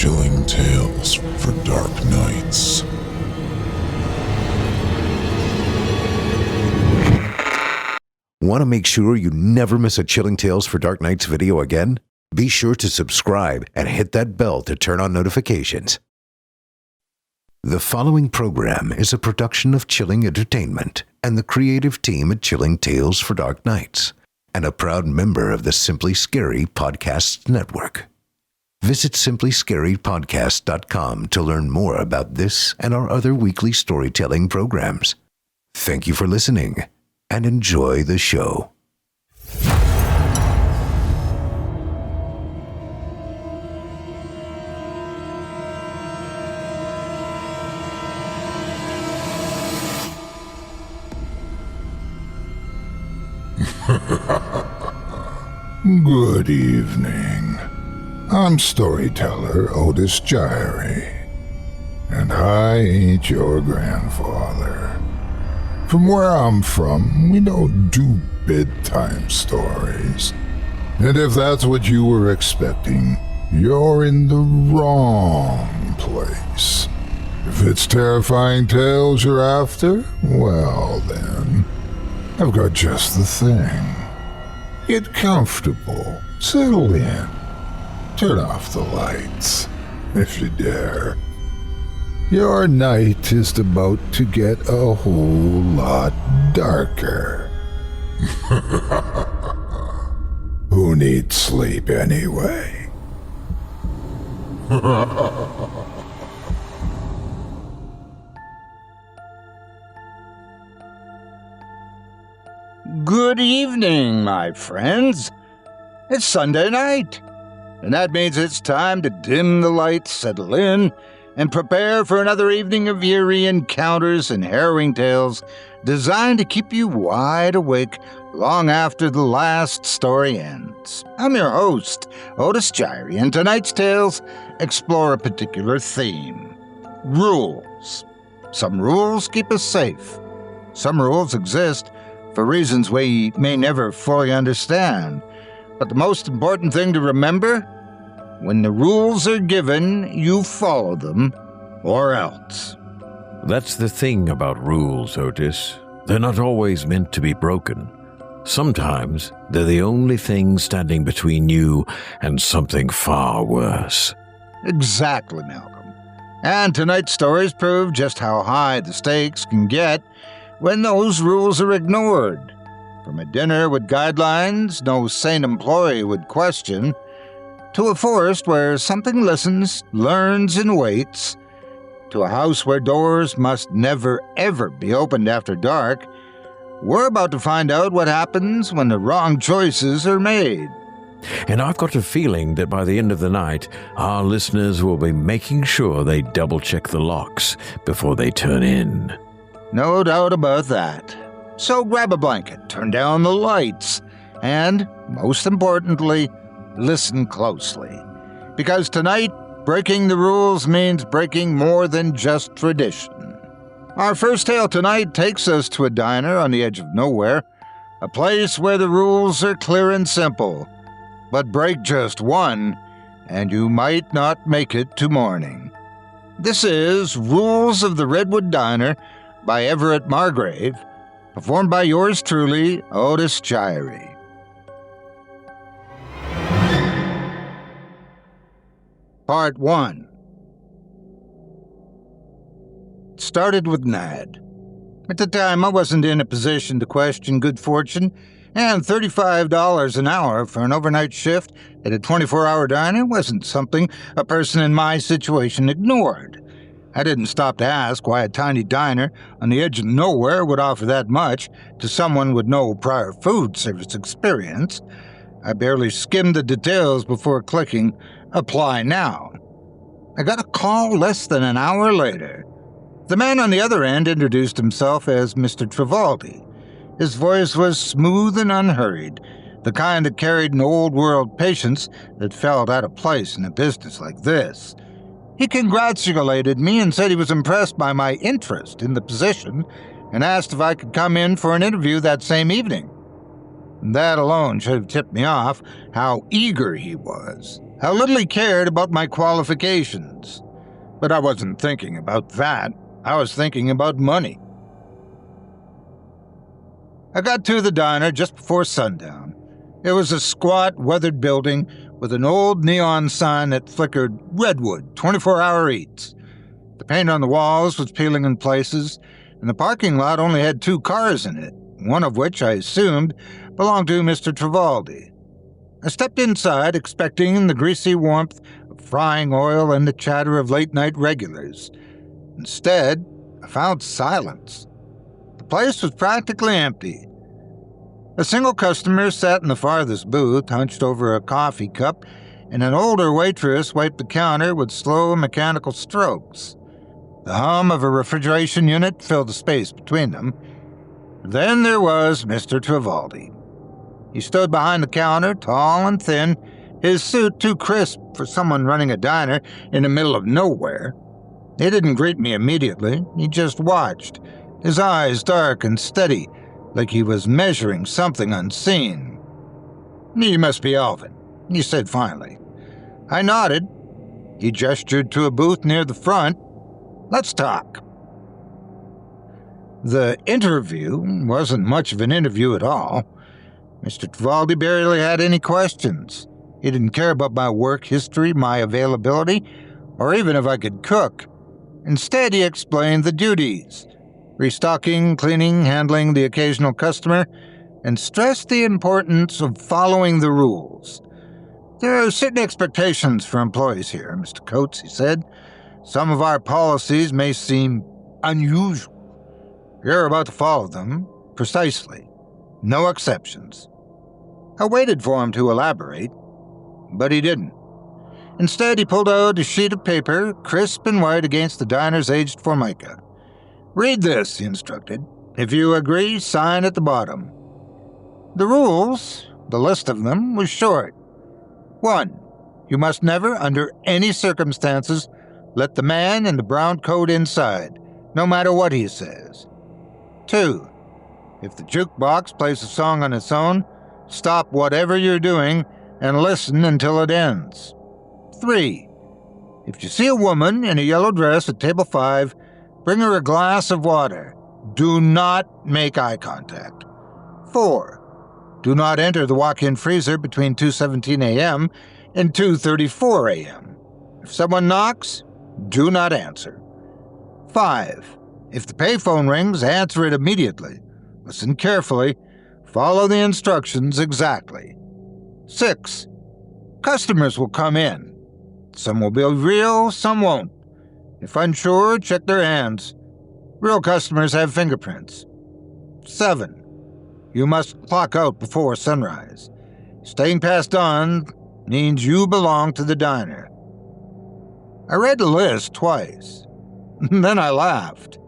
Chilling tales for dark nights. Want to make sure you never miss a Chilling Tales for Dark Nights video again? Be sure to subscribe and hit that bell to turn on notifications. The following program is a production of Chilling Entertainment and the creative team at Chilling Tales for Dark Nights, and a proud member of the Simply Scary Podcasts Network. Visit simplyscarypodcast.com to learn more about this and our other weekly storytelling programs. Thank you for listening, and enjoy the show. Good evening. I'm storyteller Otis Jiry, and I ain't your grandfather. From where I'm from, we don't do bedtime stories. And if that's what you were expecting, you're in the wrong place. If it's terrifying tales you're after, well then, I've got just the thing. Get comfortable, settle in, turn off the lights, if you dare. Your night is about to get a whole lot darker. Who needs sleep anyway? Good evening, my friends. It's Sunday night, and that means it's time to dim the lights, settle in, and prepare for another evening of eerie encounters and harrowing tales designed to keep you wide awake long after the last story ends. I'm your host, Otis Jiry, and tonight's tales explore a particular theme: rules. Some rules keep us safe. Some rules exist for reasons we may never fully understand. But the most important thing to remember: when the rules are given, you follow them, or else. That's the thing about rules, Otis. They're not always meant to be broken. Sometimes they're the only thing standing between you and something far worse. Exactly, Malcolm. And tonight's stories prove just how high the stakes can get when those rules are ignored. From a dinner with guidelines no sane employee would question, to a forest where something listens, learns, and waits, to a house where doors must never, ever be opened after dark, we're about to find out what happens when the wrong choices are made. And I've got a feeling that by the end of the night, our listeners will be making sure they double-check the locks before they turn in. No doubt about that. So grab a blanket, turn down the lights, and, most importantly, listen closely. Because tonight, breaking the rules means breaking more than just tradition. Our first tale tonight takes us to a diner on the edge of nowhere, a place where the rules are clear and simple. But break just one, and you might not make it to morning. This is Rules of the Redwood Diner by Everett Margrave, performed by yours truly, Otis Jiry. Part 1. It started with Nad. At the time, I wasn't in a position to question good fortune, and $35 an hour for an overnight shift at a 24-hour diner wasn't something a person in my situation ignored. I didn't stop to ask why a tiny diner on the edge of nowhere would offer that much to someone with no prior food service experience. I barely skimmed the details before clicking Apply Now. I got a call less than an hour later. The man on the other end introduced himself as Mr. Travolti. His voice was smooth and unhurried, the kind that carried an old-world patience that felt out of place in a business like this. He congratulated me and said he was impressed by my interest in the position and asked if I could come in for an interview that same evening. That alone should have tipped me off how eager he was. how little he cared about my qualifications. But I wasn't thinking about that. I was thinking about money. I got to the diner just before sundown. It was a squat, weathered building with an old neon sign that flickered Redwood, 24-hour eats. The paint on the walls was peeling in places, and the parking lot only had 2 cars in it, one of which I assumed belonged to Mr. Trivaldhi. I stepped inside, expecting the greasy warmth of frying oil and the chatter of late-night regulars. Instead, I found silence. The place was practically empty. A single customer sat in the farthest booth, hunched over a coffee cup, and an older waitress wiped the counter with slow mechanical strokes. The hum of a refrigeration unit filled the space between them. Then there was Mr. Trivaldhi. He stood behind the counter, tall and thin, his suit too crisp for someone running a diner in the middle of nowhere. He didn't greet me immediately. He just watched, his eyes dark and steady, like he was measuring something unseen. "You must be Alvin," he said finally. I nodded. He gestured to a booth near the front. "Let's talk." The interview wasn't much of an interview at all. Mr. Trivaldhi barely had any questions. He didn't care about my work history, my availability, or even if I could cook. Instead, he explained the duties: restocking, cleaning, handling the occasional customer, and stressed the importance of following the rules. "There are certain expectations for employees here, Mr. Coates," he said. "Some of our policies may seem unusual. You're about to follow them precisely. No exceptions." I waited for him to elaborate, but he didn't. Instead, he pulled out a sheet of paper, crisp and white against the diner's aged formica. "Read this," he instructed. "If you agree, sign at the bottom." The rules, the list of them, was short. 1. You must never, under any circumstances, let the man in the brown coat inside, no matter what he says. 2. If the jukebox plays a song on its own, stop whatever you're doing and listen until it ends. 3. If you see a woman in a yellow dress at table 5, bring her a glass of water. Do not make eye contact. 4. Do not enter the walk-in freezer between 2:17 a.m. and 2:34 a.m. If someone knocks, do not answer. 5. If the payphone rings, answer it immediately. Listen carefully. Follow the instructions exactly. 6. Customers will come in. Some will be real, some won't. If unsure, check their hands. Real customers have fingerprints. 7. You must clock out before sunrise. Staying past dawn means you belong to the diner. I read the list twice. Then I laughed.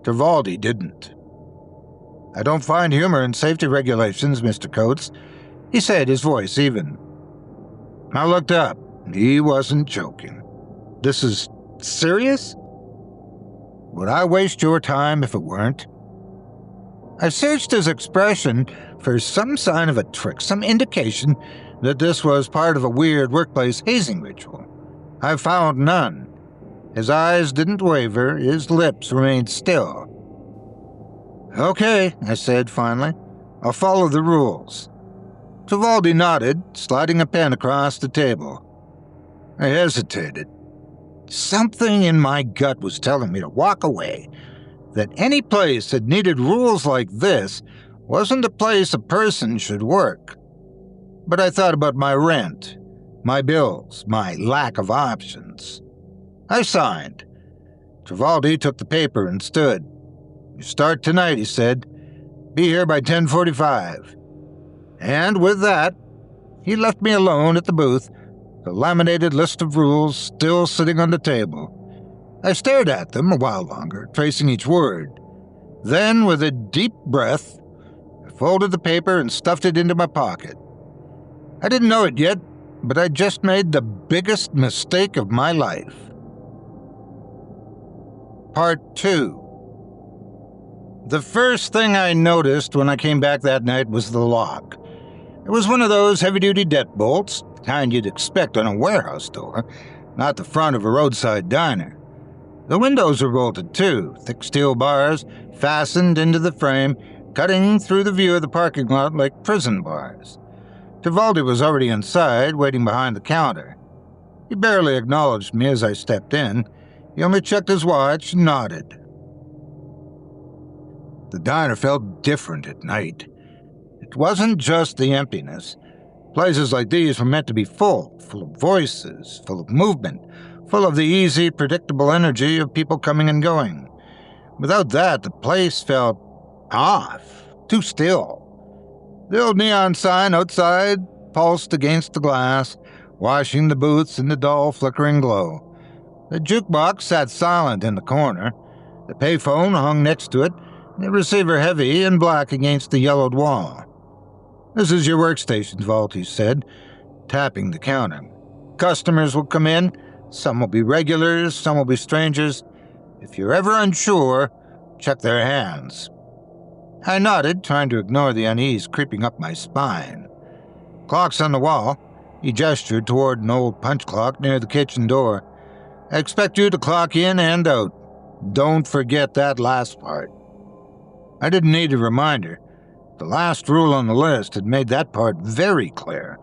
Trivaldhi didn't. "I don't find humor in safety regulations, Mr. Coates," he said, his voice even. I looked up. He wasn't joking. "This is serious? Would I waste your time if it weren't?" I searched his expression for some sign of a trick, some indication that this was part of a weird workplace hazing ritual. I found none. His eyes didn't waver, his lips remained still. "Okay," I said finally. "I'll follow the rules." Trivaldhi nodded, sliding a pen across the table. I hesitated. Something in my gut was telling me to walk away, that any place that needed rules like this wasn't a place a person should work. But I thought about my rent, my bills, my lack of options. I signed. Trivaldhi took the paper and stood. "You start tonight," he said. "Be here by 10:45. And with that, he left me alone at the booth, the laminated list of rules still sitting on the table. I stared at them a while longer, tracing each word. Then, with a deep breath, I folded the paper and stuffed it into my pocket. I didn't know it yet, but I'd just made the biggest mistake of my life. Part 2. The first thing I noticed when I came back that night was the lock. It was one of those heavy-duty deadbolts, the kind you'd expect on a warehouse door, not the front of a roadside diner. The windows were bolted too, thick steel bars fastened into the frame, cutting through the view of the parking lot like prison bars. Tivaldi was already inside, waiting behind the counter. He barely acknowledged me as I stepped in. He only checked his watch and nodded. The diner felt different at night. It wasn't just the emptiness. Places like these were meant to be full of voices, full of movement, full of the easy, predictable energy of people coming and going. Without that, the place felt off, too still. The old neon sign outside pulsed against the glass, washing the booths in the dull, flickering glow. The jukebox sat silent in the corner. The payphone hung next to it, the receiver heavy and black against the yellowed wall. "This is your workstation," Otis said, tapping the counter. "Customers will come in. Some will be regulars, some will be strangers. If you're ever unsure, check their hands." I nodded, trying to ignore the unease creeping up my spine. "Clock's on the wall." He gestured toward an old punch clock near the kitchen door. "I expect you to clock in and out. Don't forget that last part." I didn't need a reminder. The last rule on the list had made that part very clear.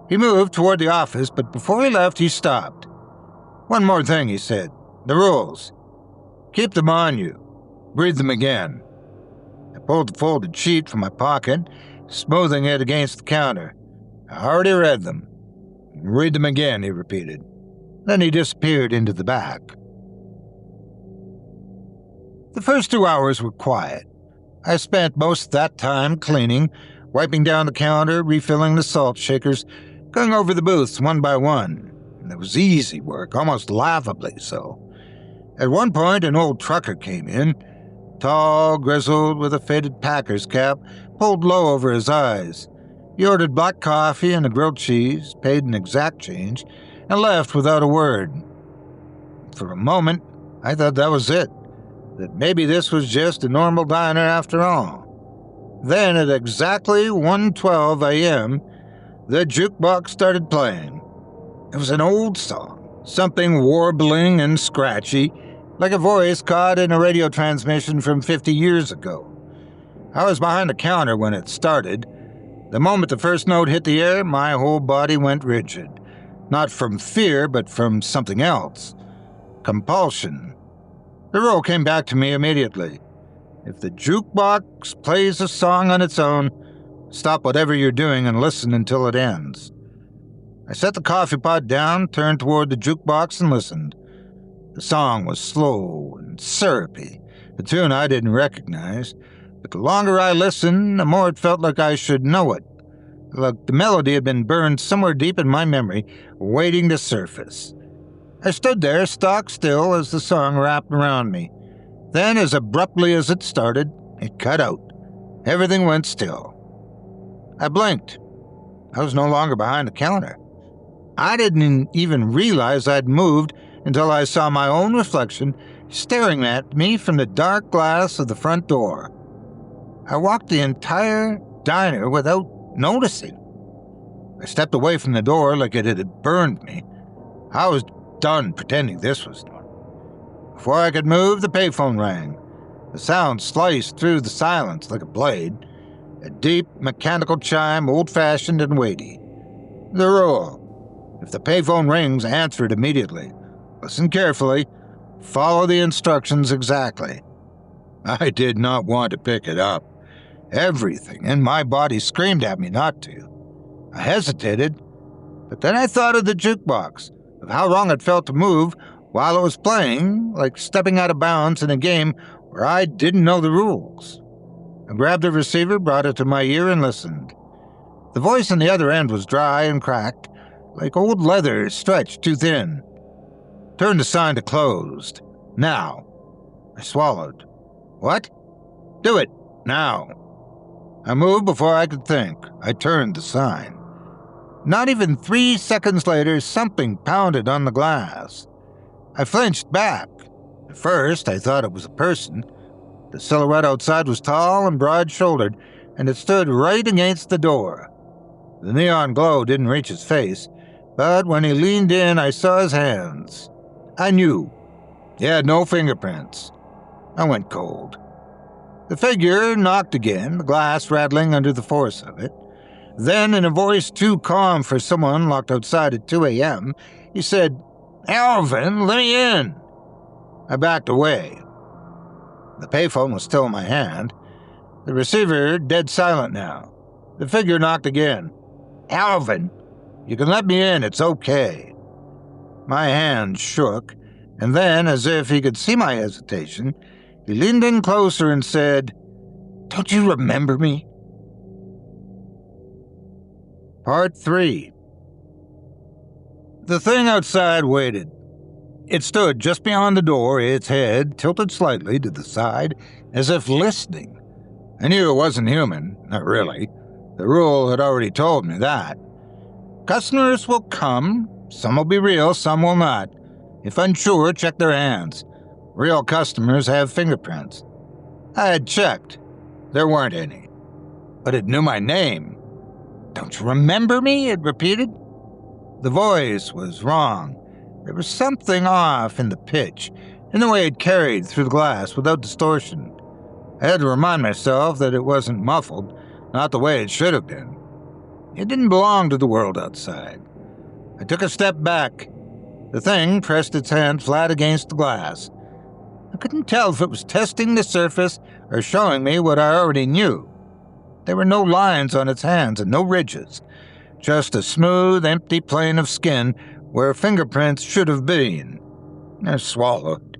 He moved toward the office, but before he left, he stopped. "One more thing," he said. "The rules. Keep them on you. Read them again." I pulled the folded sheet from my pocket, smoothing it against the counter. "I already read them." "Read them again," he repeated. Then he disappeared into the back. The first 2 hours were quiet. I spent most of that time cleaning, wiping down the counter, refilling the salt shakers, going over the booths one by one. It was easy work, almost laughably so. At one point, an old trucker came in, tall, grizzled, with a faded packer's cap pulled low over his eyes. He ordered black coffee and a grilled cheese, paid an exact change, and left without a word. For a moment, I thought that was it, that maybe this was just a normal diner after all. Then, at exactly 1:12 a.m., the jukebox started playing. It was an old song, something warbling and scratchy, like a voice caught in a radio transmission from 50 years ago. I was behind the counter when it started. The moment the first note hit the air, my whole body went rigid. Not from fear, but from something else. Compulsion. The rule came back to me immediately. If the jukebox plays a song on its own, stop whatever you're doing and listen until it ends. I set the coffee pot down, turned toward the jukebox, and listened. The song was slow and syrupy, a tune I didn't recognize, but the longer I listened, the more it felt like I should know it, like the melody had been burned somewhere deep in my memory, waiting to surface. I stood there, stock still, as the song wrapped around me. Then, as abruptly as it started, it cut out. Everything went still. I blinked. I was no longer behind the counter. I didn't even realize I'd moved until I saw my own reflection staring at me from the dark glass of the front door. I walked the entire diner without noticing. I stepped away from the door like it had burned me. I was done pretending this was done. Before I could move, the payphone rang. The sound sliced through the silence like a blade, a deep, mechanical chime, old-fashioned and weighty. The rule: if the payphone rings, answer it immediately. Listen carefully. Follow the instructions exactly. I did not want to pick it up. Everything in my body screamed at me not to. I hesitated, but then I thought of the jukebox, of how wrong it felt to move while it was playing, like stepping out of bounds in a game where I didn't know the rules. I grabbed the receiver, brought it to my ear, and listened. The voice on the other end was dry and cracked, like old leather stretched too thin. Turn the sign to closed. Now. I swallowed. What? Do it. Now. I moved before I could think. I turned the sign. Not even 3 seconds later, something pounded on the glass. I flinched back. At first, I thought it was a person. The silhouette outside was tall and broad-shouldered, and it stood right against the door. The neon glow didn't reach his face, but when he leaned in, I saw his hands. I knew. He had no fingerprints. I went cold. The figure knocked again, the glass rattling under the force of it. Then, in a voice too calm for someone locked outside at 2 a.m., he said, "Alvin, let me in." I backed away. The payphone was still in my hand. The receiver dead silent now. The figure knocked again. "Alvin, you can let me in, it's okay." My hand shook, and then, as if he could see my hesitation, he leaned in closer and said, "Don't you remember me?" Part 3. The thing outside waited. It stood just beyond the door, its head tilted slightly to the side, as if listening. I knew it wasn't human, not really. The rule had already told me that. Customers will come, some will be real, some will not. If unsure, check their hands. Real customers have fingerprints. I had checked. There weren't any. But it knew my name. "Don't you remember me?" it repeated. The voice was wrong. There was something off in the pitch, in the way it carried through the glass without distortion. I had to remind myself that it wasn't muffled, not the way it should have been. It didn't belong to the world outside. I took a step back. The thing pressed its hand flat against the glass. I couldn't tell if it was testing the surface or showing me what I already knew. There were no lines on its hands and no ridges, just a smooth, empty plane of skin where fingerprints should have been. I swallowed.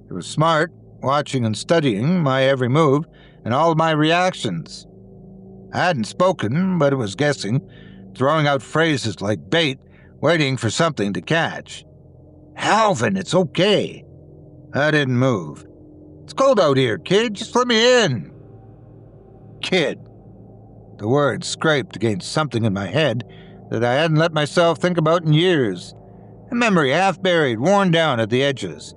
It was smart, watching and studying my every move and all my reactions. I hadn't spoken, but it was guessing, throwing out phrases like bait, waiting for something to catch. "Alvin, it's okay." I didn't move. "It's cold out here, kid. Just let me in." Kid. The word scraped against something in my head that I hadn't let myself think about in years. A memory half buried, worn down at the edges.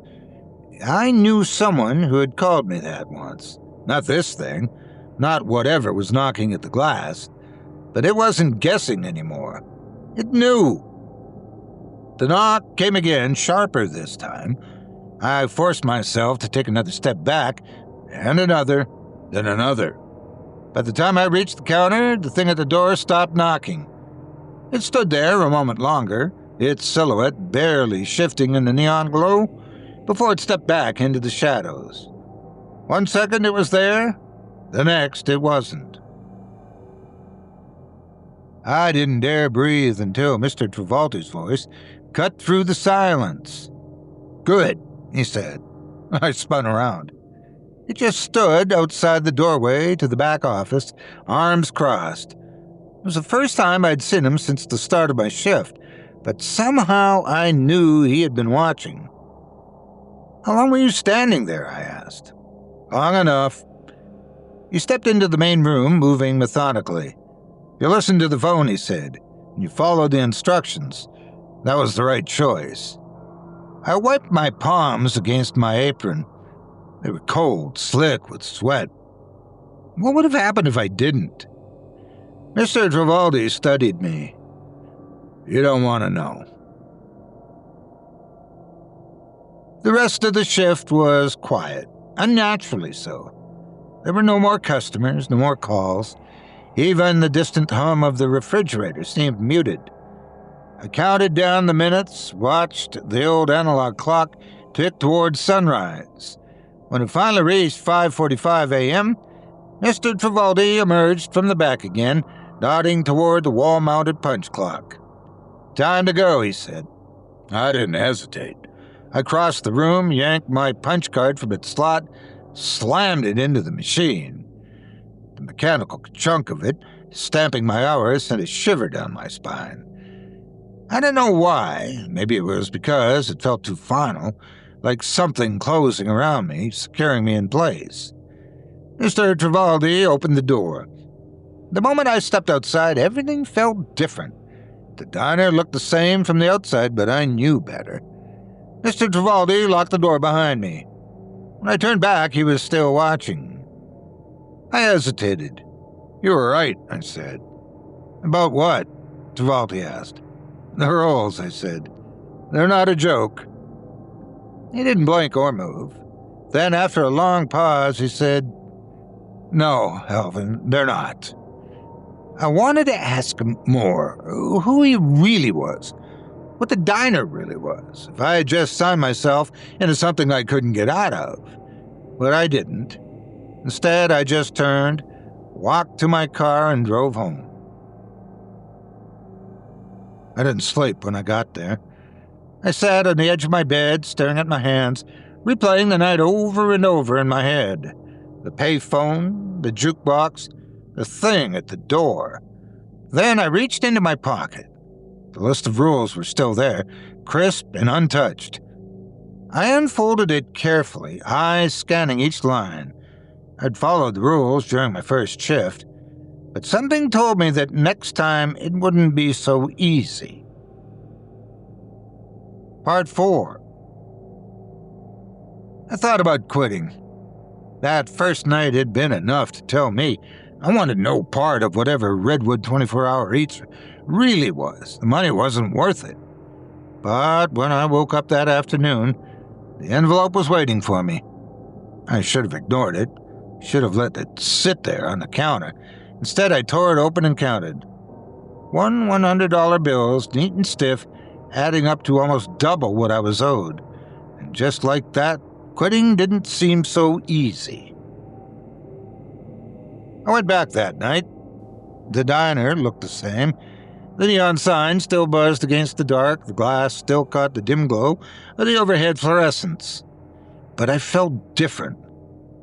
I knew someone who had called me that once. Not this thing. Not whatever was knocking at the glass. But it wasn't guessing anymore. It knew. The knock came again, sharper this time. I forced myself to take another step back, and another, then another. By the time I reached the counter, the thing at the door stopped knocking. It stood there a moment longer, its silhouette barely shifting in the neon glow, before it stepped back into the shadows. 1 second it was there, the next it wasn't. I didn't dare breathe until Mr. Travolta's voice cut through the silence. "Good," he said. I spun around. It just stood outside the doorway to the back office, arms crossed. It was the first time I'd seen him since the start of my shift, but somehow I knew he had been watching. "How long were you standing there?" I asked. "Long enough." He stepped into the main room, moving methodically. "You listened to the phone," he said, "and you followed the instructions. That was the right choice." I wiped my palms against my apron. They were cold, slick with sweat. What would have happened if I didn't? Mr. Travolta studied me. "You don't want to know." The rest of the shift was quiet, unnaturally so. There were no more customers, no more calls. Even the distant hum of the refrigerator seemed muted. I counted down the minutes, watched the old analog clock tick towards sunrise. When it finally reached 5:45 a.m., Mr. Travolta emerged from the back again, nodding toward the wall-mounted punch clock. "Time to go," he said. I didn't hesitate. I crossed the room, yanked my punch card from its slot, slammed it into the machine. The mechanical chunk of it, stamping my hours, sent a shiver down my spine. I don't know why. Maybe it was because it felt too final, like something closing around me, securing me in place. Mr. Travolta opened the door. The moment I stepped outside, everything felt different. The diner looked the same from the outside, but I knew better. Mr. Travolta locked the door behind me. When I turned back, he was still watching. I hesitated. "You were right," I said. About what? Tvaldi asked. The rules, I said. They're not a joke. He didn't blink or move. Then, after a long pause, he said, No, Alvin, they're not. I wanted to ask him more, who he really was, what the diner really was, if I had just signed myself into something I couldn't get out of. But I didn't. Instead, I just turned, walked to my car, and drove home. I didn't sleep when I got there. I sat on the edge of my bed, staring at my hands, replaying the night over and over in my head. The payphone, the jukebox, the thing at the door. Then I reached into my pocket. The list of rules were still there, crisp and untouched. I unfolded it carefully, eyes scanning each line. I'd followed the rules during my first shift, but something told me that next time it wouldn't be so easy. Part 4. I thought about quitting. That first night had been enough to tell me I wanted no part of whatever Redwood 24-hour eats really was. The money wasn't worth it. But when I woke up that afternoon, the envelope was waiting for me. I should have ignored it, should have let it sit there on the counter. Instead, I tore it open and counted. 1 $100 bills, neat and stiff, adding up to almost double what I was owed. And just like that, quitting didn't seem so easy. I went back that night. The diner looked the same. The neon sign still buzzed against the dark. The glass still caught the dim glow of the overhead fluorescence. But I felt different.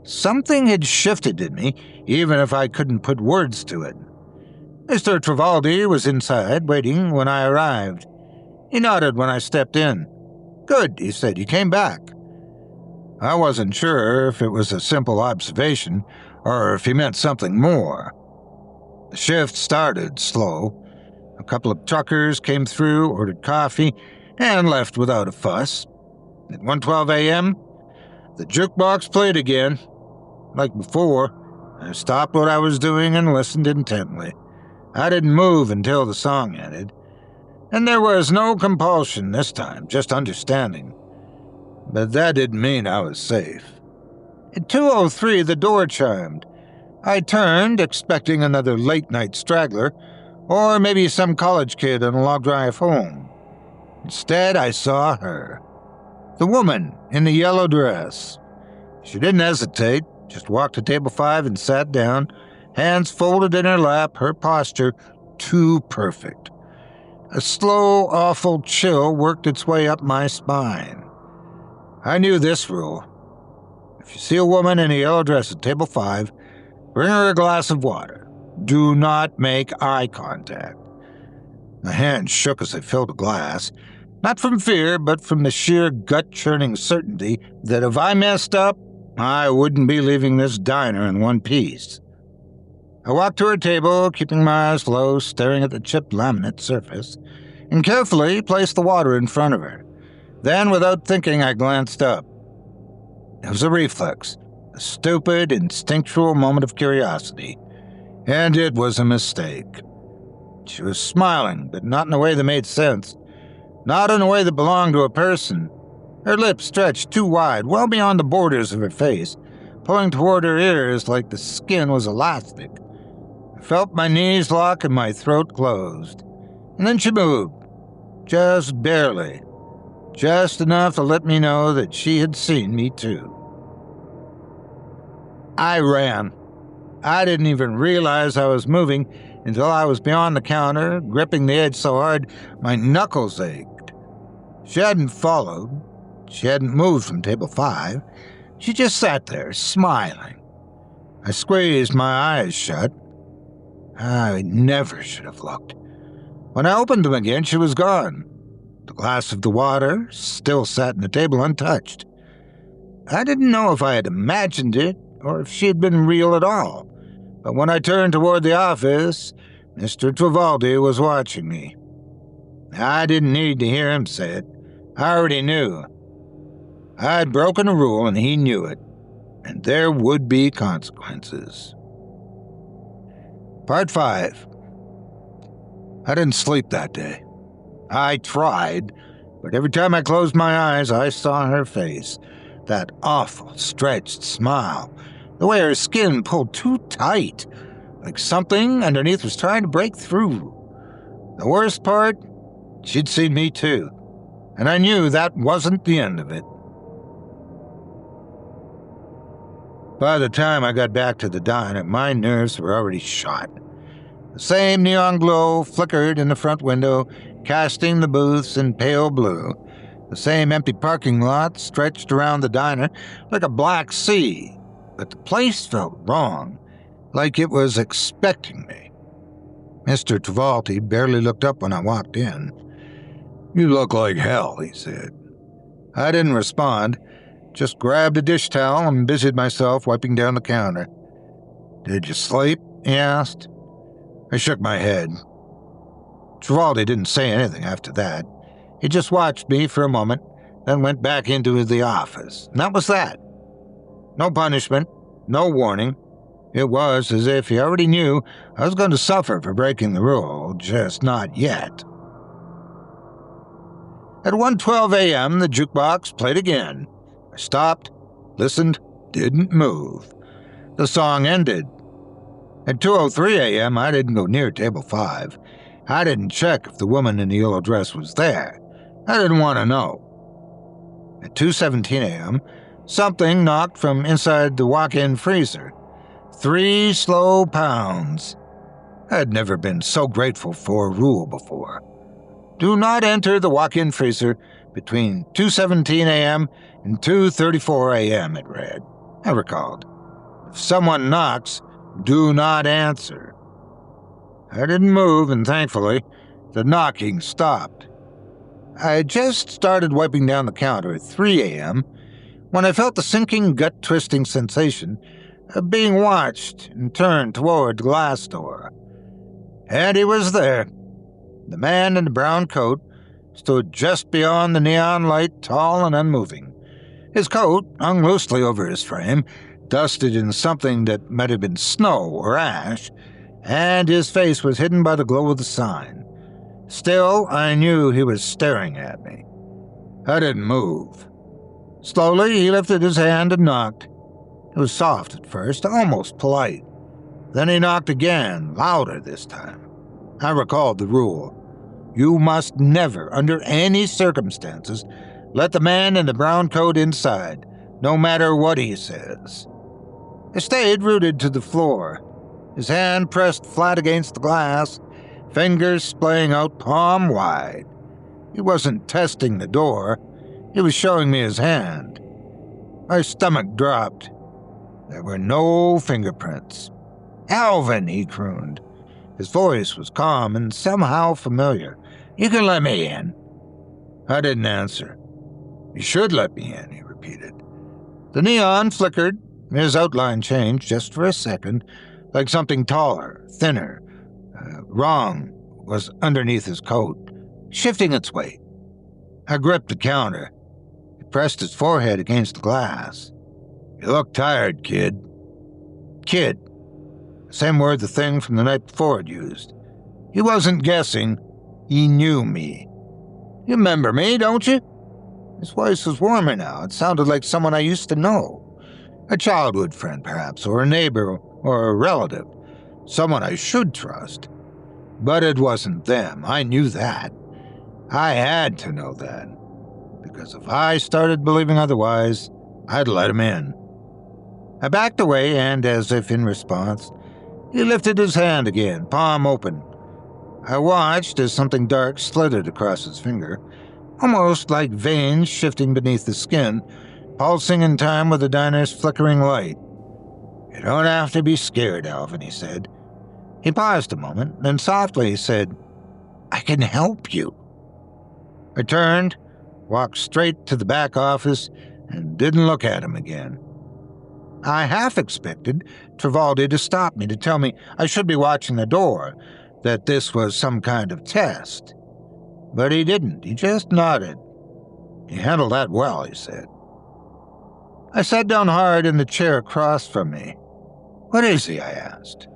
Something had shifted in me, even if I couldn't put words to it. Mr. Tvaldi was inside, waiting when I arrived. He nodded when I stepped in. Good, he said, you came back. I wasn't sure if it was a simple observation or if he meant something more. The shift started slow. A couple of truckers came through, ordered coffee, and left without a fuss. At 1:12 a.m., the jukebox played again. Like before, I stopped what I was doing and listened intently. I didn't move until the song ended. And there was no compulsion this time, just understanding. But that didn't mean I was safe. At 2:03, the door chimed. I turned, expecting another late-night straggler, or maybe some college kid on a long drive home. Instead, I saw her. The woman in the yellow dress. She didn't hesitate, just walked to table 5 and sat down, hands folded in her lap, her posture too perfect. A slow, awful chill worked its way up my spine. I knew this rule. If you see a woman in a yellow dress at table 5, bring her a glass of water. Do not make eye contact. My hand shook as I filled a glass, not from fear, but from the sheer gut-churning certainty that if I messed up, I wouldn't be leaving this diner in one piece. I walked to her table, keeping my eyes low, staring at the chipped laminate surface, and carefully placed the water in front of her. Then, without thinking, I glanced up. It was a reflex, a stupid, instinctual moment of curiosity. And it was a mistake. She was smiling, but not in a way that made sense. Not in a way that belonged to a person. Her lips stretched too wide, well beyond the borders of her face, pulling toward her ears like the skin was elastic. I felt my knees lock and my throat closed. And then she moved. Just barely. Just enough to let me know that she had seen me too. I ran. I didn't even realize I was moving until I was beyond the counter, gripping the edge so hard my knuckles ached. She hadn't followed. She hadn't moved from table 5. She just sat there, smiling. I squeezed my eyes shut. I never should have looked. When I opened them again, she was gone. The glass of the water still sat on the table untouched. I didn't know if I had imagined it or if she had been real at all. But when I turned toward the office, Mr. Tvaldi was watching me. I didn't need to hear him say it. I already knew. I'd broken a rule and he knew it, and there would be consequences. Part 5. I didn't sleep that day. I tried, but every time I closed my eyes, I saw her face. That awful, stretched smile. The way her skin pulled too tight, like something underneath was trying to break through. The worst part, she'd seen me too, and I knew that wasn't the end of it. By the time I got back to the diner, my nerves were already shot. The same neon glow flickered in the front window, casting the booths in pale blue. The same empty parking lot stretched around the diner like a black sea, but the place felt wrong, like it was expecting me. Mr. Travolta barely looked up when I walked in. "You look like hell," he said. I didn't respond, just grabbed a dish towel and busied myself wiping down the counter. "Did you sleep?" he asked. I shook my head. Travolta didn't say anything after that. He just watched me for a moment, then went back into the office. And that was that. No punishment, no warning. It was as if he already knew I was going to suffer for breaking the rule, just not yet. At 1:12 a.m., the jukebox played again. I stopped, listened, didn't move. The song ended. At 2:03 a.m., I didn't go near table 5. I didn't check if the woman in the yellow dress was there. I didn't want to know. At 2:17 a.m., something knocked from inside the walk-in freezer. 3 slow pounds. I had never been so grateful for a rule before. Do not enter the walk-in freezer between 2:17 a.m. and 2:34 a.m., it read. I recalled. If someone knocks, do not answer. I didn't move, and thankfully, the knocking stopped. I had just started wiping down the counter at 3 a.m. when I felt the sinking, gut-twisting sensation of being watched and turned toward the glass door. And he was there. The man in the brown coat stood just beyond the neon light, tall and unmoving. His coat hung loosely over his frame, dusted in something that might have been snow or ash, and his face was hidden by the glow of the sign. Still, I knew he was staring at me. I didn't move. Slowly, he lifted his hand and knocked. It was soft at first, almost polite. Then he knocked again, louder this time. I recalled the rule. You must never, under any circumstances, let the man in the brown coat inside, no matter what he says. I stayed rooted to the floor, his hand pressed flat against the glass, fingers splaying out palm wide. He wasn't testing the door. He was showing me his hand. My stomach dropped. There were no fingerprints. "Alvin," he crooned. His voice was calm and somehow familiar. "You can let me in." I didn't answer. "You should let me in," he repeated. The neon flickered. His outline changed just for a second, like something taller, thinner, wrong was underneath his coat, shifting its weight. I gripped the counter. He pressed his forehead against the glass. "You look tired, kid." Kid. Same word the thing from the night before had used. He wasn't guessing. He knew me. "You remember me, don't you?" His voice was warmer now. It sounded like someone I used to know. A childhood friend, perhaps, or a neighbor, or a relative. Someone I should trust. But it wasn't them. I knew that. I had to know that. Because if I started believing otherwise, I'd let him in. I backed away, and as if in response, he lifted his hand again, palm open. I watched as something dark slithered across his finger, almost like veins shifting beneath the skin, pulsing in time with the diner's flickering light. "You don't have to be scared, Alvin," he said. He paused a moment, then softly said, "I can help you." I turned, walked straight to the back office, and didn't look at him again. I half expected Travolta to stop me, to tell me I should be watching the door, that this was some kind of test. But he didn't. He just nodded. "You handled that well," he said. I sat down hard in the chair across from me. "What is he?" I asked.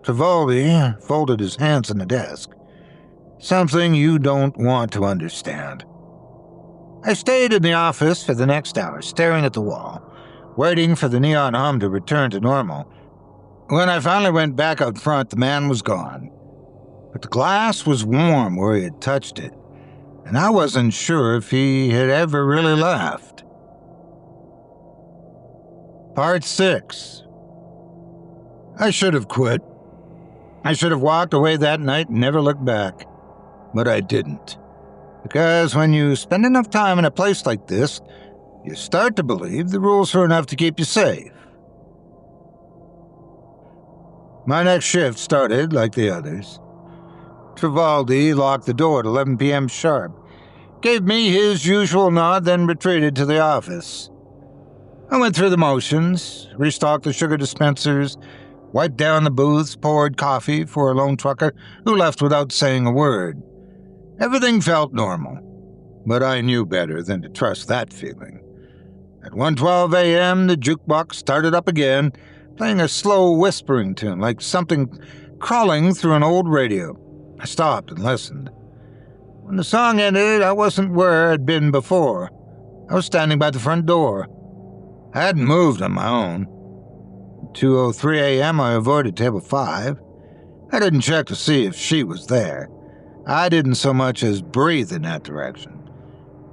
Travolta folded his hands on the desk. Something you don't want to understand. I stayed in the office for the next hour, staring at the wall, waiting for the neon hum to return to normal. When I finally went back out front, the man was gone. But the glass was warm where he had touched it, and I wasn't sure if he had ever really left. Part 6. I should have quit. I should have walked away that night and never looked back. But I didn't. Because when you spend enough time in a place like this, you start to believe the rules are enough to keep you safe. My next shift started like the others. Trivaldi locked the door at 11 p.m. sharp, gave me his usual nod, then retreated to the office. I went through the motions, restocked the sugar dispensers, wiped down the booths, poured coffee for a lone trucker who left without saying a word. Everything felt normal, but I knew better than to trust that feeling. At 1:12 a.m., the jukebox started up again, playing a slow whispering tune, like something crawling through an old radio. I stopped and listened. When the song ended, I wasn't where I'd been before. I was standing by the front door. I hadn't moved on my own. At 2:03 a.m., I avoided table 5. I didn't check to see if she was there. I didn't so much as breathe in that direction.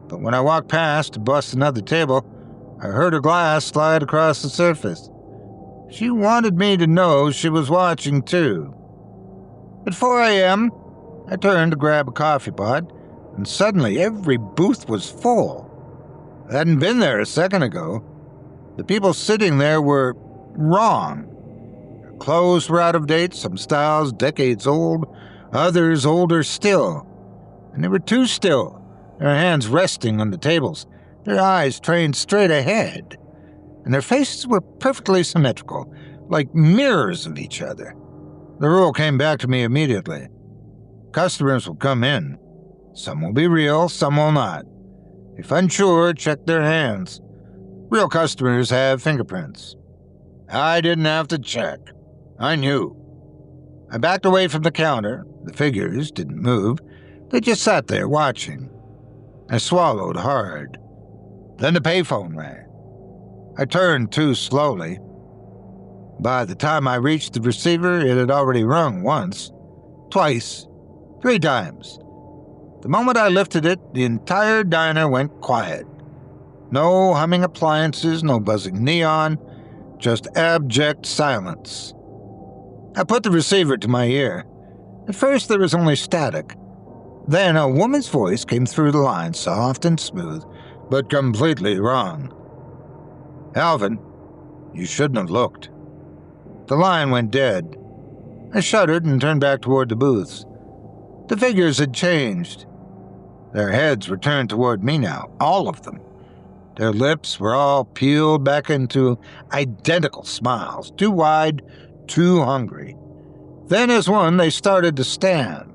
But when I walked past to bust another table, I heard her glass slide across the surface. She wanted me to know she was watching, too. At 4 a.m., I turned to grab a coffee pot, and suddenly every booth was full. I hadn't been there a second ago. The people sitting there were wrong. Their clothes were out of date, some styles decades old, others older still. And they were too still, their hands resting on the tables, their eyes trained straight ahead. And their faces were perfectly symmetrical, like mirrors of each other. The rule came back to me immediately. Customers will come in. Some will be real, some will not. If unsure, check their hands. Real customers have fingerprints. I didn't have to check. I knew. I backed away from the counter. The figures didn't move. They just sat there watching. I swallowed hard. Then the payphone rang. I turned too slowly. By the time I reached the receiver, it had already rung once, twice, 3 times. The moment I lifted it, the entire diner went quiet. No humming appliances, no buzzing neon, just abject silence. I put the receiver to my ear. At first there was only static. Then a woman's voice came through the line, soft and smooth, but completely wrong. "Alvin, you shouldn't have looked." The line went dead. I shuddered and turned back toward the booths. The figures had changed. Their heads were turned toward me now, all of them. Their lips were all peeled back into identical smiles, too wide, too hungry. Then as one, they started to stand.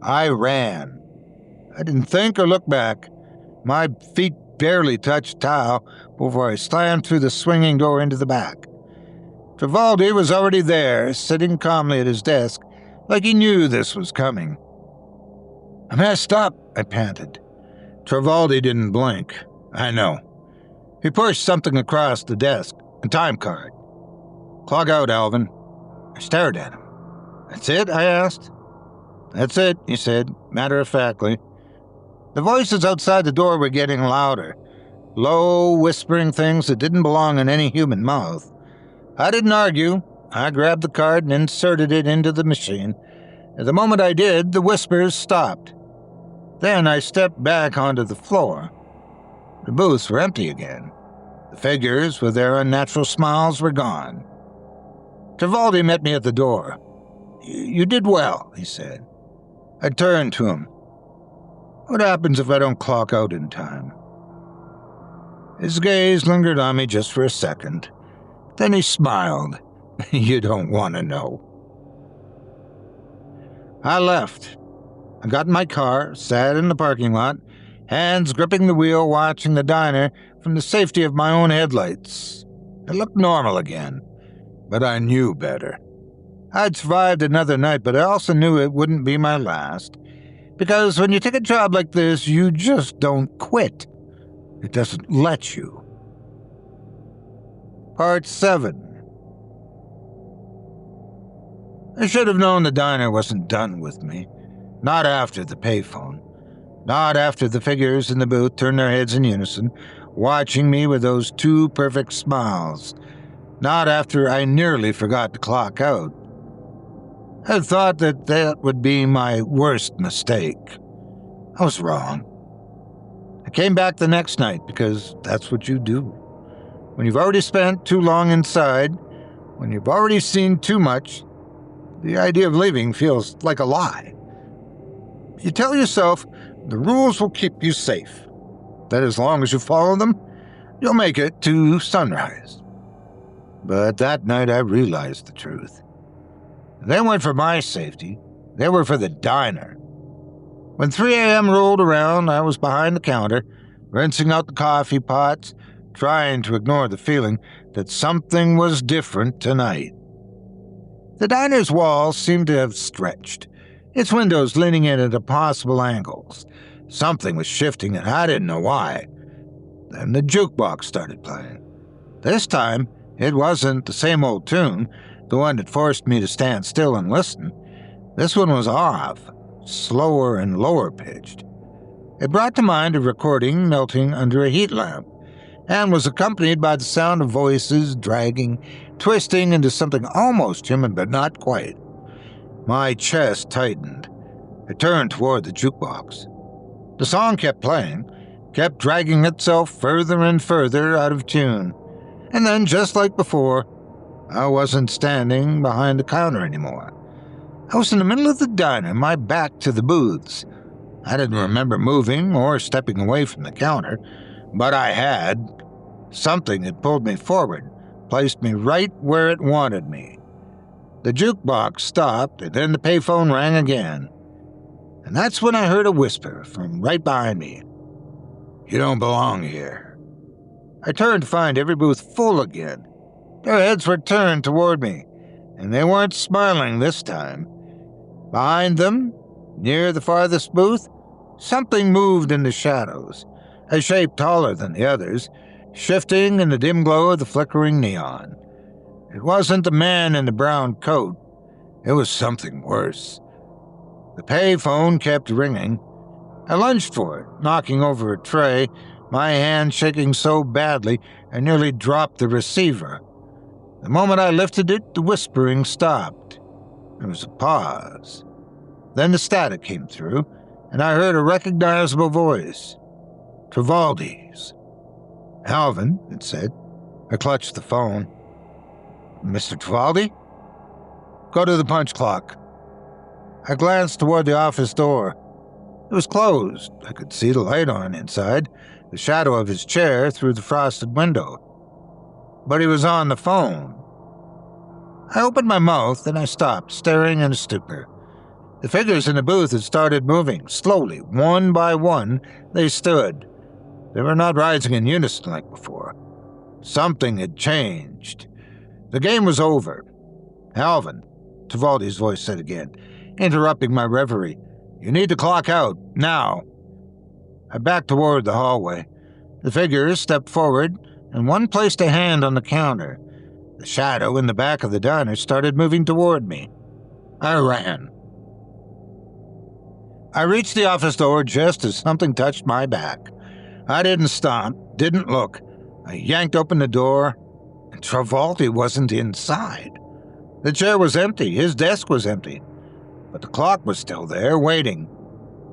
I ran. I didn't think or look back. My feet barely touched tile before I slammed through the swinging door into the back. Trivaldi was already there, sitting calmly at his desk, like he knew this was coming. "I messed up," I panted. Trivaldi didn't blink. I know. He pushed something across the desk, a time card. "Clock out, Alvin." I stared at him. "That's it?" I asked. "That's it," he said, matter-of-factly. The voices outside the door were getting louder, low, whispering things that didn't belong in any human mouth. I didn't argue. I grabbed the card and inserted it into the machine. At the moment I did, the whispers stopped. Then I stepped back onto the floor. The booths were empty again. The figures, with their unnatural smiles, were gone. Trivaldi met me at the door. "You did well," he said. I turned to him. "What happens if I don't clock out in time?" His gaze lingered on me just for a second. Then he smiled. "You don't want to know." I left. I got in my car, sat in the parking lot, hands gripping the wheel, watching the diner from the safety of my own headlights. It looked normal again, but I knew better. I'd survived another night, but I also knew it wouldn't be my last. Because when you take a job like this, you just don't quit. It doesn't let you. Part 7. I should have known the diner wasn't done with me. Not after the payphone. Not after the figures in the booth turned their heads in unison, watching me with those two perfect smiles. Not after I nearly forgot to clock out. I thought that would be my worst mistake. I was wrong. I came back the next night because that's what you do. When you've already spent too long inside, when you've already seen too much, the idea of leaving feels like a lie. You tell yourself the rules will keep you safe, that as long as you follow them, you'll make it to sunrise. But that night I realized the truth. They weren't for my safety, they were for the diner. When 3 a.m. rolled around, I was behind the counter, rinsing out the coffee pots, trying to ignore the feeling that something was different tonight. The diner's walls seemed to have stretched, its windows leaning in at impossible angles. Something was shifting, and I didn't know why. Then the jukebox started playing. This time, it wasn't the same old tune, the one that forced me to stand still and listen. This one was off, slower and lower pitched. It brought to mind a recording melting under a heat lamp, and was accompanied by the sound of voices dragging, twisting into something almost human but not quite. My chest tightened. I turned toward the jukebox. The song kept playing, kept dragging itself further and further out of tune. And then, just like before, I wasn't standing behind the counter anymore. I was in the middle of the diner, my back to the booths. I didn't remember moving or stepping away from the counter, but I had. Something had pulled me forward, placed me right where it wanted me. The jukebox stopped, and then the payphone rang again. And that's when I heard a whisper from right behind me. "You don't belong here." I turned to find every booth full again. Their heads were turned toward me, and they weren't smiling this time. Behind them, near the farthest booth, something moved in the shadows, a shape taller than the others, shifting in the dim glow of the flickering neon. It wasn't the man in the brown coat. It was something worse. The payphone kept ringing. I lunged for it, knocking over a tray, my hand shaking so badly I nearly dropped the receiver. The moment I lifted it, the whispering stopped. There was a pause. Then the static came through, and I heard a recognizable voice. Travaldi's. "Alvin," it said. I clutched the phone. "Mr. Travaldi?" "Go to the punch clock." I glanced toward the office door. It was closed. I could see the light on inside, the shadow of his chair through the frosted window. But he was on the phone. I opened my mouth, and I stopped, staring in a stupor. The figures in the booth had started moving. Slowly, one by one, they stood. They were not rising in unison like before. Something had changed. The game was over. "Alvin," Travaldi's voice said again, interrupting my reverie. "You need to clock out, now." I backed toward the hallway. The figures stepped forward, and one placed a hand on the counter. The shadow in the back of the diner started moving toward me. I ran. I reached the office door just as something touched my back. I didn't stop, didn't look. I yanked open the door, and Travaldi wasn't inside. The chair was empty, his desk was empty, but the clock was still there, waiting.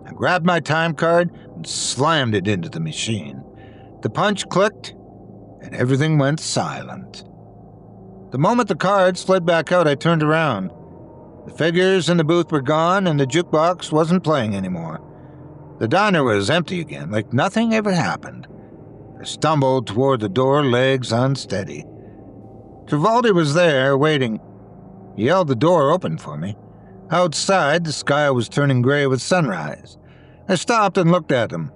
I grabbed my time card and slammed it into the machine. The punch clicked, and everything went silent. The moment the card slid back out, I turned around. The figures in the booth were gone, and the jukebox wasn't playing anymore. The diner was empty again, like nothing ever happened. I stumbled toward the door, legs unsteady. Travaldi was there, waiting. He held the door open for me. Outside, the sky was turning gray with sunrise. I stopped and looked at him.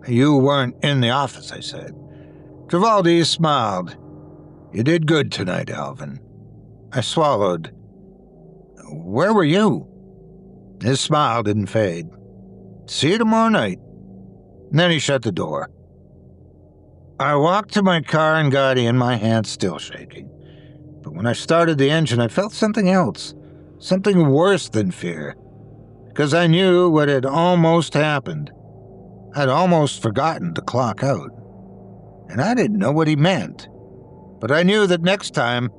"You weren't in the office," I said. Travaldi smiled. "You did good tonight, Alvin." I swallowed. "Where were you?" His smile didn't fade. See you tomorrow night. And then he shut the door. I walked to my car and got in, my hands still shaking. But when I started the engine, I felt something else, something worse than fear, because I knew what had almost happened. I'd almost forgotten to clock out, and I didn't know what he meant, but I knew that next time,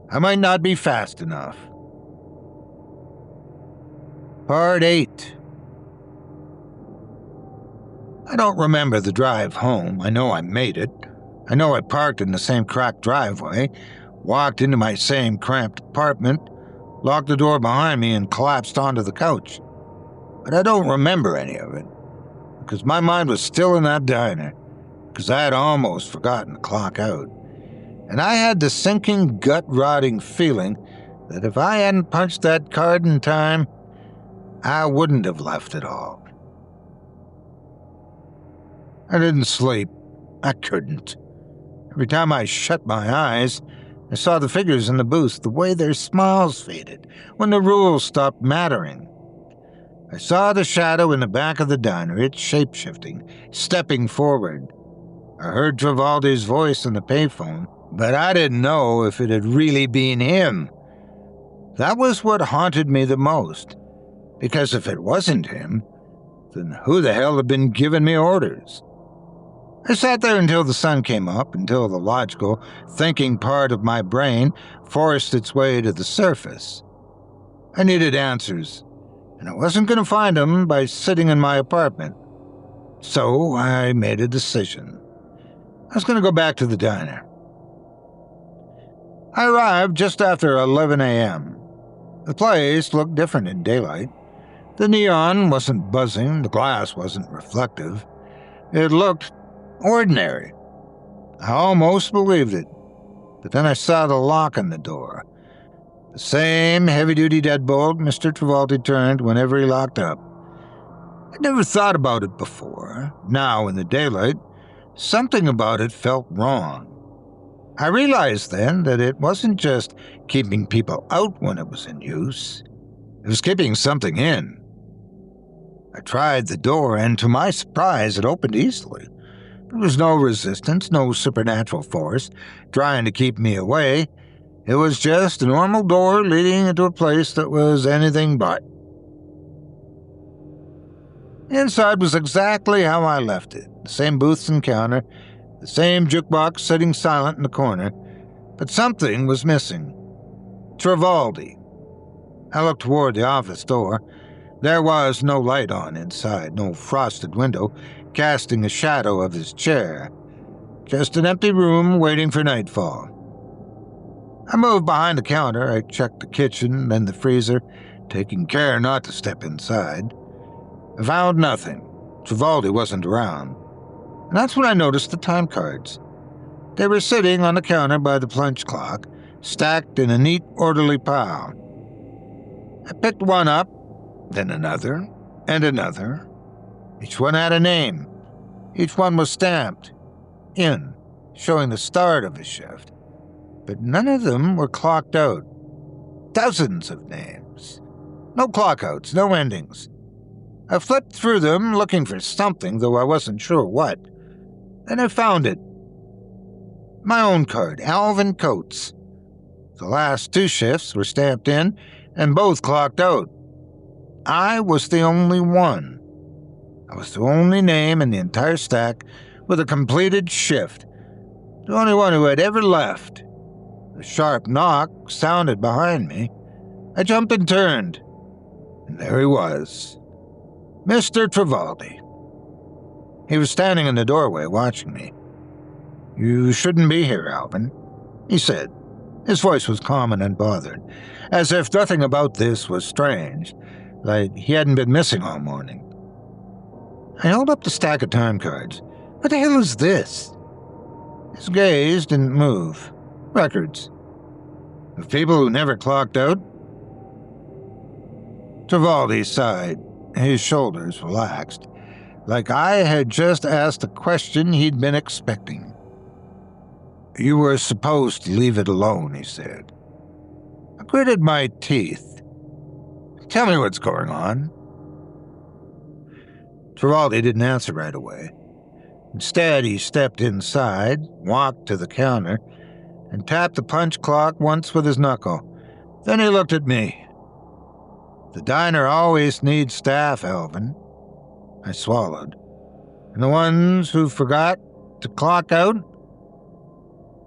I might not be fast enough. Part 8. I don't remember the drive home. I know I made it. I know I parked in the same cracked driveway, walked into my same cramped apartment, locked the door behind me, and collapsed onto the couch. But I don't remember any of it, because my mind was still in that diner, because I had almost forgotten to clock out. And I had the sinking, gut-rotting feeling that if I hadn't punched that card in time, I wouldn't have left at all. I didn't sleep. I couldn't. Every time I shut my eyes, I saw the figures in the booth, the way their smiles faded when the rules stopped mattering. I saw the shadow in the back of the diner, it shape-shifting, stepping forward. I heard Travoldi's voice in the payphone, but I didn't know if it had really been him. That was what haunted me the most, because if it wasn't him, then who the hell had been giving me orders? I sat there until the sun came up, until the logical, thinking part of my brain forced its way to the surface. I needed answers, and I wasn't going to find them by sitting in my apartment. So I made a decision. I was going to go back to the diner. I arrived just after 11 a.m. The place looked different in daylight. The neon wasn't buzzing, the glass wasn't reflective. It looked ordinary. I almost believed it, but then I saw the lock on the door. The same heavy-duty deadbolt Mr. Travoldi turned whenever he locked up. I'd never thought about it before. Now, in the daylight, something about it felt wrong. I realized then that it wasn't just keeping people out when it was in use. It was keeping something in. I tried the door, and to my surprise, it opened easily. There was no resistance, no supernatural force trying to keep me away. It was just a normal door leading into a place that was anything but. Inside was exactly how I left it. The same booths and counter, the same jukebox sitting silent in the corner, but something was missing. Travoldi. I looked toward the office door. There was no light on inside, no frosted window casting a shadow of his chair. Just an empty room waiting for nightfall. I moved behind the counter. I checked the kitchen, then the freezer, taking care not to step inside. I found nothing. Travoldi wasn't around. And that's when I noticed the time cards. They were sitting on the counter by the punch clock, stacked in a neat, orderly pile. I picked one up, then another, and another. Each one had a name. Each one was stamped in, showing the start of his shift. But none of them were clocked out. Dozens of names. No clockouts, no endings. I flipped through them, looking for something, though I wasn't sure what. Then I found it. My own card, Alvin Coates. The last 2 shifts were stamped in, and both clocked out. I was the only one. I was the only name in the entire stack with a completed shift. The only one who had ever left. A sharp knock sounded behind me. I jumped and turned. And there he was. Mr. Travoldi. He was standing in the doorway watching me. "You shouldn't be here, Alvin," he said. His voice was calm and unbothered, as if nothing about this was strange, like he hadn't been missing all morning. I held up the stack of time cards. What the hell is this? His gaze didn't move. Records. Of people who never clocked out? Travoldi sighed. His shoulders relaxed, like I had just asked a question he'd been expecting. "You were supposed to leave it alone," he said. I gritted my teeth. Tell me what's going on. Travolta didn't answer right away. Instead, he stepped inside, walked to the counter, and tapped the punch clock once with his knuckle. Then he looked at me. The diner always needs staff, Alvin. I swallowed. And the ones who forgot to clock out?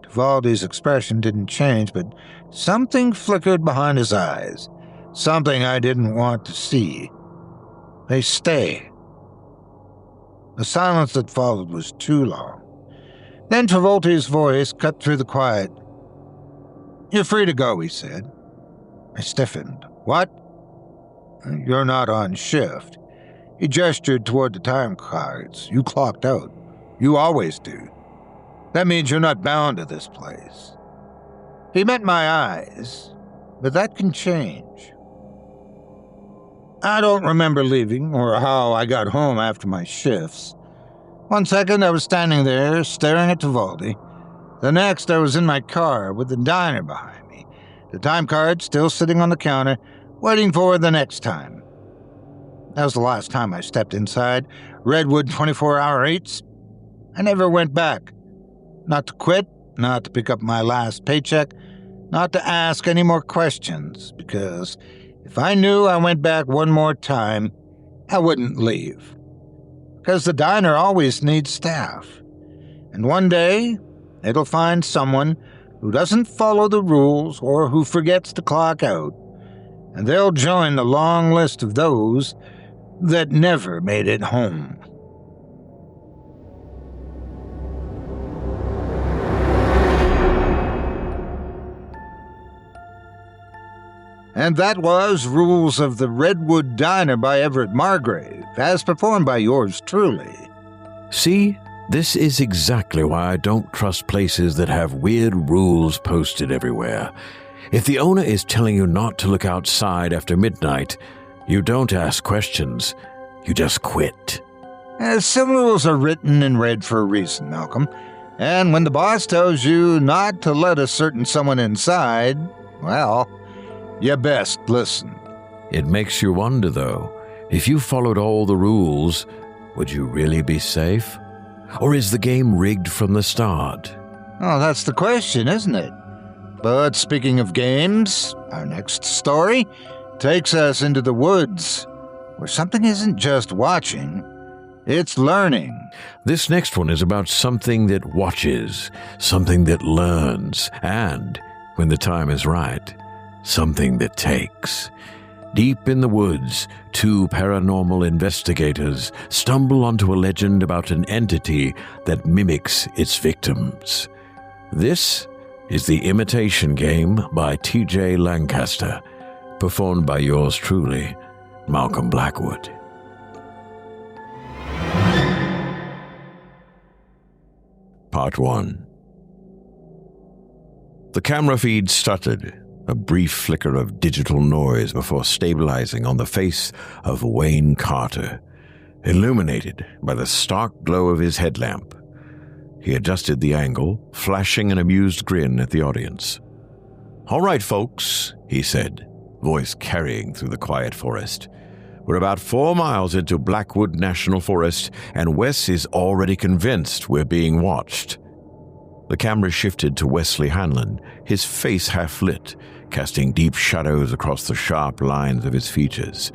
Travolta's expression didn't change, but something flickered behind his eyes. Something I didn't want to see. They stay. The silence that followed was too long. Then Travolta's voice cut through the quiet. "You're free to go," he said. I stiffened. "What?" "You're not on shift." He gestured toward the time cards. "You clocked out. You always do. That means you're not bound to this place." He met my eyes, but that can change. I don't remember leaving or how I got home after my shifts. One second I was standing there staring at Travolta. The next I was in my car with the diner behind me, the time card still sitting on the counter, waiting for the next time. That was the last time I stepped inside Redwood 24-hour eats. I never went back. Not to quit, not to pick up my last paycheck, not to ask any more questions, because if I knew I went back one more time, I wouldn't leave. Because the diner always needs staff. And one day, it'll find someone who doesn't follow the rules or who forgets to clock out. And they'll join the long list of those that never made it home. And that was Rules of the Redwood Diner by Everett Margrave, as performed by yours truly. See, this is exactly why I don't trust places that have weird rules posted everywhere. If the owner is telling you not to look outside after midnight, you don't ask questions, you just quit. Some rules are written and read for a reason, Malcolm. And when the boss tells you not to let a certain someone inside, well, you best listen. It makes you wonder, though, if you followed all the rules, would you really be safe? Or is the game rigged from the start? Oh, that's the question, isn't it? But speaking of games, our next story takes us into the woods, where something isn't just watching, it's learning. This next one is about something that watches, something that learns, and, when the time is right, something that takes. Deep in the woods, two paranormal investigators stumble onto a legend about an entity that mimics its victims. This is the Imitation game by T.J. Lancaster, performed by yours truly, Malcolm Blackwood. Part 1. The camera feed stuttered, a brief flicker of digital noise before stabilizing on the face of Wayne Carter, illuminated by the stark glow of his headlamp. He adjusted the angle, flashing an amused grin at the audience. "All right, folks," he said, voice carrying through the quiet forest. "We're about 4 miles into Blackwood National Forest, and Wes is already convinced we're being watched." The camera shifted to Wesley Hanlon, his face half-lit, casting deep shadows across the sharp lines of his features.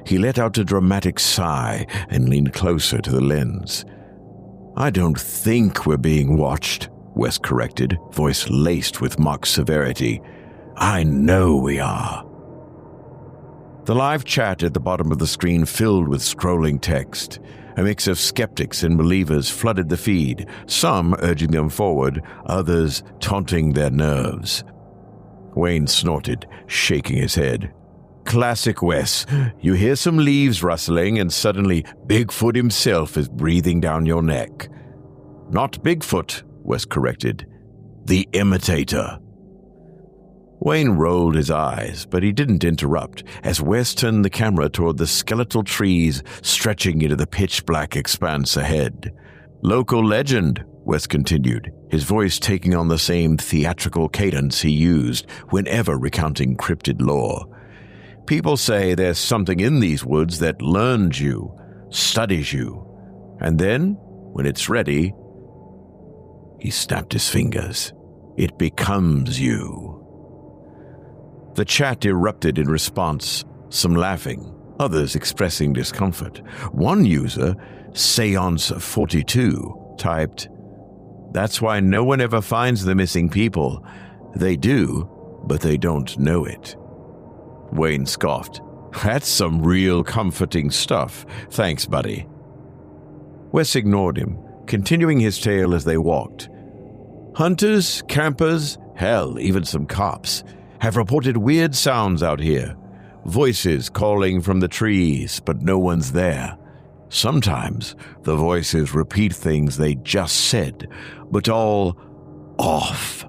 He let out a dramatic sigh and leaned closer to the lens. "I don't think we're being watched," Wes corrected, voice laced with mock severity. "I know we are." The live chat at the bottom of the screen filled with scrolling text. A mix of skeptics and believers flooded the feed, some urging them forward, others taunting their nerves. Wayne snorted, shaking his head. "Classic Wes. You hear some leaves rustling and suddenly Bigfoot himself is breathing down your neck." "Not Bigfoot," Wes corrected. "The imitator." Wayne rolled his eyes, but he didn't interrupt as Wes turned the camera toward the skeletal trees stretching into the pitch-black expanse ahead. "Local legend," Wes continued, his voice taking on the same theatrical cadence he used whenever recounting cryptid lore. People say there's something in these woods that learns you, studies you, and then, when it's ready, he snapped his fingers. It becomes you. The chat erupted in response, some laughing, others expressing discomfort. One user, Seance42, typed, "That's why no one ever finds the missing people. They do, but they don't know it." Wayne scoffed. "That's some real comforting stuff. Thanks, buddy." Wes ignored him, continuing his tale as they walked. "Hunters, campers, hell, even some cops have reported weird sounds out here. Voices calling from the trees, but no one's there. Sometimes the voices repeat things they just said, but all off."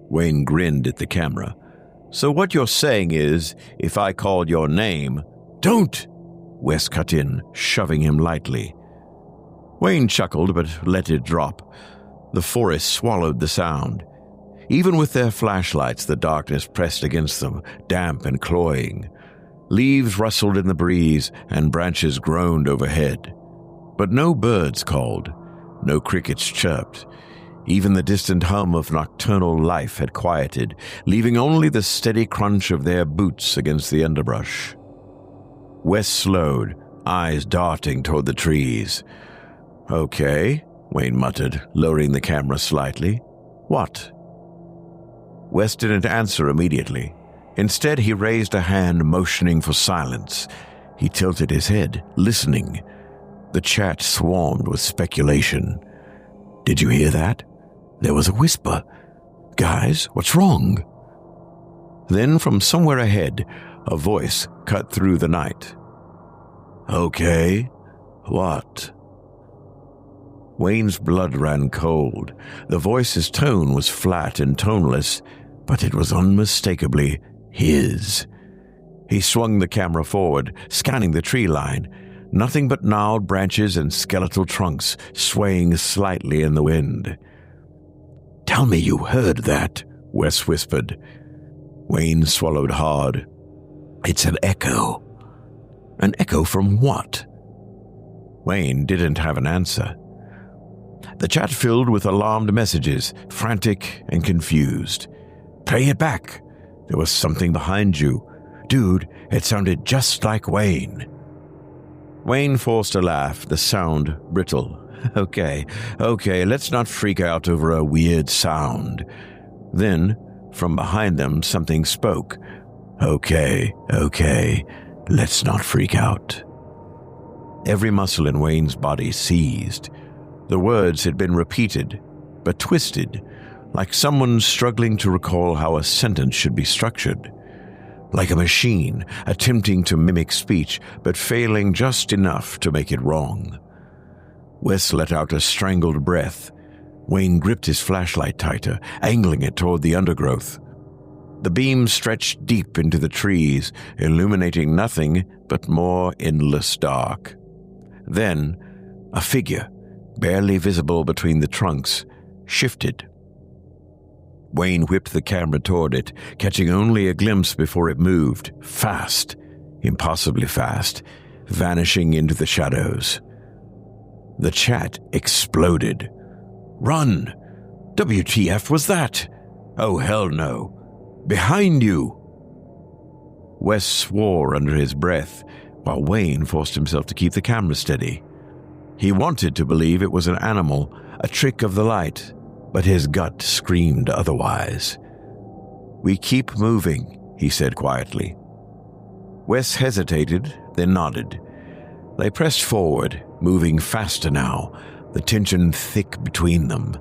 Wayne grinned at the camera. "So what you're saying is, if I called your name—" "Don't!" Wes cut in, shoving him lightly. Wayne chuckled, but let it drop. The forest swallowed the sound. Even with their flashlights, the darkness pressed against them, damp and cloying. Leaves rustled in the breeze, and branches groaned overhead. But no birds called, no crickets chirped. Even the distant hum of nocturnal life had quieted, leaving only the steady crunch of their boots against the underbrush. Wes slowed, eyes darting toward the trees. "Okay," Wayne muttered, lowering the camera slightly. "What?" Wes didn't answer immediately. Instead, he raised a hand, motioning for silence. He tilted his head, listening. The chat swarmed with speculation. "Did you hear that? There was a whisper. Guys, what's wrong?" Then, from somewhere ahead, a voice cut through the night. "Okay, what?" Wayne's blood ran cold. The voice's tone was flat and toneless, but it was unmistakably his. He swung the camera forward, scanning the tree line. Nothing but gnarled branches and skeletal trunks swaying slightly in the wind. "Tell me you heard that," Wes whispered. Wayne swallowed hard. "It's an echo." "An echo from what?" Wayne didn't have an answer. The chat filled with alarmed messages, frantic and confused. "Play it back. There was something behind you. Dude, it sounded just like Wayne." Wayne forced a laugh, the sound brittle. Okay, let's not freak out over a weird sound." Then, from behind them, something spoke. Okay, let's not freak out." Every muscle in Wayne's body seized. The words had been repeated, but twisted, like someone struggling to recall how a sentence should be structured. Like a machine attempting to mimic speech, but failing just enough to make it wrong. Wes let out a strangled breath. Wayne gripped his flashlight tighter, angling it toward the undergrowth. The beam stretched deep into the trees, illuminating nothing but more endless dark. Then, a figure, barely visible between the trunks, shifted. Wayne whipped the camera toward it, catching only a glimpse before it moved, fast, impossibly fast, vanishing into the shadows. The chat exploded. "Run! WTF was that? Oh, hell no! Behind you!" Wes swore under his breath, while Wayne forced himself to keep the camera steady. He wanted to believe it was an animal, a trick of the light, but his gut screamed otherwise. "We keep moving," he said quietly. Wes hesitated, then nodded. They pressed forward, moving faster now, the tension thick between them.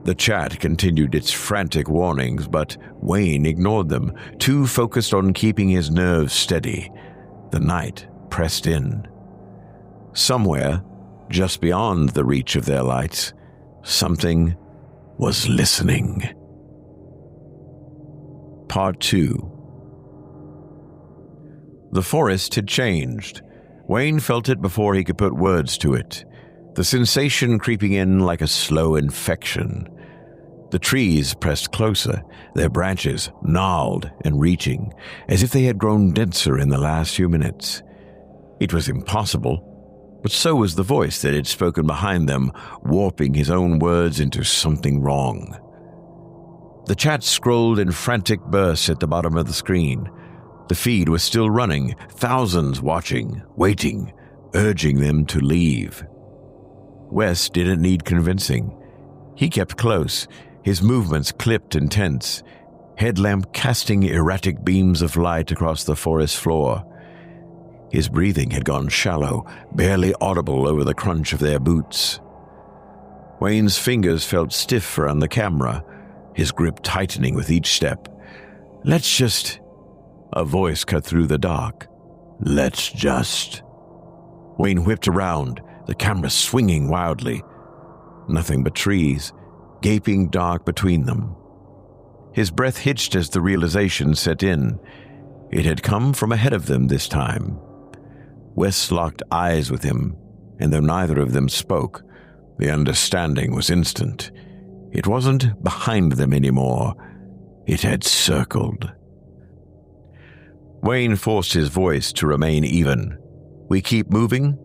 The chat continued its frantic warnings, but Wayne ignored them, too focused on keeping his nerves steady. The night pressed in. Somewhere, just beyond the reach of their lights, something was listening. Part 2. The forest had changed. Wayne felt it before he could put words to it, the sensation creeping in like a slow infection. The trees pressed closer, their branches gnarled and reaching, as if they had grown denser in the last few minutes. It was impossible, but so was the voice that had spoken behind them, warping his own words into something wrong. The chat scrolled in frantic bursts at the bottom of the screen. The feed was still running, thousands watching, waiting, urging them to leave. Wes didn't need convincing. He kept close, his movements clipped and tense, headlamp casting erratic beams of light across the forest floor. His breathing had gone shallow, barely audible over the crunch of their boots. Wayne's fingers felt stiff around the camera, his grip tightening with each step. "Let's just..." A voice cut through the dark. "Let's just..." Wayne whipped around, the camera swinging wildly. Nothing but trees, gaping dark between them. His breath hitched as the realization set in. It had come from ahead of them this time. Wes locked eyes with him, and though neither of them spoke, the understanding was instant. It wasn't behind them anymore. It had circled. Wayne forced his voice to remain even. "We keep moving?"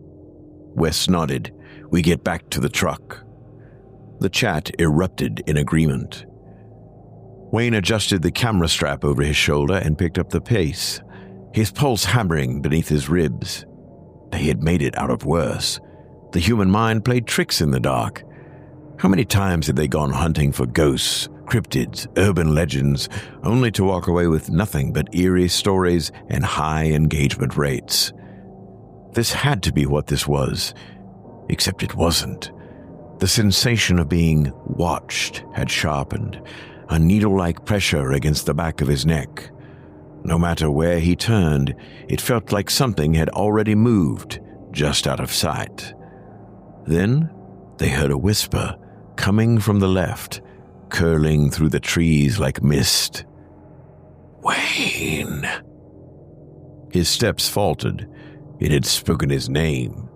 Wes nodded. "We get back to the truck." The chat erupted in agreement. Wayne adjusted the camera strap over his shoulder and picked up the pace, his pulse hammering beneath his ribs. They had made it out of worse. The human mind played tricks in the dark. How many times had they gone hunting for ghosts, cryptids, urban legends, only to walk away with nothing but eerie stories and high engagement rates? This had to be what this was, except it wasn't. The sensation of being watched had sharpened, a needle-like pressure against the back of his neck. No matter where he turned, it felt like something had already moved, just out of sight. Then they heard a whisper coming from the left, curling through the trees like mist. "Wayne." His steps faltered. It had spoken his name.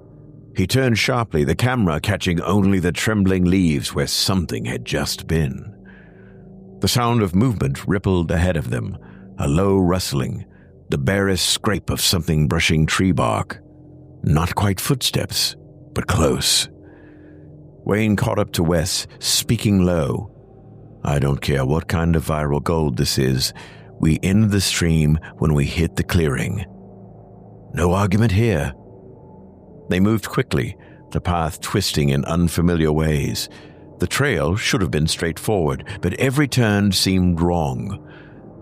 He turned sharply, the camera catching only the trembling leaves where something had just been. The sound of movement rippled ahead of them, a low rustling, the barest scrape of something brushing tree bark. Not quite footsteps, but close. Wayne caught up to Wes, speaking low. "I don't care what kind of viral gold this is. We end the stream when we hit the clearing. No argument here." They moved quickly, the path twisting in unfamiliar ways. The trail should have been straightforward, but every turn seemed wrong.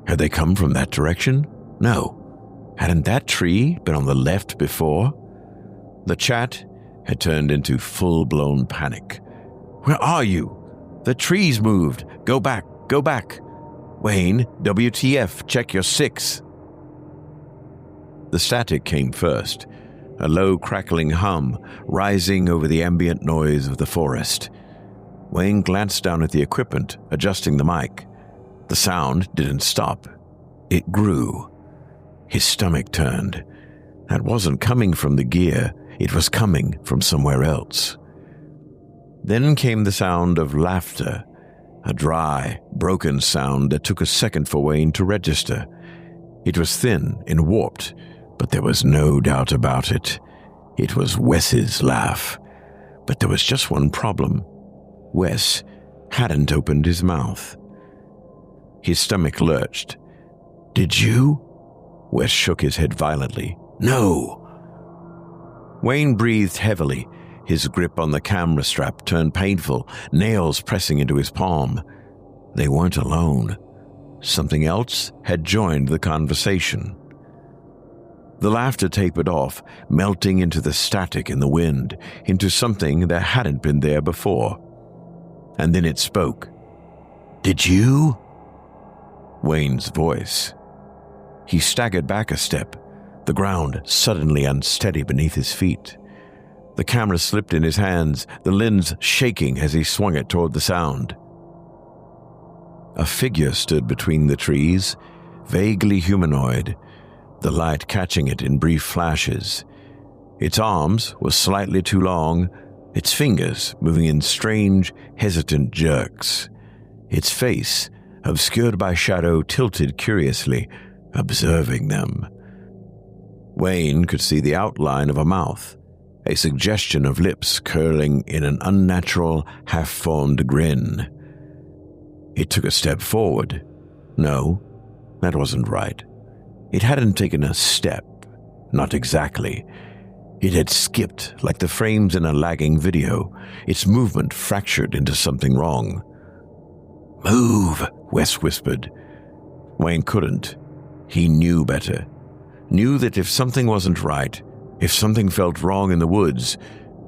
Had they come from that direction? No. Hadn't that tree been on the left before? The chat had turned into full-blown panic. "Where are you? The trees moved. Go back, go back. Wayne, WTF, check your 6. The static came first, a low crackling hum rising over the ambient noise of the forest. Wayne glanced down at the equipment, adjusting the mic. The sound didn't stop. It grew. His stomach turned. That wasn't coming from the gear. It was coming from somewhere else. Then came the sound of laughter, a dry, broken sound that took a second for Wayne to register. It was thin and warped, but there was no doubt about it. It was Wes's laugh. But there was just one problem. Wes hadn't opened his mouth. His stomach lurched. "Did you?" Wes shook his head violently. "No." Wayne breathed heavily. His grip on the camera strap turned painful, nails pressing into his palm. They weren't alone. Something else had joined the conversation. The laughter tapered off, melting into the static in the wind, into something that hadn't been there before. And then it spoke. "Did you?" Wayne's voice. He staggered back a step, the ground suddenly unsteady beneath his feet. The camera slipped in his hands, the lens shaking as he swung it toward the sound. A figure stood between the trees, vaguely humanoid, the light catching it in brief flashes. Its arms were slightly too long, its fingers moving in strange, hesitant jerks. its face, obscured by shadow, tilted curiously, observing them. Wayne could see the outline of a mouth, a suggestion of lips curling in an unnatural, half-formed grin. It took a step forward. No, that wasn't right. It hadn't taken a step. Not exactly. It had skipped like the frames in a lagging video, its movement fractured into something wrong. "Move," Wes whispered. Wayne couldn't. He knew better. Knew that if something wasn't right, if something felt wrong in the woods,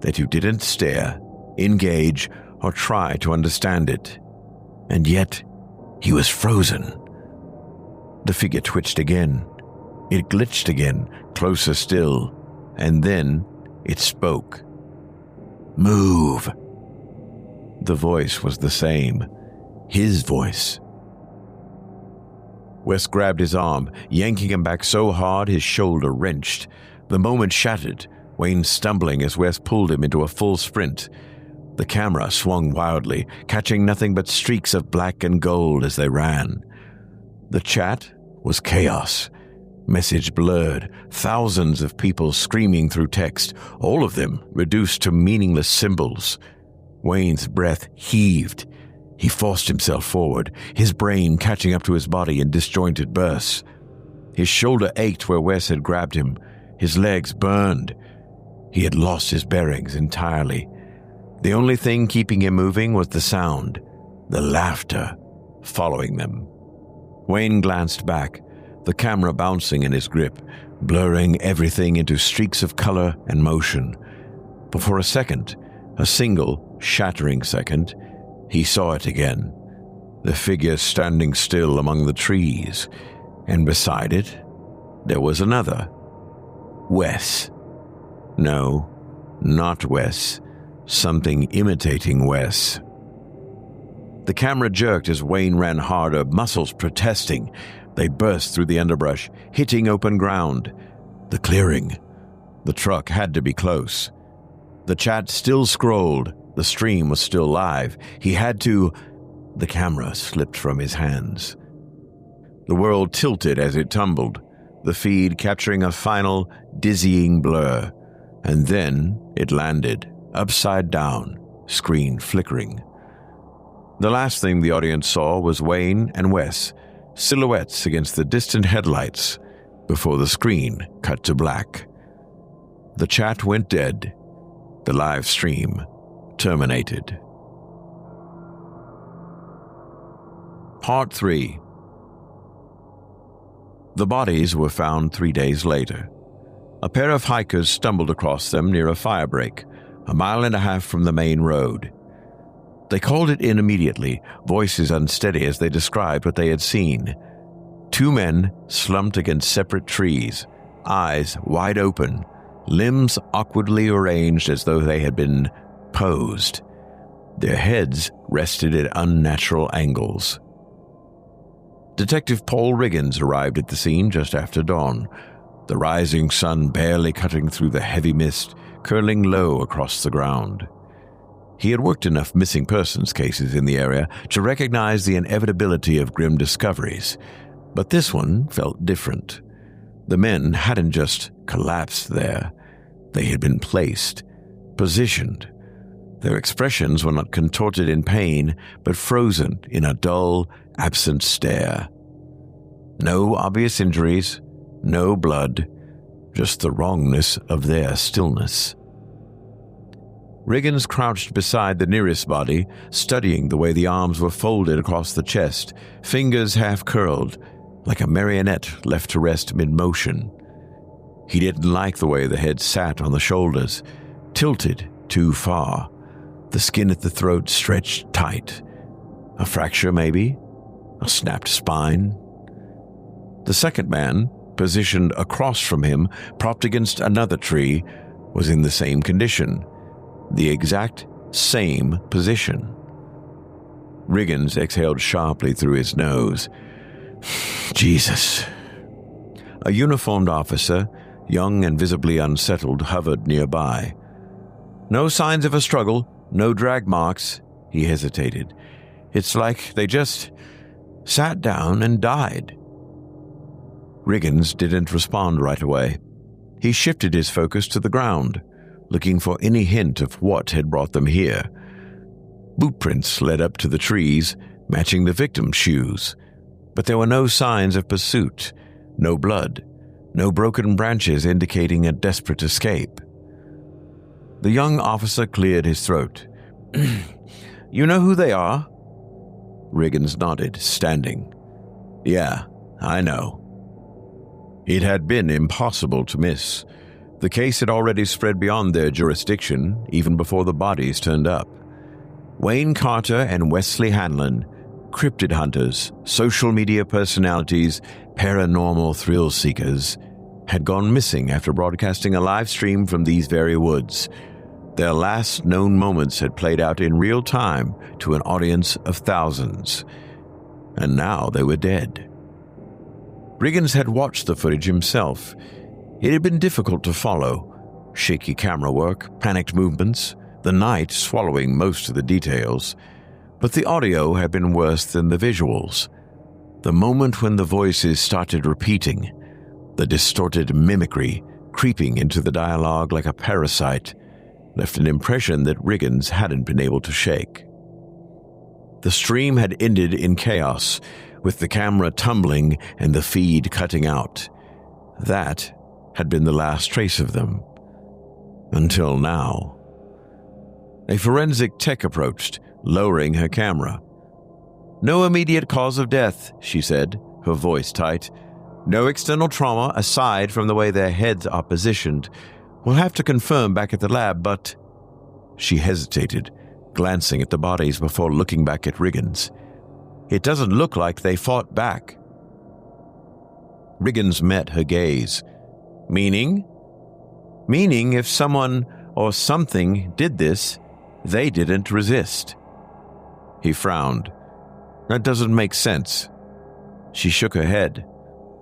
that you didn't stare, engage, or try to understand it. And yet, he was frozen. The figure twitched again. It glitched again, closer still, and then it spoke. "Move." The voice was the same. His voice. Wes grabbed his arm, yanking him back so hard his shoulder wrenched. The moment shattered, Wayne stumbling as Wes pulled him into a full sprint. The camera swung wildly, catching nothing but streaks of black and gold as they ran. The chat was chaos. Message blurred, thousands of people screaming through text, all of them reduced to meaningless symbols. Wayne's breath heaved. He forced himself forward, his brain catching up to his body in disjointed bursts. His shoulder ached where Wes had grabbed him. His legs burned. He had lost his bearings entirely. The only thing keeping him moving was the sound, the laughter, following them. Wayne glanced back, the camera bouncing in his grip, blurring everything into streaks of color and motion. But for a second, a single, shattering second, he saw it again. The figure standing still among the trees, and beside it, there was another. Wes. No, not Wes. Something imitating Wes. The camera jerked as Wayne ran harder, muscles protesting. They burst through the underbrush, hitting open ground. The clearing. The truck had to be close. The chat still scrolled. The stream was still live. He had to... The camera slipped from his hands. The world tilted as it tumbled, the feed capturing a final, dizzying blur. And then it landed, upside down, screen flickering. The last thing the audience saw was Wayne and Wes, silhouettes against the distant headlights, before the screen cut to black. The chat went dead. The live stream terminated. Part 3. The bodies were found 3 days later. A pair of hikers stumbled across them near a firebreak, 1.5 miles from the main road. They called it in immediately, voices unsteady as they described what they had seen. 2 men slumped against separate trees, eyes wide open, limbs awkwardly arranged as though they had been posed. Their heads rested at unnatural angles. Detective Paul Riggins arrived at the scene just after dawn, the rising sun barely cutting through the heavy mist, curling low across the ground. He had worked enough missing persons cases in the area to recognize the inevitability of grim discoveries, but this one felt different. The men hadn't just collapsed there. They had been placed, positioned. Their expressions were not contorted in pain, but frozen in a dull, absent stare. No obvious injuries, no blood, just the wrongness of their stillness. Riggins crouched beside the nearest body, studying the way the arms were folded across the chest, fingers half curled, like a marionette left to rest mid-motion. He didn't like the way the head sat on the shoulders, tilted too far, the skin at the throat stretched tight. A fracture, maybe? A snapped spine? The second man, positioned across from him, propped against another tree, was in the same condition. The exact same position. Riggins exhaled sharply through his nose. Jesus. A uniformed officer, young and visibly unsettled, hovered nearby. No signs of a struggle, no drag marks. He hesitated. It's like they just sat down and died. Riggins didn't respond right away. He shifted his focus to the ground, looking for any hint of what had brought them here. Bootprints led up to the trees, matching the victim's shoes, but there were no signs of pursuit, no blood, no broken branches indicating a desperate escape. The young officer cleared his throat. You know who they are? Riggins nodded, standing. Yeah, I know. It had been impossible to miss. The case had already spread beyond their jurisdiction, even before the bodies turned up. Wayne Carter and Wesley Hanlon, cryptid hunters, social media personalities, paranormal thrill seekers, had gone missing after broadcasting a live stream from these very woods. Their last known moments had played out in real time to an audience of thousands. And now they were dead. Riggins had watched the footage himself. It had been difficult to follow. Shaky camera work, panicked movements, the night swallowing most of the details. But the audio had been worse than the visuals. The moment when the voices started repeating, the distorted mimicry creeping into the dialogue like a parasite, left an impression that Riggins hadn't been able to shake. The stream had ended in chaos, with the camera tumbling and the feed cutting out. That had been the last trace of them. Until now. A forensic tech approached, lowering her camera. No immediate cause of death, she said, her voice tight. No external trauma aside from the way their heads are positioned. We'll have to confirm back at the lab, but... She hesitated, glancing at the bodies before looking back at Riggins. It doesn't look like they fought back. Riggins met her gaze. Meaning? Meaning if someone or something did this, they didn't resist. He frowned. That doesn't make sense. She shook her head.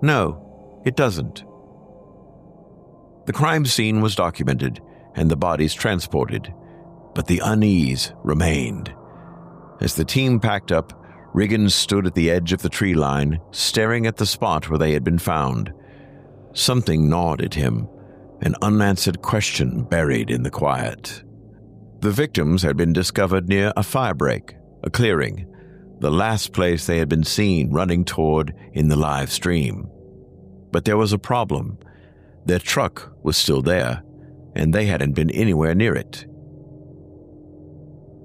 No, it doesn't. The crime scene was documented and the bodies transported, but the unease remained. As the team packed up, Riggins stood at the edge of the tree line, staring at the spot where they had been found. Something gnawed at him, an unanswered question buried in the quiet. The victims had been discovered near a firebreak, a clearing, the last place they had been seen running toward in the live stream. But there was a problem. Their truck was still there, and they hadn't been anywhere near it.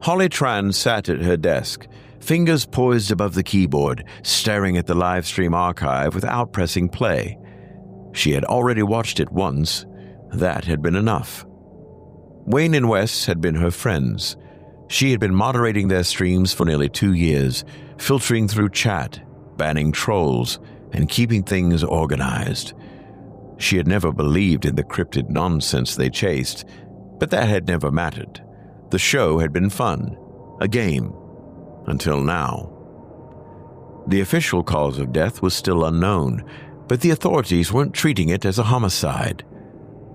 Holly Tran sat at her desk, fingers poised above the keyboard, staring at the live stream archive without pressing play. She had already watched it once. That had been enough. Wayne and Wes had been her friends. She had been moderating their streams for nearly 2 years, filtering through chat, banning trolls, and keeping things organized. She had never believed in the cryptid nonsense they chased, but that had never mattered. The show had been fun, a game, until now. The official cause of death was still unknown, but the authorities weren't treating it as a homicide.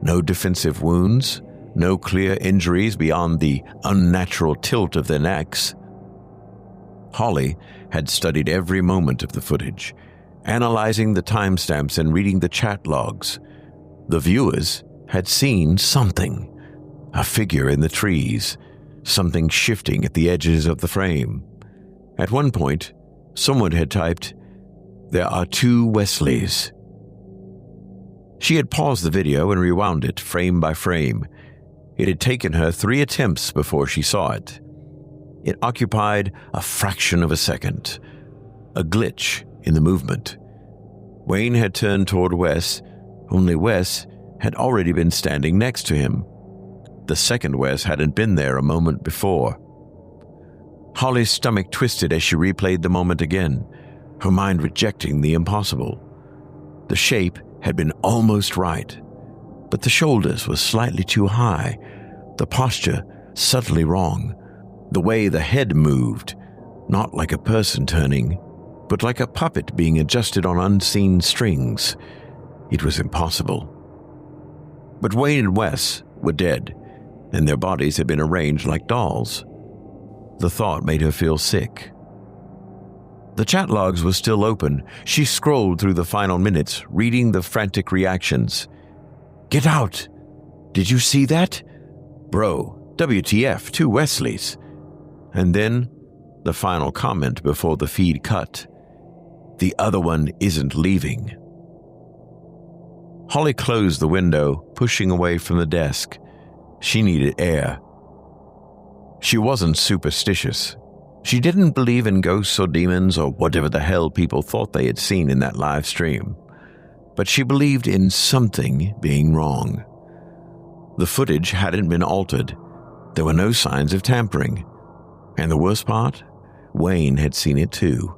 No defensive wounds, no clear injuries beyond the unnatural tilt of their necks. Holly had studied every moment of the footage, analyzing the timestamps and reading the chat logs. The viewers had seen something, a figure in the trees, something shifting at the edges of the frame. At one point, someone had typed, "There are 2 Wesleys." She had paused the video and rewound it frame by frame. It had taken her 3 attempts before she saw it. It occupied a fraction of a second, a glitch in the movement. Wayne had turned toward Wes, only Wes had already been standing next to him. The second Wes hadn't been there a moment before. Holly's stomach twisted as she replayed the moment again, her mind rejecting the impossible. The shape had been almost right, but the shoulders were slightly too high, the posture subtly wrong, the way the head moved, not like a person turning, but like a puppet being adjusted on unseen strings. It was impossible. But Wayne and Wes were dead, and their bodies had been arranged like dolls. The thought made her feel sick, The chat logs were still open. She scrolled through the final minutes, reading the frantic reactions. "Get out! Did you see that? Bro, WTF, 2 Wesleys." And then the final comment before the feed cut. "The other one isn't leaving." Holly closed the window, pushing away from the desk. She needed air. She wasn't superstitious. She didn't believe in ghosts or demons or whatever the hell people thought they had seen in that live stream. But she believed in something being wrong. The footage hadn't been altered. There were no signs of tampering. And the worst part? Wayne had seen it too.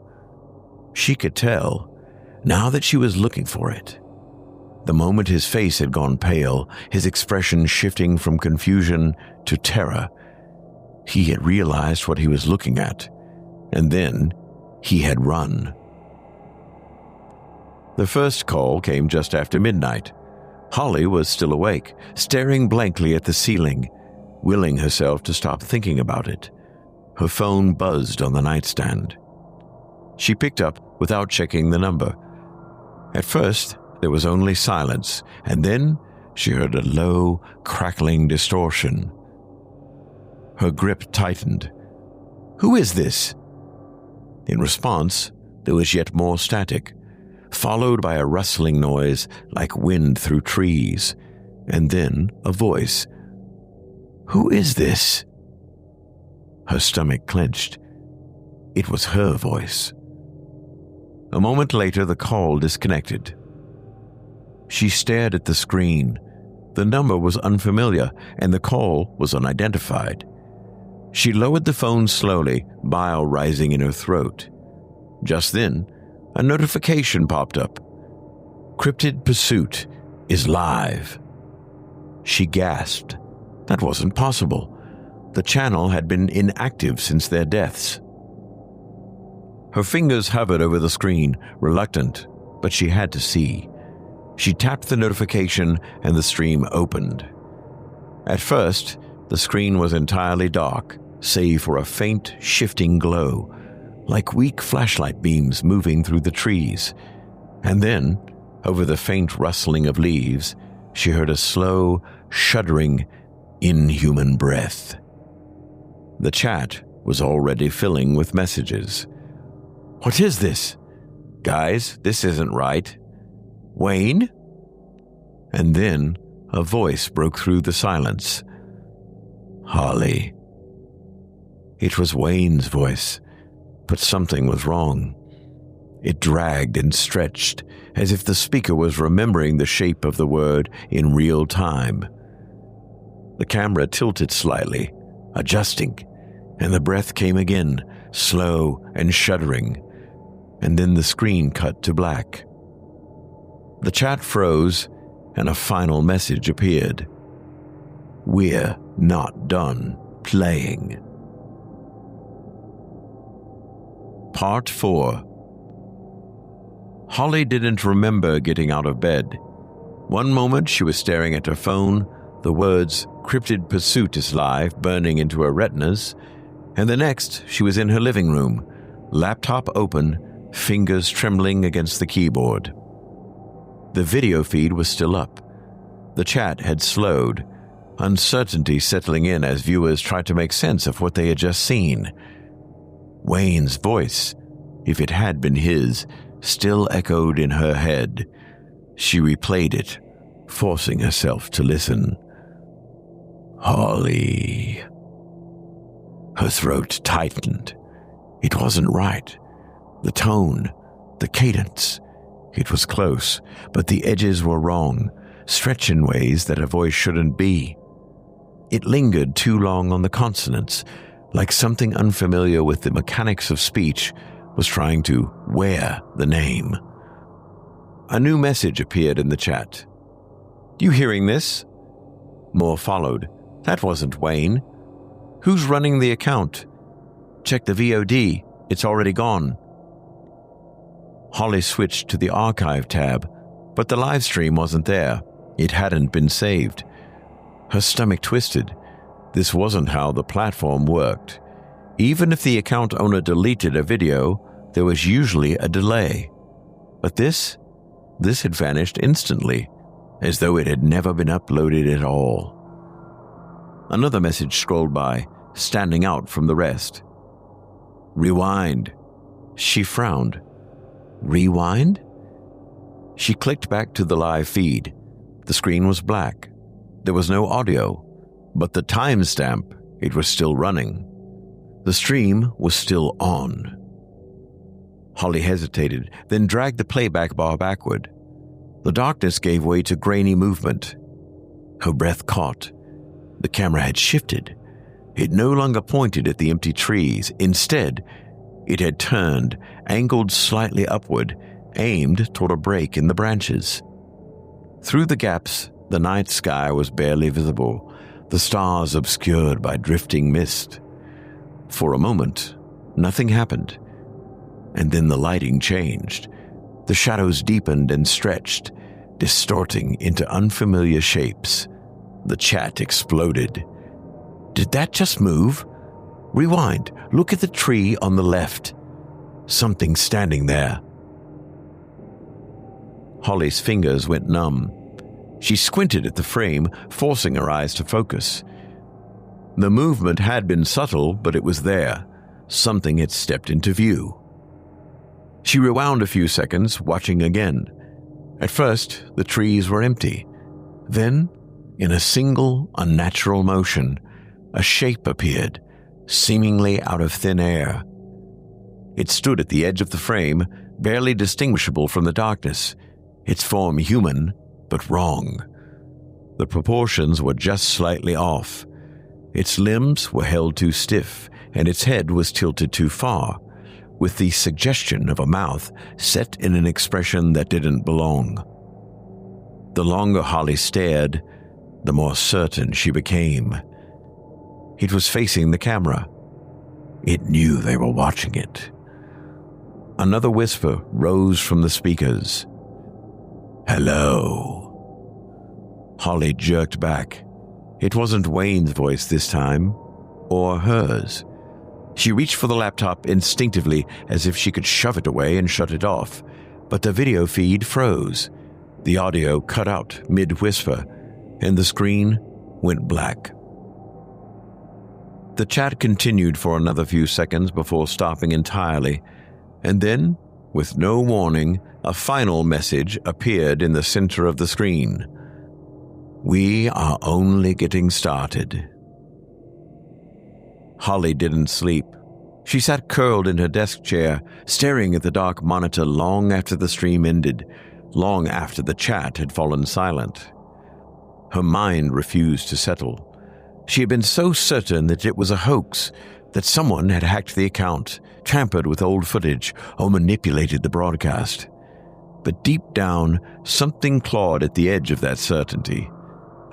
She could tell, now that she was looking for it. The moment his face had gone pale, his expression shifting from confusion to terror, he had realized what he was looking at, and then he had run. The first call came just after midnight. Holly was still awake, staring blankly at the ceiling, willing herself to stop thinking about it. Her phone buzzed on the nightstand. She picked up without checking the number. At first, there was only silence, and then she heard a low, crackling distortion. Her grip tightened. "Who is this?" In response, there was yet more static, followed by a rustling noise like wind through trees, and then a voice. "Who is this?" Her stomach clenched. It was her voice. A moment later, the call disconnected. She stared at the screen. The number was unfamiliar, and the call was unidentified. She lowered the phone slowly, bile rising in her throat. Just then, a notification popped up. "Cryptid Pursuit is live." She gasped. That wasn't possible. The channel had been inactive since their deaths. Her fingers hovered over the screen, reluctant, but she had to see. She tapped the notification and the stream opened. At first, the screen was entirely dark, save for a faint, shifting glow, like weak flashlight beams moving through the trees. And then, over the faint rustling of leaves, she heard a slow, shuddering, inhuman breath. The chat was already filling with messages. "What is this? Guys, this isn't right. Wayne?" And then a voice broke through the silence. "Holly." It was Wayne's voice, but something was wrong. It dragged and stretched, as if the speaker was remembering the shape of the word in real time. The camera tilted slightly, adjusting, and the breath came again, slow and shuddering, and then the screen cut to black. The chat froze, and a final message appeared. "We're not done playing." Part 4. Holly didn't remember getting out of bed. One moment she was staring at her phone, the words "Cryptid Pursuit is live" burning into her retinas, and the next she was in her living room, laptop open, fingers trembling against the keyboard. The video feed was still up. The chat had slowed, uncertainty settling in as viewers tried to make sense of what they had just seen. Wayne's voice, if it had been his, still echoed in her head. She replayed it, forcing herself to listen. "Holly." Her throat tightened. It wasn't right. The tone, the cadence. It was close, but the edges were wrong, stretched in ways that a voice shouldn't be. It lingered too long on the consonants, like something unfamiliar with the mechanics of speech was trying to wear the name. A new message appeared in the chat. "You hearing this?" More followed. "That wasn't Wayne. Who's running the account? Check the VOD. It's already gone." Holly switched to the archive tab, but the live stream wasn't there. It hadn't been saved. Her stomach twisted. This wasn't how the platform worked. Even if the account owner deleted a video, there was usually a delay. But this had vanished instantly, as though it had never been uploaded at all. Another message scrolled by, standing out from the rest. Rewind. She frowned. Rewind? She clicked back to the live feed. The screen was black. There was no audio, but the timestamp, it was still running. The stream was still on. Holly hesitated, then dragged the playback bar backward. The darkness gave way to grainy movement. Her breath caught. The camera had shifted. It no longer pointed at the empty trees. Instead, it had turned, angled slightly upward, aimed toward a break in the branches. Through the gaps, the night sky was barely visible, the stars obscured by drifting mist. For a moment, nothing happened, and then the lighting changed. The shadows deepened and stretched, distorting into unfamiliar shapes. The chat exploded. Did that just move? Rewind. Look at the tree on the left. Something standing there. Holly's fingers went numb. She squinted at the frame, forcing her eyes to focus. The movement had been subtle, but it was there. Something had stepped into view. She rewound a few seconds, watching again. At first, the trees were empty. Then, in a single, unnatural motion, a shape appeared, seemingly out of thin air. It stood at the edge of the frame, barely distinguishable from the darkness, its form human, but wrong. The proportions were just slightly off. Its limbs were held too stiff, and its head was tilted too far, with the suggestion of a mouth set in an expression that didn't belong. The longer Holly stared, the more certain she became. It was facing the camera. It knew they were watching it. Another whisper rose from the speakers. "Hello." Holly jerked back. It wasn't Wayne's voice this time, or hers. She reached for the laptop instinctively, as if she could shove it away and shut it off, but the video feed froze. The audio cut out mid-whisper, and the screen went black. The chat continued for another few seconds before stopping entirely, and then, with no warning, a final message appeared in the center of the screen. "We are only getting started." Holly didn't sleep. She sat curled in her desk chair, staring at the dark monitor long after the stream ended, long after the chat had fallen silent. Her mind refused to settle. She had been so certain that it was a hoax, that someone had hacked the account, tampered with old footage, or manipulated the broadcast. But deep down, something clawed at the edge of that certainty,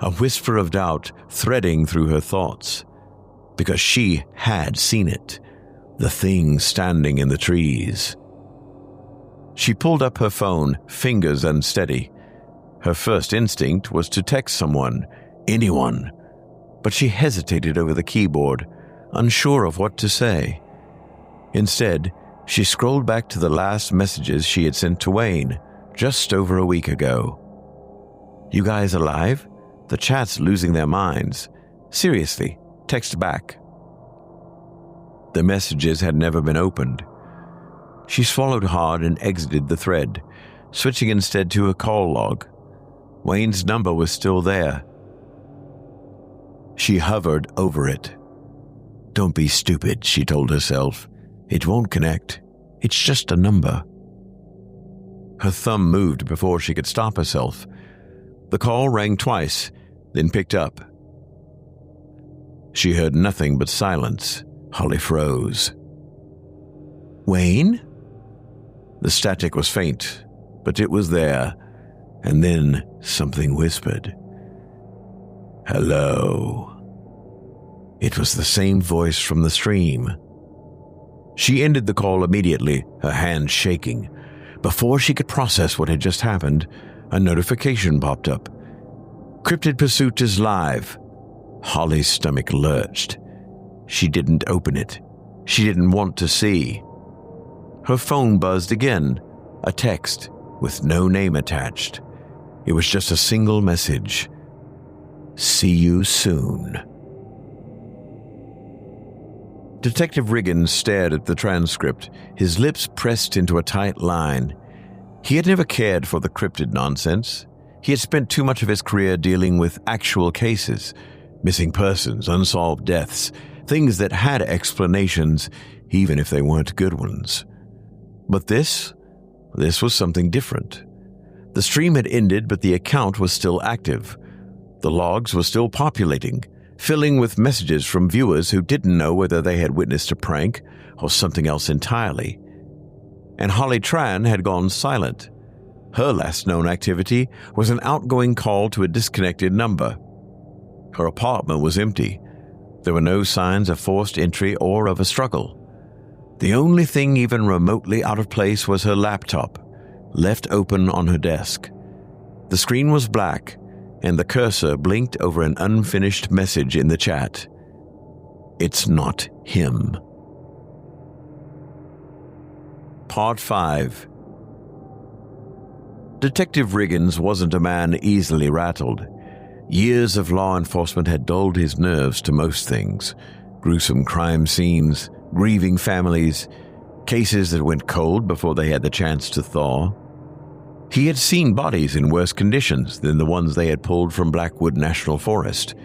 a whisper of doubt threading through her thoughts, because she had seen it, the thing standing in the trees. She pulled up her phone, fingers unsteady. Her first instinct was to text someone, anyone, but she hesitated over the keyboard, unsure of what to say. Instead, she scrolled back to the last messages she had sent to Wayne, just over a week ago. "You guys alive? The chat's losing their minds. Seriously, text back." The messages had never been opened. She swallowed hard and exited the thread, switching instead to a call log. Wayne's number was still there. She hovered over it. "Don't be stupid," she told herself. "It won't connect. It's just a number." Her thumb moved before she could stop herself. The call rang twice, then picked up. She heard nothing but silence. Holly froze. "Wayne?" The static was faint, but it was there, and then something whispered. "Hello." It was the same voice from the stream. She ended the call immediately, her hand shaking. Before she could process what had just happened, a notification popped up. "Cryptid Pursuit is live." Holly's stomach lurched. She didn't open it. She didn't want to see. Her phone buzzed again, a text with no name attached. It was just a single message. "See you soon." Detective Riggins stared at the transcript, his lips pressed into a tight line. He had never cared for the cryptid nonsense. He had spent too much of his career dealing with actual cases, missing persons, unsolved deaths, things that had explanations, even if they weren't good ones. But this was something different. The stream had ended, but the account was still active. The logs were still populating, filling with messages from viewers who didn't know whether they had witnessed a prank or something else entirely. And Holly Tran had gone silent. Her last known activity was an outgoing call to a disconnected number. Her apartment was empty. There were no signs of forced entry or of a struggle. The only thing even remotely out of place was her laptop, left open on her desk. The screen was black, and the cursor blinked over an unfinished message in the chat. "It's not him." Part 5. Detective Riggins wasn't a man easily rattled. Years of law enforcement had dulled his nerves to most things. Gruesome crime scenes, grieving families, cases that went cold before they had the chance to thaw. He had seen bodies in worse conditions than the ones they had pulled from Blackwood National Forest.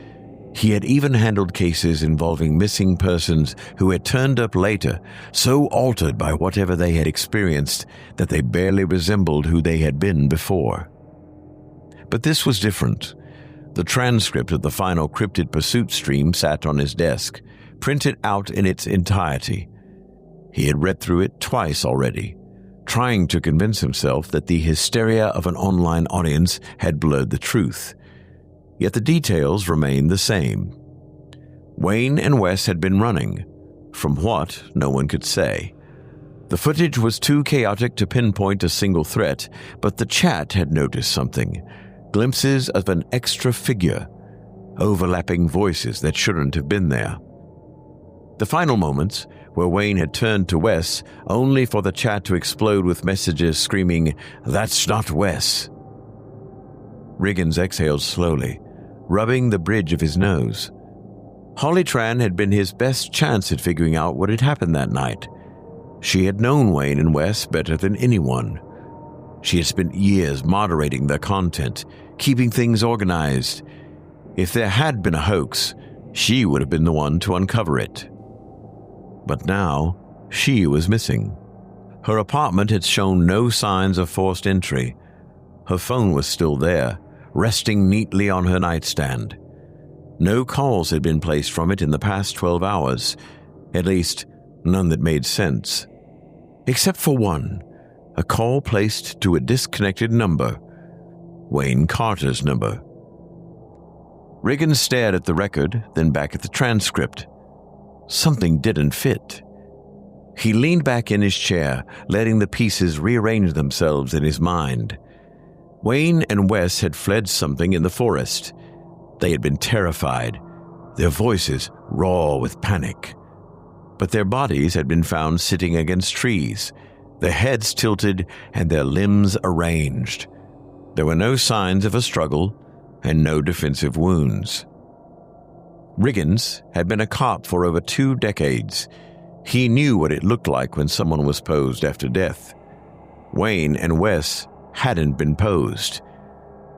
He had even handled cases involving missing persons who had turned up later, so altered by whatever they had experienced that they barely resembled who they had been before. But this was different. The transcript of the final cryptid pursuit stream sat on his desk, printed out in its entirety. He had read through it twice already, trying to convince himself that the hysteria of an online audience had blurred the truth. Yet the details remained the same. Wayne and Wes had been running. From what, no one could say. The footage was too chaotic to pinpoint a single threat, but the chat had noticed something. Glimpses of an extra figure, overlapping voices that shouldn't have been there. The final moments, where Wayne had turned to Wes, only for the chat to explode with messages screaming, "That's not Wes." Riggins exhaled slowly, rubbing the bridge of his nose. Holly Tran had been his best chance at figuring out what had happened that night. She had known Wayne and Wes better than anyone. She had spent years moderating their content, keeping things organized. If there had been a hoax, she would have been the one to uncover it. But now, she was missing. Her apartment had shown no signs of forced entry. Her phone was still there, resting neatly on her nightstand. No calls had been placed from it in the past 12 hours, at least none that made sense. Except for one, a call placed to a disconnected number, Wayne Carter's number. Riggins stared at the record, then back at the transcript. Something didn't fit. He leaned back in his chair, letting the pieces rearrange themselves in his mind. Wayne and Wes had fled something in the forest. They had been terrified, their voices raw with panic. But their bodies had been found sitting against trees, their heads tilted and their limbs arranged. There were no signs of a struggle and no defensive wounds. Riggins had been a cop for over 2 decades. He knew what it looked like when someone was posed after death. Wayne and Wes hadn't been posed.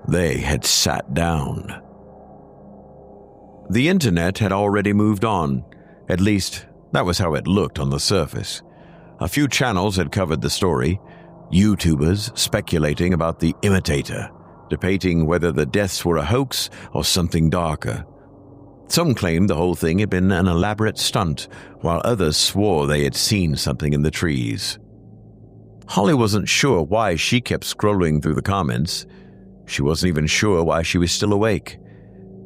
They had sat down. The internet had already moved on. At least, that was how it looked on the surface. A few channels had covered the story, YouTubers speculating about the imitator, debating whether the deaths were a hoax or something darker. Some claimed the whole thing had been an elaborate stunt, while others swore they had seen something in the trees. Holly wasn't sure why she kept scrolling through the comments. She wasn't even sure why she was still awake.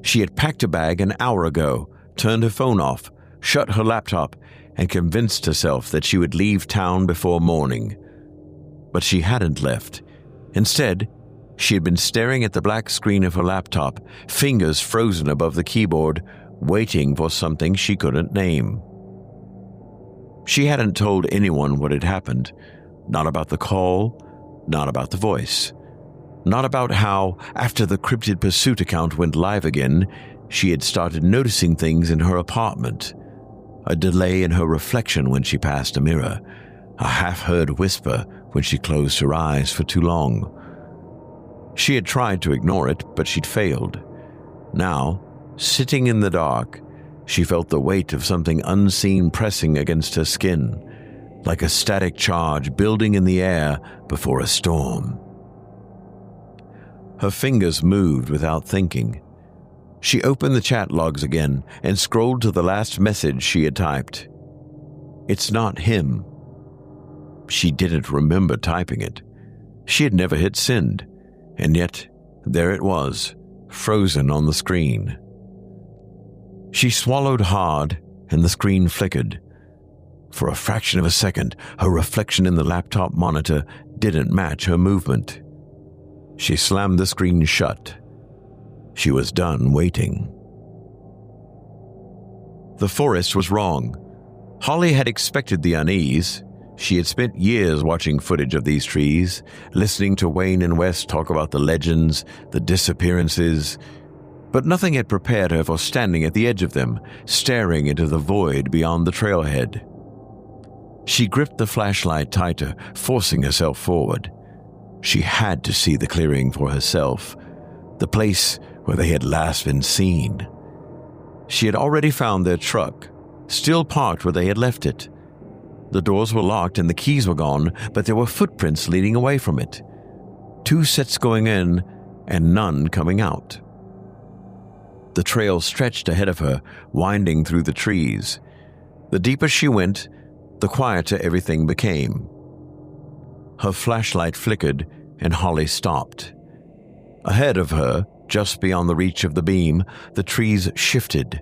She had packed a bag an hour ago, turned her phone off, shut her laptop, and convinced herself that she would leave town before morning. But she hadn't left. Instead, she had been staring at the black screen of her laptop, fingers frozen above the keyboard, waiting for something she couldn't name. She hadn't told anyone what had happened. Not about the call, not about the voice. Not about how, after the cryptid pursuit account went live again, she had started noticing things in her apartment. A delay in her reflection when she passed a mirror. A half-heard whisper when she closed her eyes for too long. She had tried to ignore it, but she'd failed. Now, sitting in the dark, she felt the weight of something unseen pressing against her skin, like a static charge building in the air before a storm. Her fingers moved without thinking. She opened the chat logs again and scrolled to the last message she had typed. It's not him. She didn't remember typing it. She had never hit send, and yet there it was, frozen on the screen. She swallowed hard, and the screen flickered. For a fraction of a second, her reflection in the laptop monitor didn't match her movement. She slammed the screen shut. She was done waiting. The forest was wrong. Holly had expected the unease. She had spent years watching footage of these trees, listening to Wayne and Wes talk about the legends, the disappearances, but nothing had prepared her for standing at the edge of them, staring into the void beyond the trailhead. She gripped the flashlight tighter, forcing herself forward. She had to see the clearing for herself, the place where they had last been seen. She had already found their truck, still parked where they had left it. The doors were locked and the keys were gone, but there were footprints leading away from it. 2 sets going in and none coming out. The trail stretched ahead of her, winding through the trees. The deeper she went, the quieter everything became. Her flashlight flickered, and Holly stopped. Ahead of her, just beyond the reach of the beam, the trees shifted.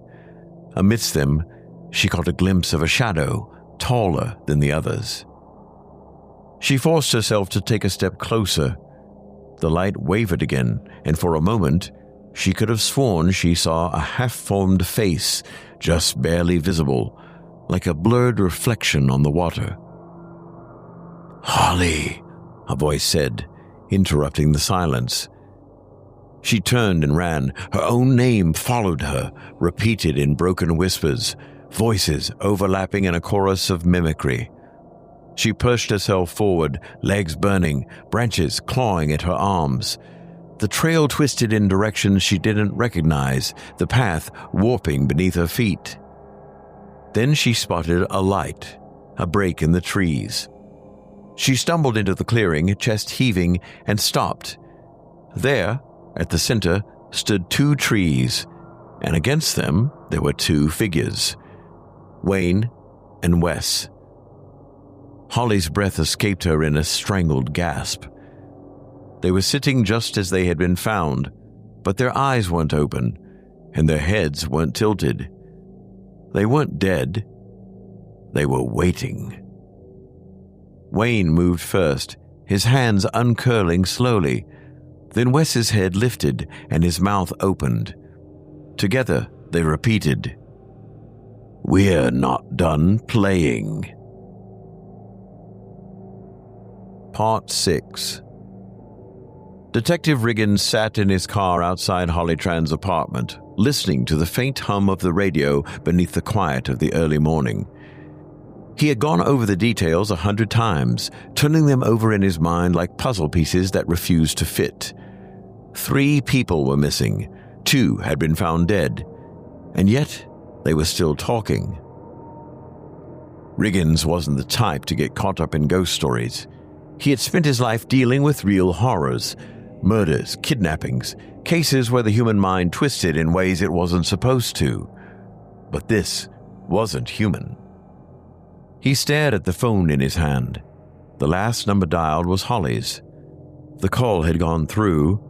Amidst them, she caught a glimpse of a shadow, taller than the others. She forced herself to take a step closer. The light wavered again, and for a moment, she could have sworn she saw a half-formed face, just barely visible, like a blurred reflection on the water. "Holly," a voice said, interrupting the silence. She turned and ran. Her own name followed her, repeated in broken whispers, voices overlapping in a chorus of mimicry. She pushed herself forward, legs burning, branches clawing at her arms. The trail twisted in directions she didn't recognize, the path warping beneath her feet. Then she spotted a light, a break in the trees. She stumbled into the clearing, chest heaving, and stopped. There, at the center, stood 2 trees, and against them there were 2 figures, Wayne and Wes. Holly's breath escaped her in a strangled gasp. They were sitting just as they had been found, but their eyes weren't open, and their heads weren't tilted. They weren't dead. They were waiting. Wayne moved first, his hands uncurling slowly. Then Wes's head lifted and his mouth opened. Together, they repeated, "We're not done playing." Part 6. Detective Riggins sat in his car outside Hollytran's apartment, listening to the faint hum of the radio beneath the quiet of the early morning. He had gone over the details 100 times, turning them over in his mind like puzzle pieces that refused to fit. 3 people were missing, 2 had been found dead, and yet they were still talking. Riggins wasn't the type to get caught up in ghost stories. He had spent his life dealing with real horrors, murders, kidnappings, cases where the human mind twisted in ways it wasn't supposed to. But this wasn't human. He stared at the phone in his hand. The last number dialed was Holly's. The call had gone through.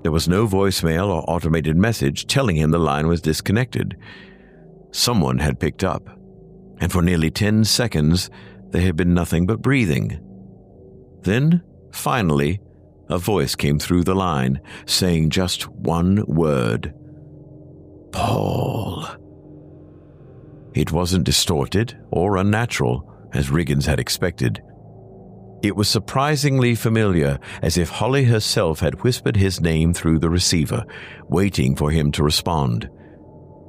There was no voicemail or automated message telling him the line was disconnected. Someone had picked up, and for nearly 10 seconds there had been nothing but breathing. Then, finally, a voice came through the line, saying just one word. "Paul." It wasn't distorted or unnatural. as Riggins had expected. It was surprisingly familiar, as if Holly herself had whispered his name through the receiver, waiting for him to respond.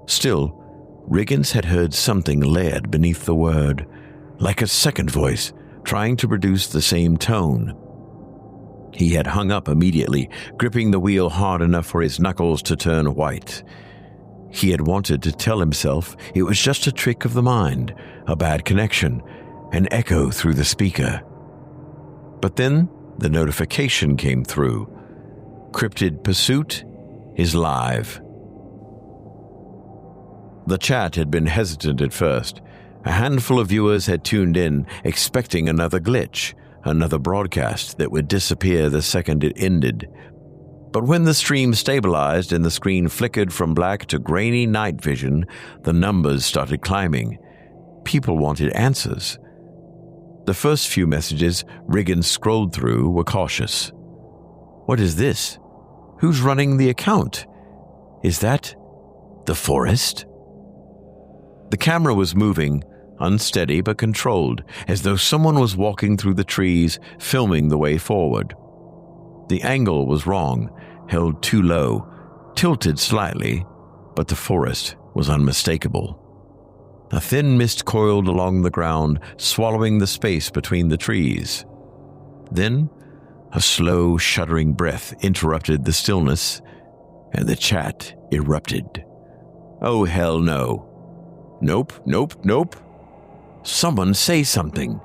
Still, Riggins had heard something layered beneath the word, like a second voice, trying to produce the same tone. He had hung up immediately, gripping the wheel hard enough for his knuckles to turn white. He had wanted to tell himself it was just a trick of the mind, a bad connection, an echo through the speaker. But then the notification came through. Cryptid Pursuit is live. The chat had been hesitant at first. A handful of viewers had tuned in, expecting another glitch, another broadcast that would disappear the second it ended. But when the stream stabilized and the screen flickered from black to grainy night vision, the numbers started climbing. People wanted answers. The first few messages Riggins scrolled through were cautious. What is this? Who's running the account? Is that the forest? The camera was moving, unsteady but controlled, as though someone was walking through the trees, filming the way forward. The angle was wrong, held too low, tilted slightly, but the forest was unmistakable. A thin mist coiled along the ground, swallowing the space between the trees. Then, a slow, shuddering breath interrupted the stillness, and the chat erupted. Oh, hell no. Nope, nope, nope. Someone say something.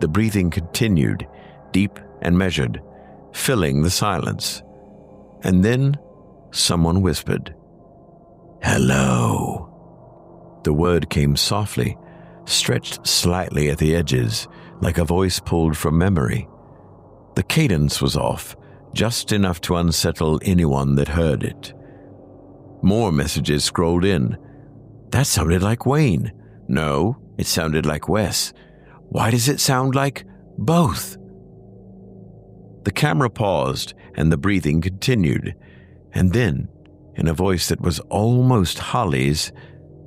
The breathing continued, deep and measured, filling the silence. And then someone whispered, "Hello." The word came softly, stretched slightly at the edges, like a voice pulled from memory. The cadence was off, just enough to unsettle anyone that heard it. More messages scrolled in. That sounded like Wayne. No, it sounded like Wes. Why does it sound like both? The camera paused and the breathing continued, and then, in a voice that was almost Holly's,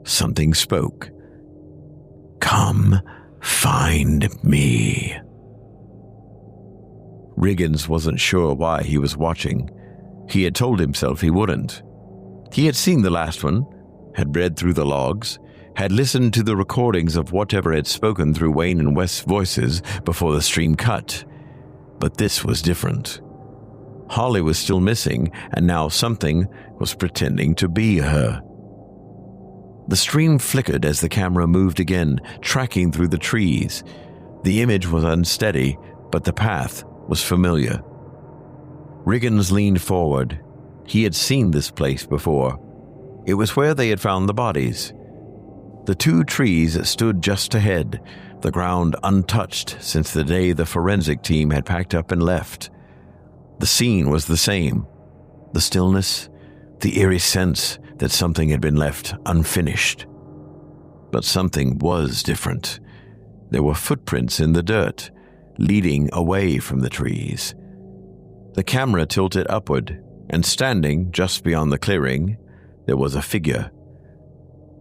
something spoke. "Come find me." Riggins wasn't sure why he was watching. He had told himself he wouldn't. He had seen the last one, had read through the logs, had listened to the recordings of whatever had spoken through Wayne and West's voices before the stream cut. But this was different. Holly was still missing, and now something was pretending to be her. The stream flickered as the camera moved again, tracking through the trees. The image was unsteady, but the path was familiar. Riggins leaned forward. He had seen this place before. It was where they had found the bodies. The two trees stood just ahead, the ground untouched since the day the forensic team had packed up and left. The scene was the same. The stillness, the eerie sense that something had been left unfinished. But something was different. There were footprints in the dirt, leading away from the trees. The camera tilted upward, and standing just beyond the clearing, there was a figure.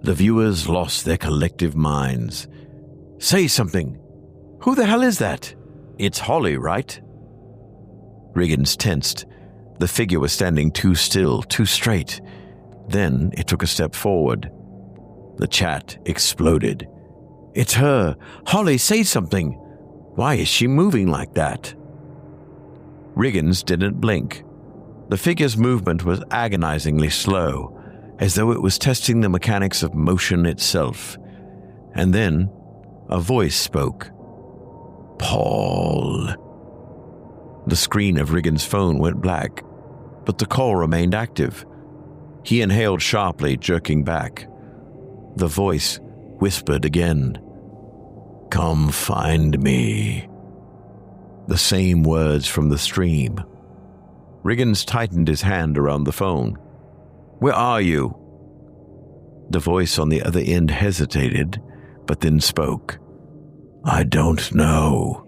The viewers lost their collective minds. "Say something! Who the hell is that? It's Holly, right?" Riggins tensed. The figure was standing too still, too straight. Then it took a step forward. The chat exploded. "It's her! Holly, say something! Why is she moving like that?" Riggins didn't blink. The figure's movement was agonizingly slow, as though it was testing the mechanics of motion itself. And then a voice spoke. "Paul." The screen of Riggins' phone went black, but the call remained active. He inhaled sharply, jerking back. The voice whispered again. "Come find me." The same words from the stream. Riggins tightened his hand around the phone. "Where are you?" The voice on the other end hesitated, but then spoke. "I don't know."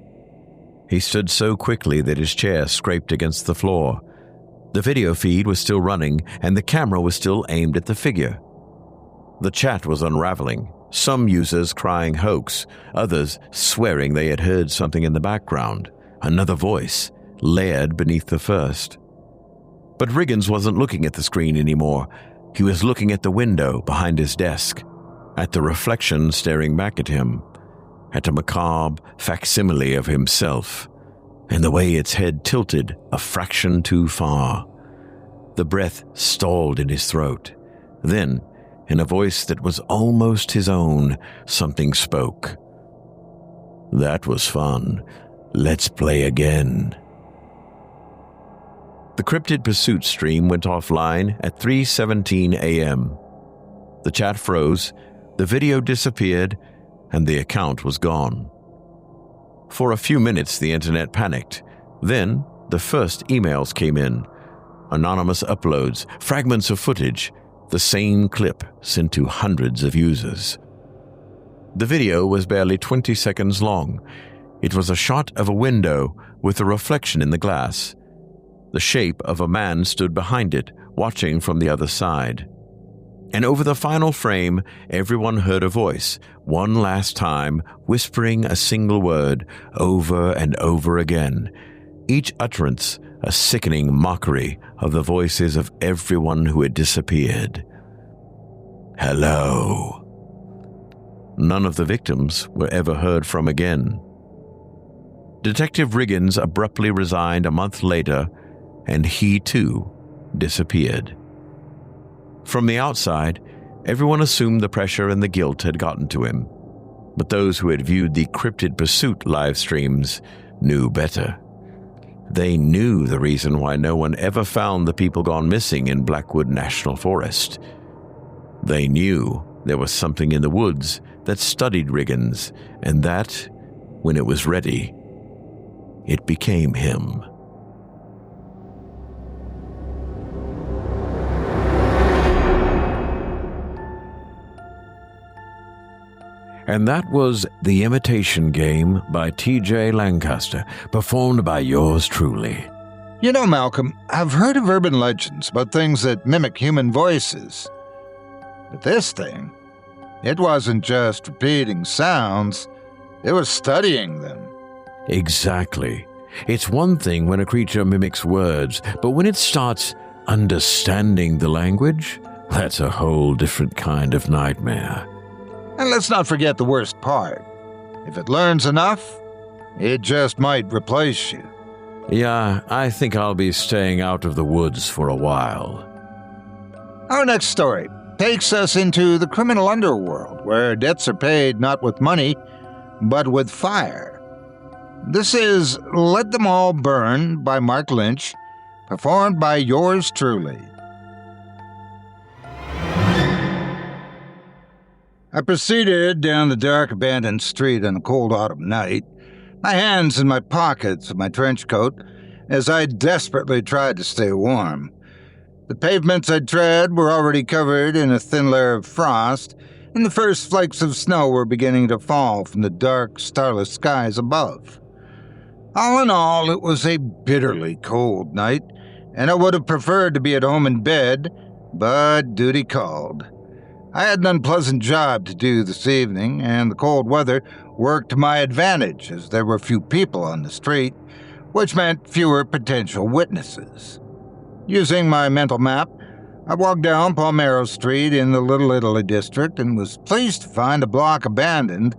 He stood so quickly that his chair scraped against the floor. The video feed was still running, and the camera was still aimed at the figure. The chat was unraveling, some users crying hoax, others swearing they had heard something in the background, another voice layered beneath the first. But Riggins wasn't looking at the screen anymore. He was looking at the window behind his desk, at the reflection staring back at him, at a macabre facsimile of himself, and the way its head tilted a fraction too far. The breath stalled in his throat. Then, in a voice that was almost his own, something spoke. "That was fun. Let's play again." The cryptid pursuit stream went offline at 3:17 a.m. The chat froze, the video disappeared, and the account was gone. For a few minutes, the internet panicked. Then, the first emails came in. Anonymous uploads, fragments of footage, the same clip sent to hundreds of users. The video was barely 20 seconds long. It was a shot of a window with a reflection in the glass. The shape of a man stood behind it, watching from the other side. And over the final frame, everyone heard a voice, one last time, whispering a single word over and over again, each utterance a sickening mockery of the voices of everyone who had disappeared. "Hello." None of the victims were ever heard from again. Detective Riggins abruptly resigned a month later, and he too disappeared. From the outside, everyone assumed the pressure and the guilt had gotten to him, but those who had viewed the Cryptid Pursuit live streams knew better. They knew the reason why no one ever found the people gone missing in Blackwood National Forest. They knew there was something in the woods that studied Riggins, and that, when it was ready, it became him. And that was The Imitation Game by T.J. Lancaster, performed by yours truly. You know, Malcolm, I've heard of urban legends about things that mimic human voices. But this thing, it wasn't just repeating sounds, it was studying them. Exactly. It's one thing when a creature mimics words, but when it starts understanding the language, that's a whole different kind of nightmare. And let's not forget the worst part. If it learns enough, it just might replace you. Yeah, I think I'll be staying out of the woods for a while. Our next story takes us into the criminal underworld, where debts are paid not with money, but with fire. This is Let Them All Burn by Mark Lynch, performed by yours truly. I proceeded down the dark, abandoned street on a cold autumn night, my hands in my pockets of my trench coat, as I desperately tried to stay warm. The pavements I'd tread were already covered in a thin layer of frost, and the first flakes of snow were beginning to fall from the dark, starless skies above. All in all, it was a bitterly cold night, and I would have preferred to be at home in bed, but duty called. I had an unpleasant job to do this evening, and the cold weather worked to my advantage as there were few people on the street, which meant fewer potential witnesses. Using my mental map, I walked down Palmero Street in the Little Italy district and was pleased to find the block abandoned,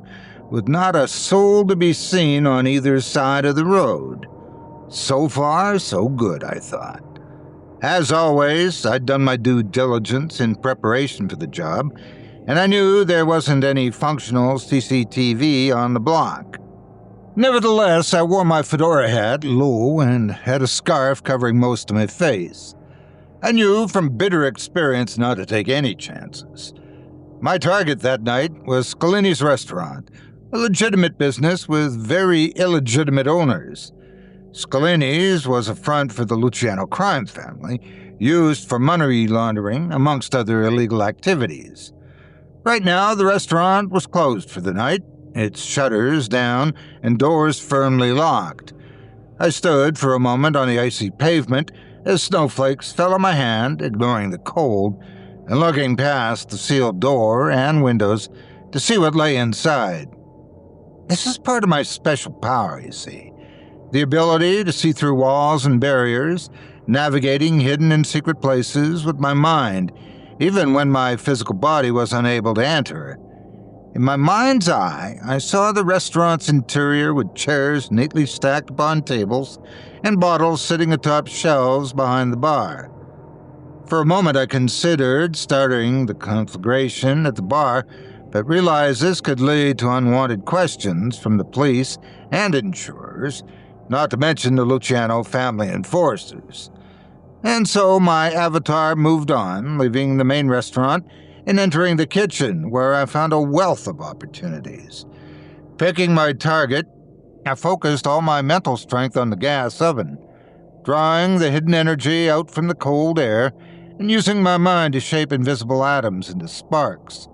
with not a soul to be seen on either side of the road. So far, so good, I thought. As always, I'd done my due diligence in preparation for the job, and I knew there wasn't any functional CCTV on the block. Nevertheless, I wore my fedora hat low and had a scarf covering most of my face. I knew from bitter experience not to take any chances. My target that night was Scalini's Restaurant, a legitimate business with very illegitimate owners. Scalini's was a front for the Luciano crime family, used for money laundering, amongst other illegal activities. Right now, the restaurant was closed for the night, its shutters down and doors firmly locked. I stood for a moment on the icy pavement as snowflakes fell on my hand, ignoring the cold, and looking past the sealed door and windows to see what lay inside. This is part of my special power, you see. The ability to see through walls and barriers, navigating hidden and secret places with my mind, even when my physical body was unable to enter. In my mind's eye, I saw the restaurant's interior with chairs neatly stacked upon tables and bottles sitting atop shelves behind the bar. For a moment I considered starting the conflagration at the bar, but realized this could lead to unwanted questions from the police and insurers, not to mention the Luciano family enforcers. And so my avatar moved on, leaving the main restaurant and entering the kitchen, where I found a wealth of opportunities. Picking my target, I focused all my mental strength on the gas oven, drawing the hidden energy out from the cold air and using my mind to shape invisible atoms into sparks.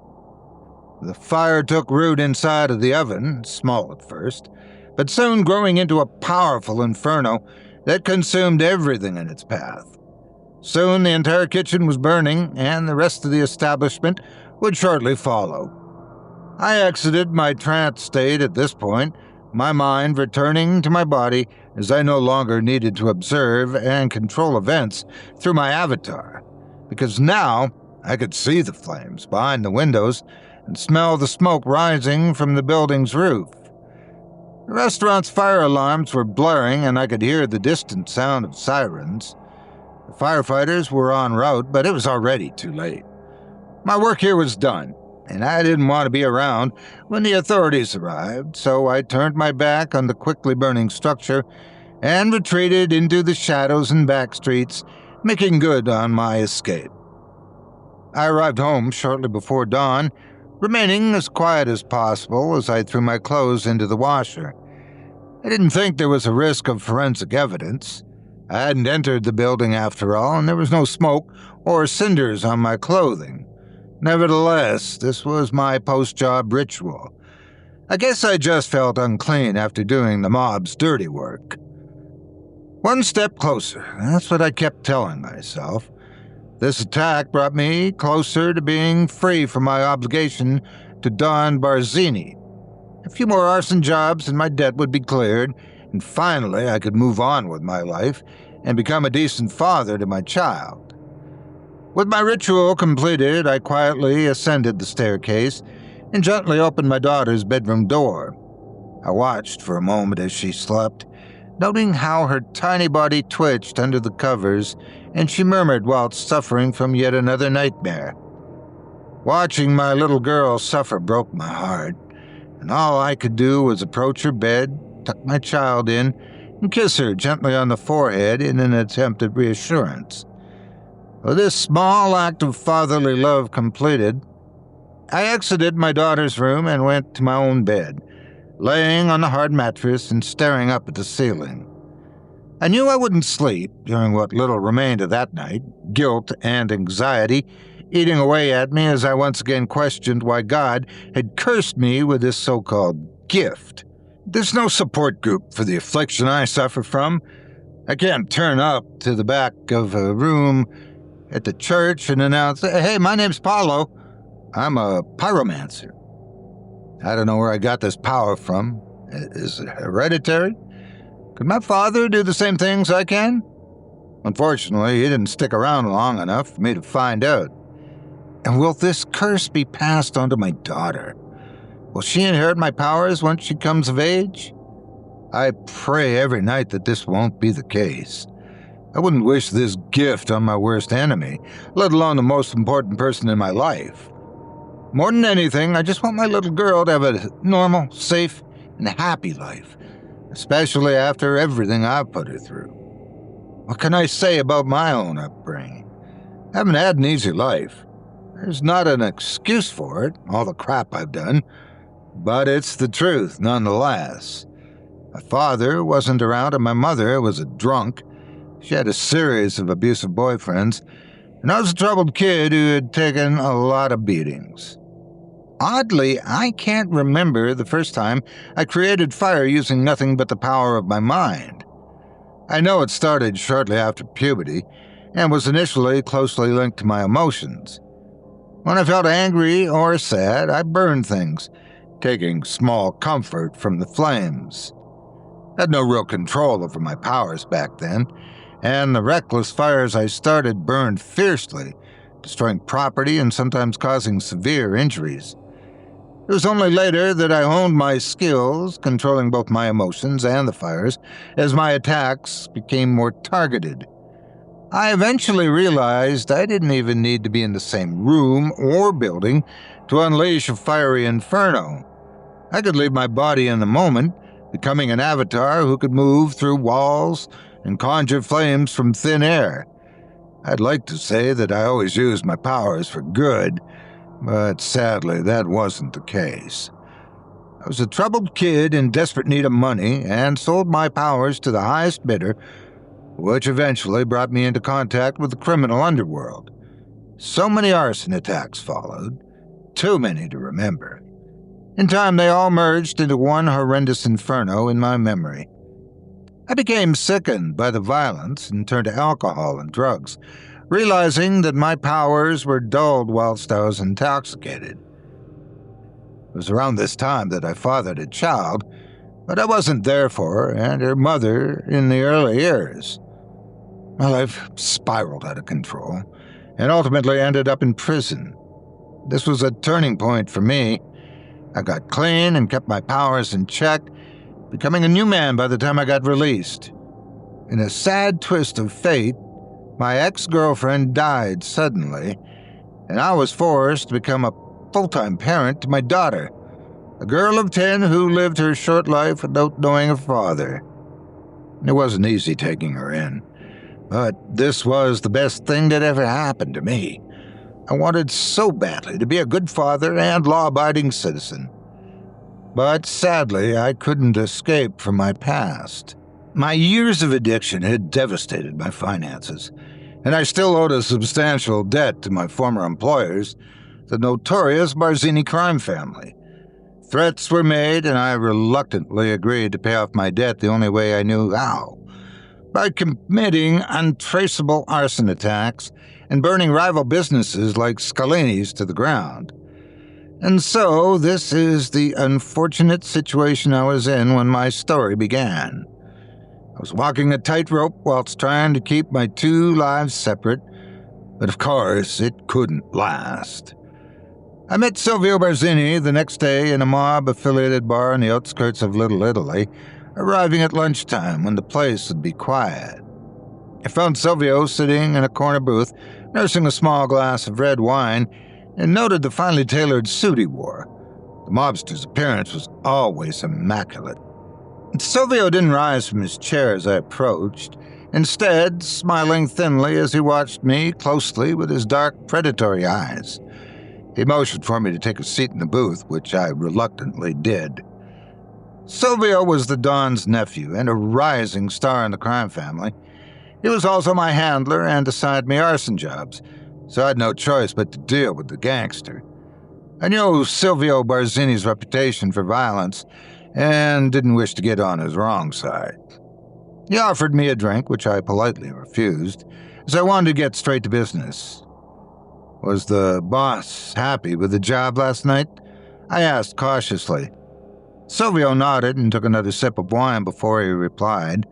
The fire took root inside of the oven, small at first, but soon growing into a powerful inferno that consumed everything in its path. Soon the entire kitchen was burning, and the rest of the establishment would shortly follow. I exited my trance state at this point, my mind returning to my body as I no longer needed to observe and control events through my avatar, because now I could see the flames behind the windows and smell the smoke rising from the building's roof. The restaurant's fire alarms were blaring, and I could hear the distant sound of sirens. The firefighters were en route, but it was already too late. My work here was done, and I didn't want to be around when the authorities arrived, so I turned my back on the quickly burning structure and retreated into the shadows and back streets, making good on my escape. I arrived home shortly before dawn, remaining as quiet as possible as I threw my clothes into the washer. I didn't think there was a risk of forensic evidence. I hadn't entered the building after all, and there was no smoke or cinders on my clothing. Nevertheless, this was my post-job ritual. I guess I just felt unclean after doing the mob's dirty work. One step closer, that's what I kept telling myself. This attack brought me closer to being free from my obligation to Don Barzini. A few more arson jobs and my debt would be cleared, and finally I could move on with my life and become a decent father to my child. With my ritual completed, I quietly ascended the staircase and gently opened my daughter's bedroom door. I watched for a moment as she slept, noting how her tiny body twitched under the covers, and she murmured whilst suffering from yet another nightmare. Watching my little girl suffer broke my heart, and all I could do was approach her bed, tuck my child in, and kiss her gently on the forehead in an attempt at reassurance. With this small act of fatherly love completed, I exited my daughter's room and went to my own bed, laying on the hard mattress and staring up at the ceiling. I knew I wouldn't sleep during what little remained of that night, guilt and anxiety eating away at me as I once again questioned why God had cursed me with this so-called gift. There's no support group for the affliction I suffer from. I can't turn up to the back of a room at the church and announce, "Hey, my name's Paulo. I'm a pyromancer." I don't know where I got this power from. Is it hereditary? Could my father do the same things I can? Unfortunately, he didn't stick around long enough for me to find out. And will this curse be passed on to my daughter? Will she inherit my powers once she comes of age? I pray every night that this won't be the case. I wouldn't wish this gift on my worst enemy, let alone the most important person in my life. More than anything, I just want my little girl to have a normal, safe, and happy life, especially after everything I've put her through. What can I say about my own upbringing? I haven't had an easy life. There's not an excuse for it, all the crap I've done, but it's the truth nonetheless. My father wasn't around and my mother was a drunk. She had a series of abusive boyfriends, and I was a troubled kid who had taken a lot of beatings. Oddly, I can't remember the first time I created fire using nothing but the power of my mind. I know it started shortly after puberty and was initially closely linked to my emotions. When I felt angry or sad, I burned things, taking small comfort from the flames. I had no real control over my powers back then, and the reckless fires I started burned fiercely, destroying property and sometimes causing severe injuries. It was only later that I honed my skills, controlling both my emotions and the fires, as my attacks became more targeted. I eventually realized I didn't even need to be in the same room or building to unleash a fiery inferno. I could leave my body in the moment, becoming an avatar who could move through walls and conjure flames from thin air. I'd like to say that I always used my powers for good, but sadly that wasn't the case. I was a troubled kid in desperate need of money and sold my powers to the highest bidder, which eventually brought me into contact with the criminal underworld. So many arson attacks followed, too many to remember. In time, they all merged into one horrendous inferno in my memory. I became sickened by the violence and turned to alcohol and drugs, realizing that my powers were dulled whilst I was intoxicated. It was around this time that I fathered a child, but I wasn't there for her and her mother in the early years. My life spiraled out of control and ultimately ended up in prison. This was a turning point for me. I got clean and kept my powers in check, becoming a new man by the time I got released. In a sad twist of fate, my ex-girlfriend died suddenly, and I was forced to become a full-time parent to my daughter, a girl of 10 who lived her short life without knowing a father. It wasn't easy taking her in, but this was the best thing that ever happened to me. I wanted so badly to be a good father and law-abiding citizen. But sadly, I couldn't escape from my past. My years of addiction had devastated my finances, and I still owed a substantial debt to my former employers, the notorious Barzini crime family. Threats were made, and I reluctantly agreed to pay off my debt the only way I knew how, by committing untraceable arson attacks and burning rival businesses like Scalini's to the ground. And so, this is the unfortunate situation I was in when my story began. I was walking a tightrope whilst trying to keep my two lives separate, but of course it couldn't last. I met Silvio Barzini the next day in a mob-affiliated bar on the outskirts of Little Italy, arriving at lunchtime when the place would be quiet. I found Silvio sitting in a corner booth, nursing a small glass of red wine, and noted the finely tailored suit he wore. The mobster's appearance was always immaculate. Silvio didn't rise from his chair as I approached, instead smiling thinly as he watched me closely with his dark, predatory eyes. He motioned for me to take a seat in the booth, which I reluctantly did. Silvio was the Don's nephew and a rising star in the crime family. He was also my handler and assigned me arson jobs, so I had no choice but to deal with the gangster. I knew Silvio Barzini's reputation for violence and didn't wish to get on his wrong side. He offered me a drink, which I politely refused, as I wanted to get straight to business. Was the boss happy with the job last night? I asked cautiously. Silvio nodded and took another sip of wine before he replied.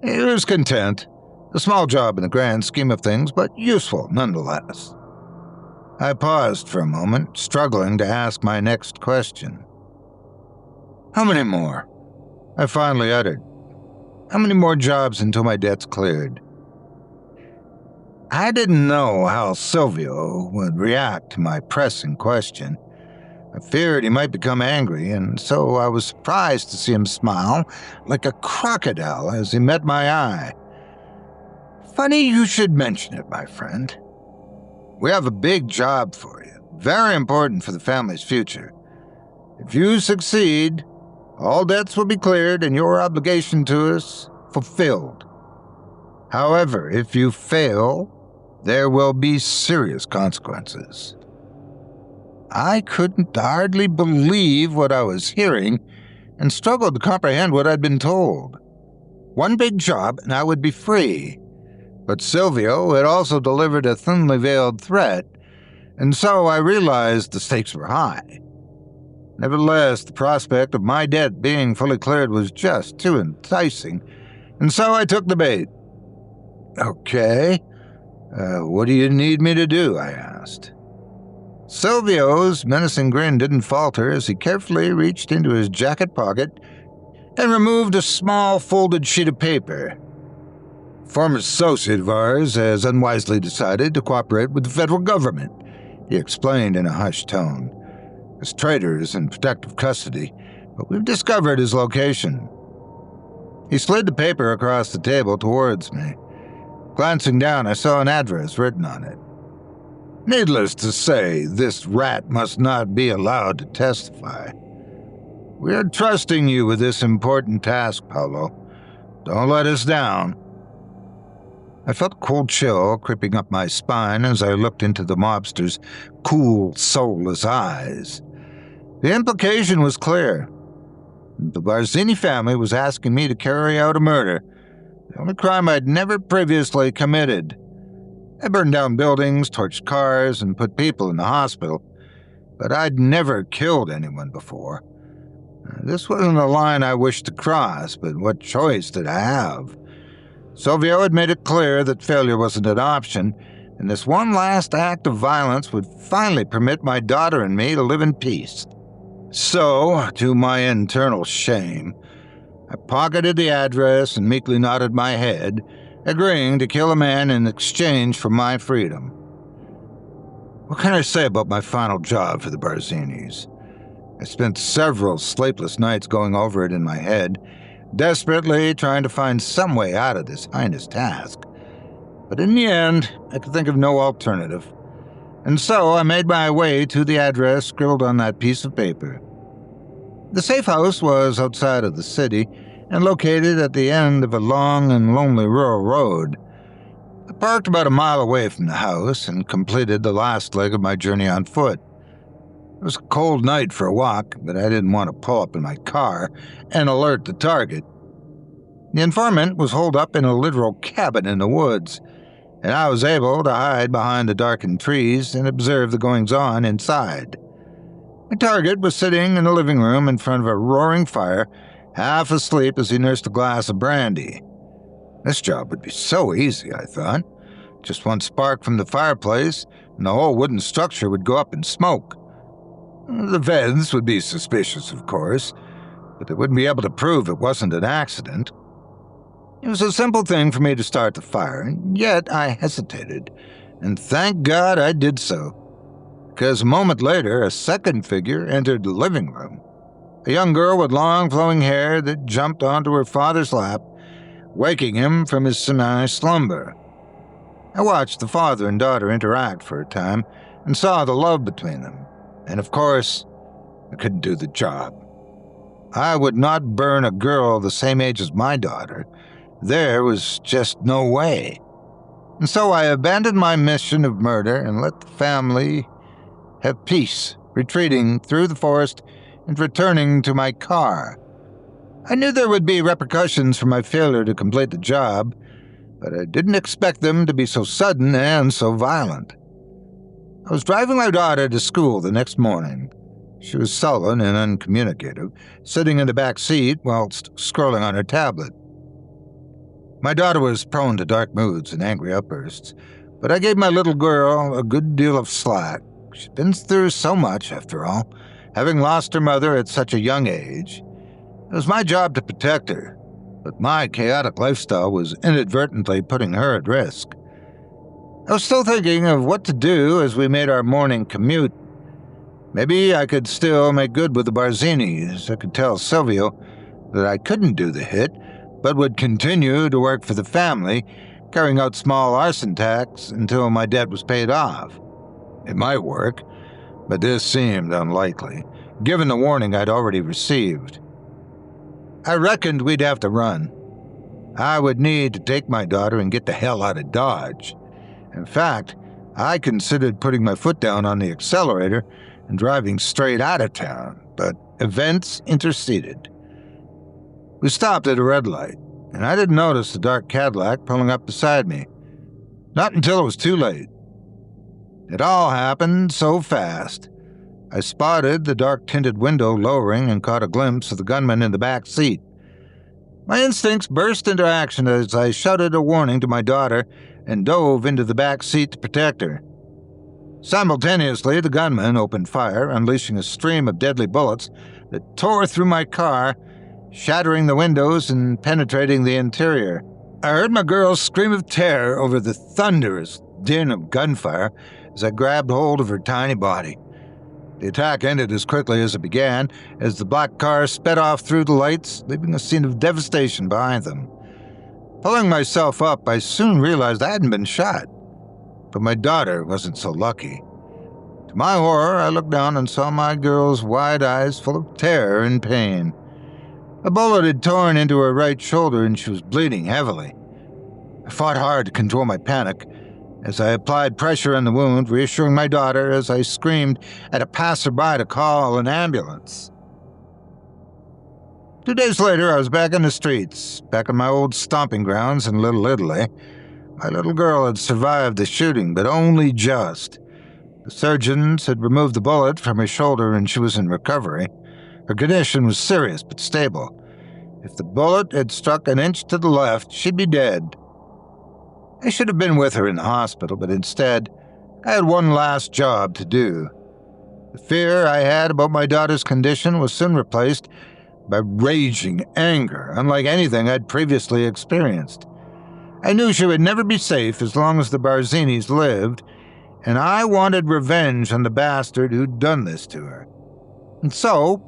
He was content. A small job in the grand scheme of things, but useful nonetheless. I paused for a moment, struggling to ask my next question. How many more? I finally uttered. How many more jobs until my debt's cleared? I didn't know how Silvio would react to my pressing question. I feared he might become angry, and so I was surprised to see him smile like a crocodile as he met my eye. Funny you should mention it, my friend. We have a big job for you, very important for the family's future. If you succeed, all debts will be cleared and your obligation to us fulfilled. However, if you fail, there will be serious consequences. I couldn't hardly believe what I was hearing and struggled to comprehend what I'd been told. One big job and I would be free. But Silvio had also delivered a thinly veiled threat, and so I realized the stakes were high. Nevertheless, the prospect of my debt being fully cleared was just too enticing, and so I took the bait. "Okay, what do you need me to do?" I asked. Silvio's menacing grin didn't falter as he carefully reached into his jacket pocket and removed a small folded sheet of paper. A former associate of ours has unwisely decided to cooperate with the federal government, he explained in a hushed tone. His traitor is in protective custody, but we've discovered his location. He slid the paper across the table towards me. Glancing down, I saw an address written on it. Needless to say, this rat must not be allowed to testify. We are trusting you with this important task, Paolo. Don't let us down. I felt a cold chill creeping up my spine as I looked into the mobster's cool, soulless eyes. The implication was clear. The Barzini family was asking me to carry out a murder, the only crime I'd never previously committed. I burned down buildings, torched cars, and put people in the hospital, but I'd never killed anyone before. This wasn't a line I wished to cross, but what choice did I have? Silvio had made it clear that failure wasn't an option, and this one last act of violence would finally permit my daughter and me to live in peace. So, to my internal shame, I pocketed the address and meekly nodded my head, agreeing to kill a man in exchange for my freedom. What can I say about my final job for the Barzinis? I spent several sleepless nights going over it in my head, desperately trying to find some way out of this heinous task. But in the end, I could think of no alternative. And so I made my way to the address scribbled on that piece of paper. The safe house was outside of the city and located at the end of a long and lonely rural road. I parked about a mile away from the house and completed the last leg of my journey on foot. It was a cold night for a walk, but I didn't want to pull up in my car and alert the target. The informant was holed up in a literal cabin in the woods, and I was able to hide behind the darkened trees and observe the goings-on inside. My target was sitting in the living room in front of a roaring fire, half asleep as he nursed a glass of brandy. This job would be so easy, I thought. Just one spark from the fireplace, and the whole wooden structure would go up in smoke. The vets would be suspicious, of course, but they wouldn't be able to prove it wasn't an accident. It was a simple thing for me to start the fire, and yet I hesitated, and thank God I did so. Because a moment later, a second figure entered the living room. A young girl with long flowing hair that jumped onto her father's lap, waking him from his semi-slumber. I watched the father and daughter interact for a time and saw the love between them. And of course, I couldn't do the job. I would not burn a girl the same age as my daughter. There was just no way. And so I abandoned my mission of murder and let the family have peace, retreating through the forest and returning to my car. I knew there would be repercussions for my failure to complete the job, but I didn't expect them to be so sudden and so violent. I was driving my daughter to school the next morning. She was sullen and uncommunicative, sitting in the back seat whilst scrolling on her tablet. My daughter was prone to dark moods and angry outbursts, but I gave my little girl a good deal of slack. She'd been through so much, after all, having lost her mother at such a young age. It was my job to protect her, but my chaotic lifestyle was inadvertently putting her at risk. I was still thinking of what to do as we made our morning commute. Maybe I could still make good with the Barzinis. I could tell Silvio that I couldn't do the hit, but would continue to work for the family, carrying out small arson tasks until my debt was paid off. It might work, but this seemed unlikely, given the warning I'd already received. I reckoned we'd have to run. I would need to take my daughter and get the hell out of Dodge. In fact, I considered putting my foot down on the accelerator and driving straight out of town, but events interceded. We stopped at a red light, and I didn't notice the dark Cadillac pulling up beside me. Not until it was too late. It all happened so fast. I spotted the dark-tinted window lowering and caught a glimpse of the gunman in the back seat. My instincts burst into action as I shouted a warning to my daughter and dove into the back seat to protect her. Simultaneously, the gunman opened fire, unleashing a stream of deadly bullets that tore through my car, shattering the windows and penetrating the interior. I heard my girl scream of terror over the thunderous din of gunfire as I grabbed hold of her tiny body. The attack ended as quickly as it began, as the black car sped off through the lights, leaving a scene of devastation behind them. Pulling myself up, I soon realized I hadn't been shot. But my daughter wasn't so lucky. To my horror, I looked down and saw my girl's wide eyes full of terror and pain. A bullet had torn into her right shoulder and she was bleeding heavily. I fought hard to control my panic as I applied pressure on the wound, reassuring my daughter as I screamed at a passerby to call an ambulance. 2 days later, I was back in the streets, back in my old stomping grounds in Little Italy. My little girl had survived the shooting, but only just. The surgeons had removed the bullet from her shoulder and she was in recovery. Her condition was serious but stable. If the bullet had struck an inch to the left, she'd be dead. I should have been with her in the hospital, but instead, I had one last job to do. The fear I had about my daughter's condition was soon replaced by raging anger, unlike anything I'd previously experienced. I knew she would never be safe as long as the Barzinis lived, and I wanted revenge on the bastard who'd done this to her. And so,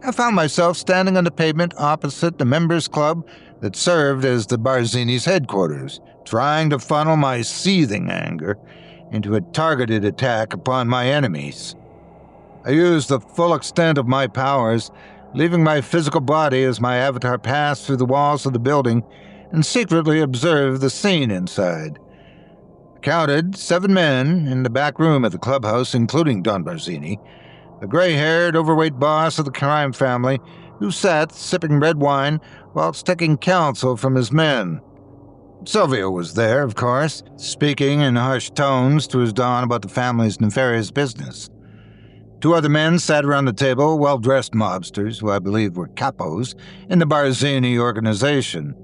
I found myself standing on the pavement opposite the members' club that served as the Barzinis' headquarters, trying to funnel my seething anger into a targeted attack upon my enemies. I used the full extent of my powers, leaving my physical body as my avatar passed through the walls of the building and secretly observed the scene inside. I counted 7 men in the back room of the clubhouse, including Don Barzini, a gray-haired, overweight boss of the crime family who sat sipping red wine whilst taking counsel from his men. Silvio was there, of course, speaking in hushed tones to his Don about the family's nefarious business. 2 other men sat around the table, well-dressed mobsters, who I believe were capos, in the Barzini organization.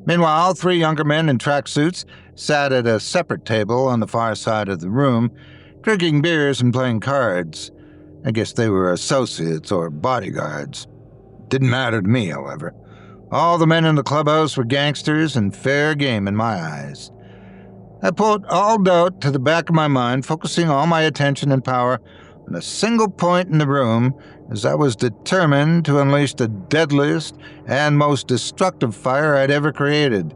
Meanwhile, 3 younger men in tracksuits sat at a separate table on the far side of the room, drinking beers and playing cards. I guess they were associates or bodyguards. Didn't matter to me, however. All the men in the clubhouse were gangsters and fair game in my eyes. I put all doubt to the back of my mind, focusing all my attention and power on a single point in the room, as I was determined to unleash the deadliest and most destructive fire I'd ever created.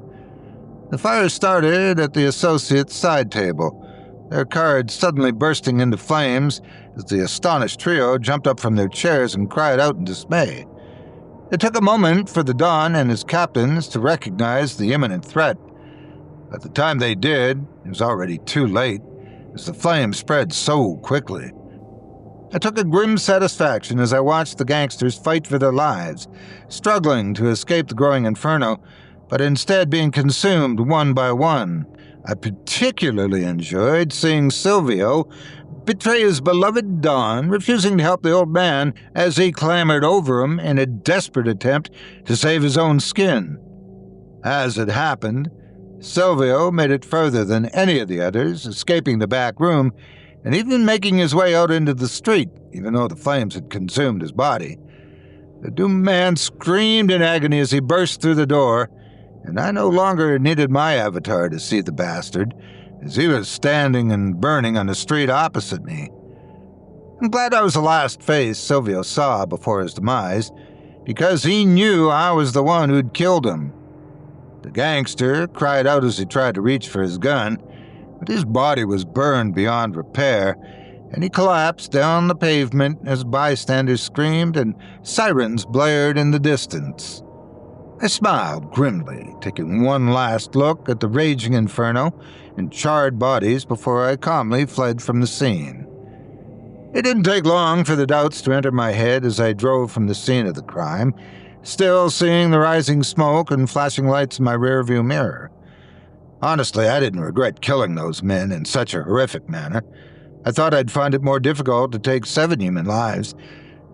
The fire started at the associates' side table, their cards suddenly bursting into flames as the astonished trio jumped up from their chairs and cried out in dismay. It took a moment for the Don and his captains to recognize the imminent threat. By the time they did, it was already too late, as the flames spread so quickly. I took a grim satisfaction as I watched the gangsters fight for their lives, struggling to escape the growing inferno, but instead being consumed one by one. I particularly enjoyed seeing Silvio betray his beloved Don, refusing to help the old man as he clambered over him in a desperate attempt to save his own skin. As it happened, Silvio made it further than any of the others, escaping the back room and even making his way out into the street, even though the flames had consumed his body. The doomed man screamed in agony as he burst through the door, and I no longer needed my avatar to see the bastard, as he was standing and burning on the street opposite me. I'm glad I was the last face Silvio saw before his demise, because he knew I was the one who'd killed him. The gangster cried out as he tried to reach for his gun, but his body was burned beyond repair, and he collapsed down the pavement as bystanders screamed and sirens blared in the distance. I smiled grimly, taking one last look at the raging inferno and charred bodies before I calmly fled from the scene. It didn't take long for the doubts to enter my head as I drove from the scene of the crime, still seeing the rising smoke and flashing lights in my rearview mirror. Honestly, I didn't regret killing those men in such a horrific manner. I thought I'd find it more difficult to take 7 human lives,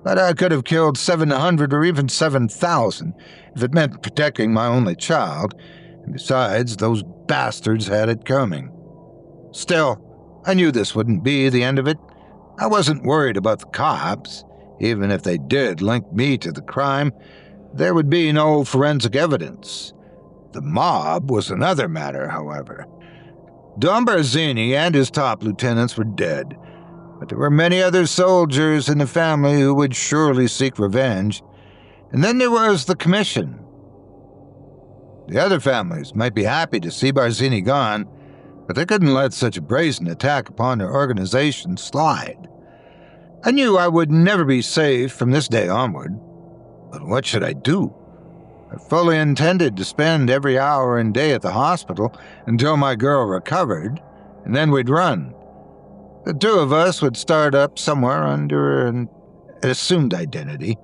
but I could have killed 700 or even 7,000 if it meant protecting my only child, and besides, those bastards had it coming. Still, I knew this wouldn't be the end of it. I wasn't worried about the cops. Even if they did link me to the crime, there would be no forensic evidence. The mob was another matter, however. Don Barzini and his top lieutenants were dead, but there were many other soldiers in the family who would surely seek revenge. And then there was the commission. The other families might be happy to see Barzini gone, but they couldn't let such a brazen attack upon their organization slide. I knew I would never be safe from this day onward, but what should I do? I fully intended to spend every hour and day at the hospital until my girl recovered, and then we'd run. The two of us would start up somewhere under an assumed identity.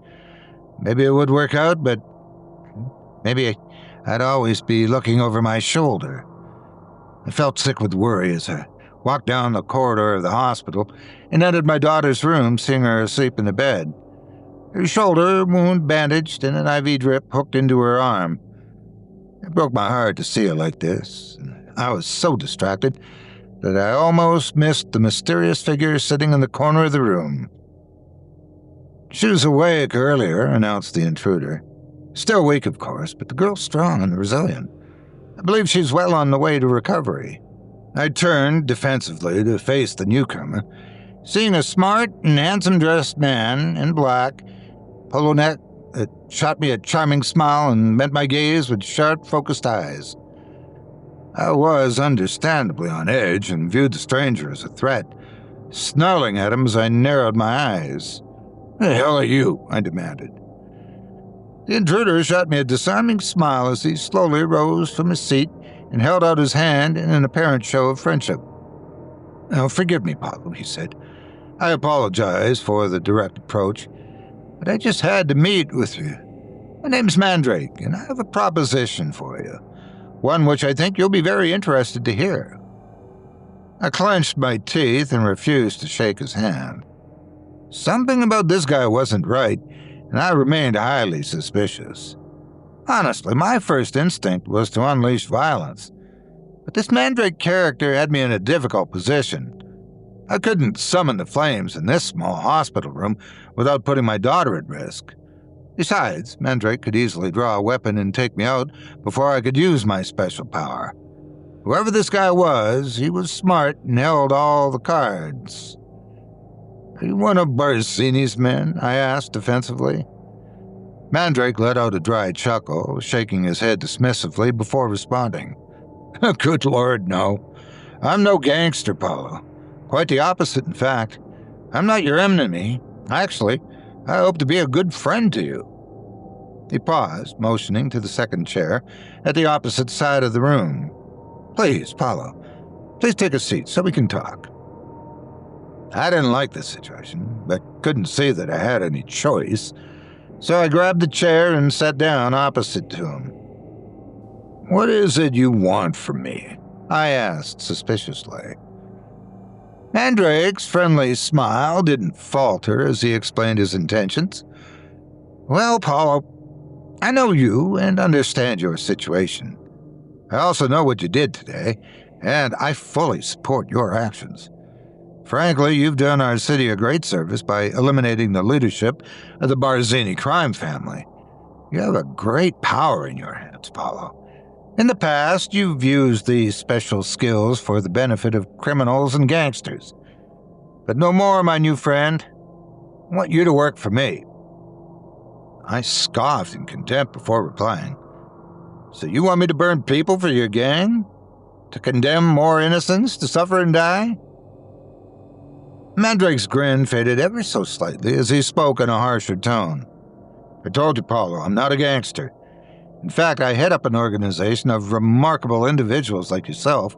Maybe it would work out, but maybe I'd always be looking over my shoulder. I felt sick with worry as I walked down the corridor of the hospital and entered my daughter's room, seeing her asleep in the bed. Her shoulder wound bandaged and an IV drip hooked into her arm. It broke my heart to see her like this, and I was so distracted that I almost missed the mysterious figure sitting in the corner of the room. "She was awake earlier," announced the intruder. "Still weak, of course, but the girl's strong and resilient. I believe she's well on the way to recovery." I turned defensively to face the newcomer, seeing a smart and handsome-dressed man in black, polo neck, that shot me a charming smile and met my gaze with sharp, focused eyes. I was understandably on edge and viewed the stranger as a threat, snarling at him as I narrowed my eyes. "Who the hell are you?" I demanded. The intruder shot me a disarming smile as he slowly rose from his seat and held out his hand in an apparent show of friendship. "Oh, forgive me, Pablo," he said. "I apologize for the direct approach, but I just had to meet with you. My name's Mandrake, and I have a proposition for you, one which I think you'll be very interested to hear." I clenched my teeth and refused to shake his hand. Something about this guy wasn't right, and I remained highly suspicious. Honestly, my first instinct was to unleash violence, but this Mandrake character had me in a difficult position. I couldn't summon the flames in this small hospital room without putting my daughter at risk. Besides, Mandrake could easily draw a weapon and take me out before I could use my special power. Whoever this guy was, he was smart and held all the cards. "Are you one of Barzini's men?" I asked defensively. Mandrake let out a dry chuckle, shaking his head dismissively before responding. "Good Lord, no. I'm no gangster, Paulo. Quite the opposite, in fact. I'm not your enemy. Actually, I hope to be a good friend to you." He paused, motioning to the second chair at the opposite side of the room. "Please, Paulo, please take a seat so we can talk." I didn't like the situation, but couldn't see that I had any choice, so I grabbed the chair and sat down opposite to him. "What is it you want from me?" I asked suspiciously. Mandrake's friendly smile didn't falter as he explained his intentions. "Well, Paulo, I know you and understand your situation. I also know what you did today, and I fully support your actions. Frankly, you've done our city a great service by eliminating the leadership of the Barzini crime family. You have a great power in your hands, Paulo. In the past, you've used these special skills for the benefit of criminals and gangsters. But no more, my new friend. I want you to work for me." I scoffed in contempt before replying. "So you want me to burn people for your gang? To condemn more innocents to suffer and die?" Mandrake's grin faded ever so slightly as he spoke in a harsher tone. "I told you, Paulo, I'm not a gangster. In fact, I head up an organization of remarkable individuals like yourself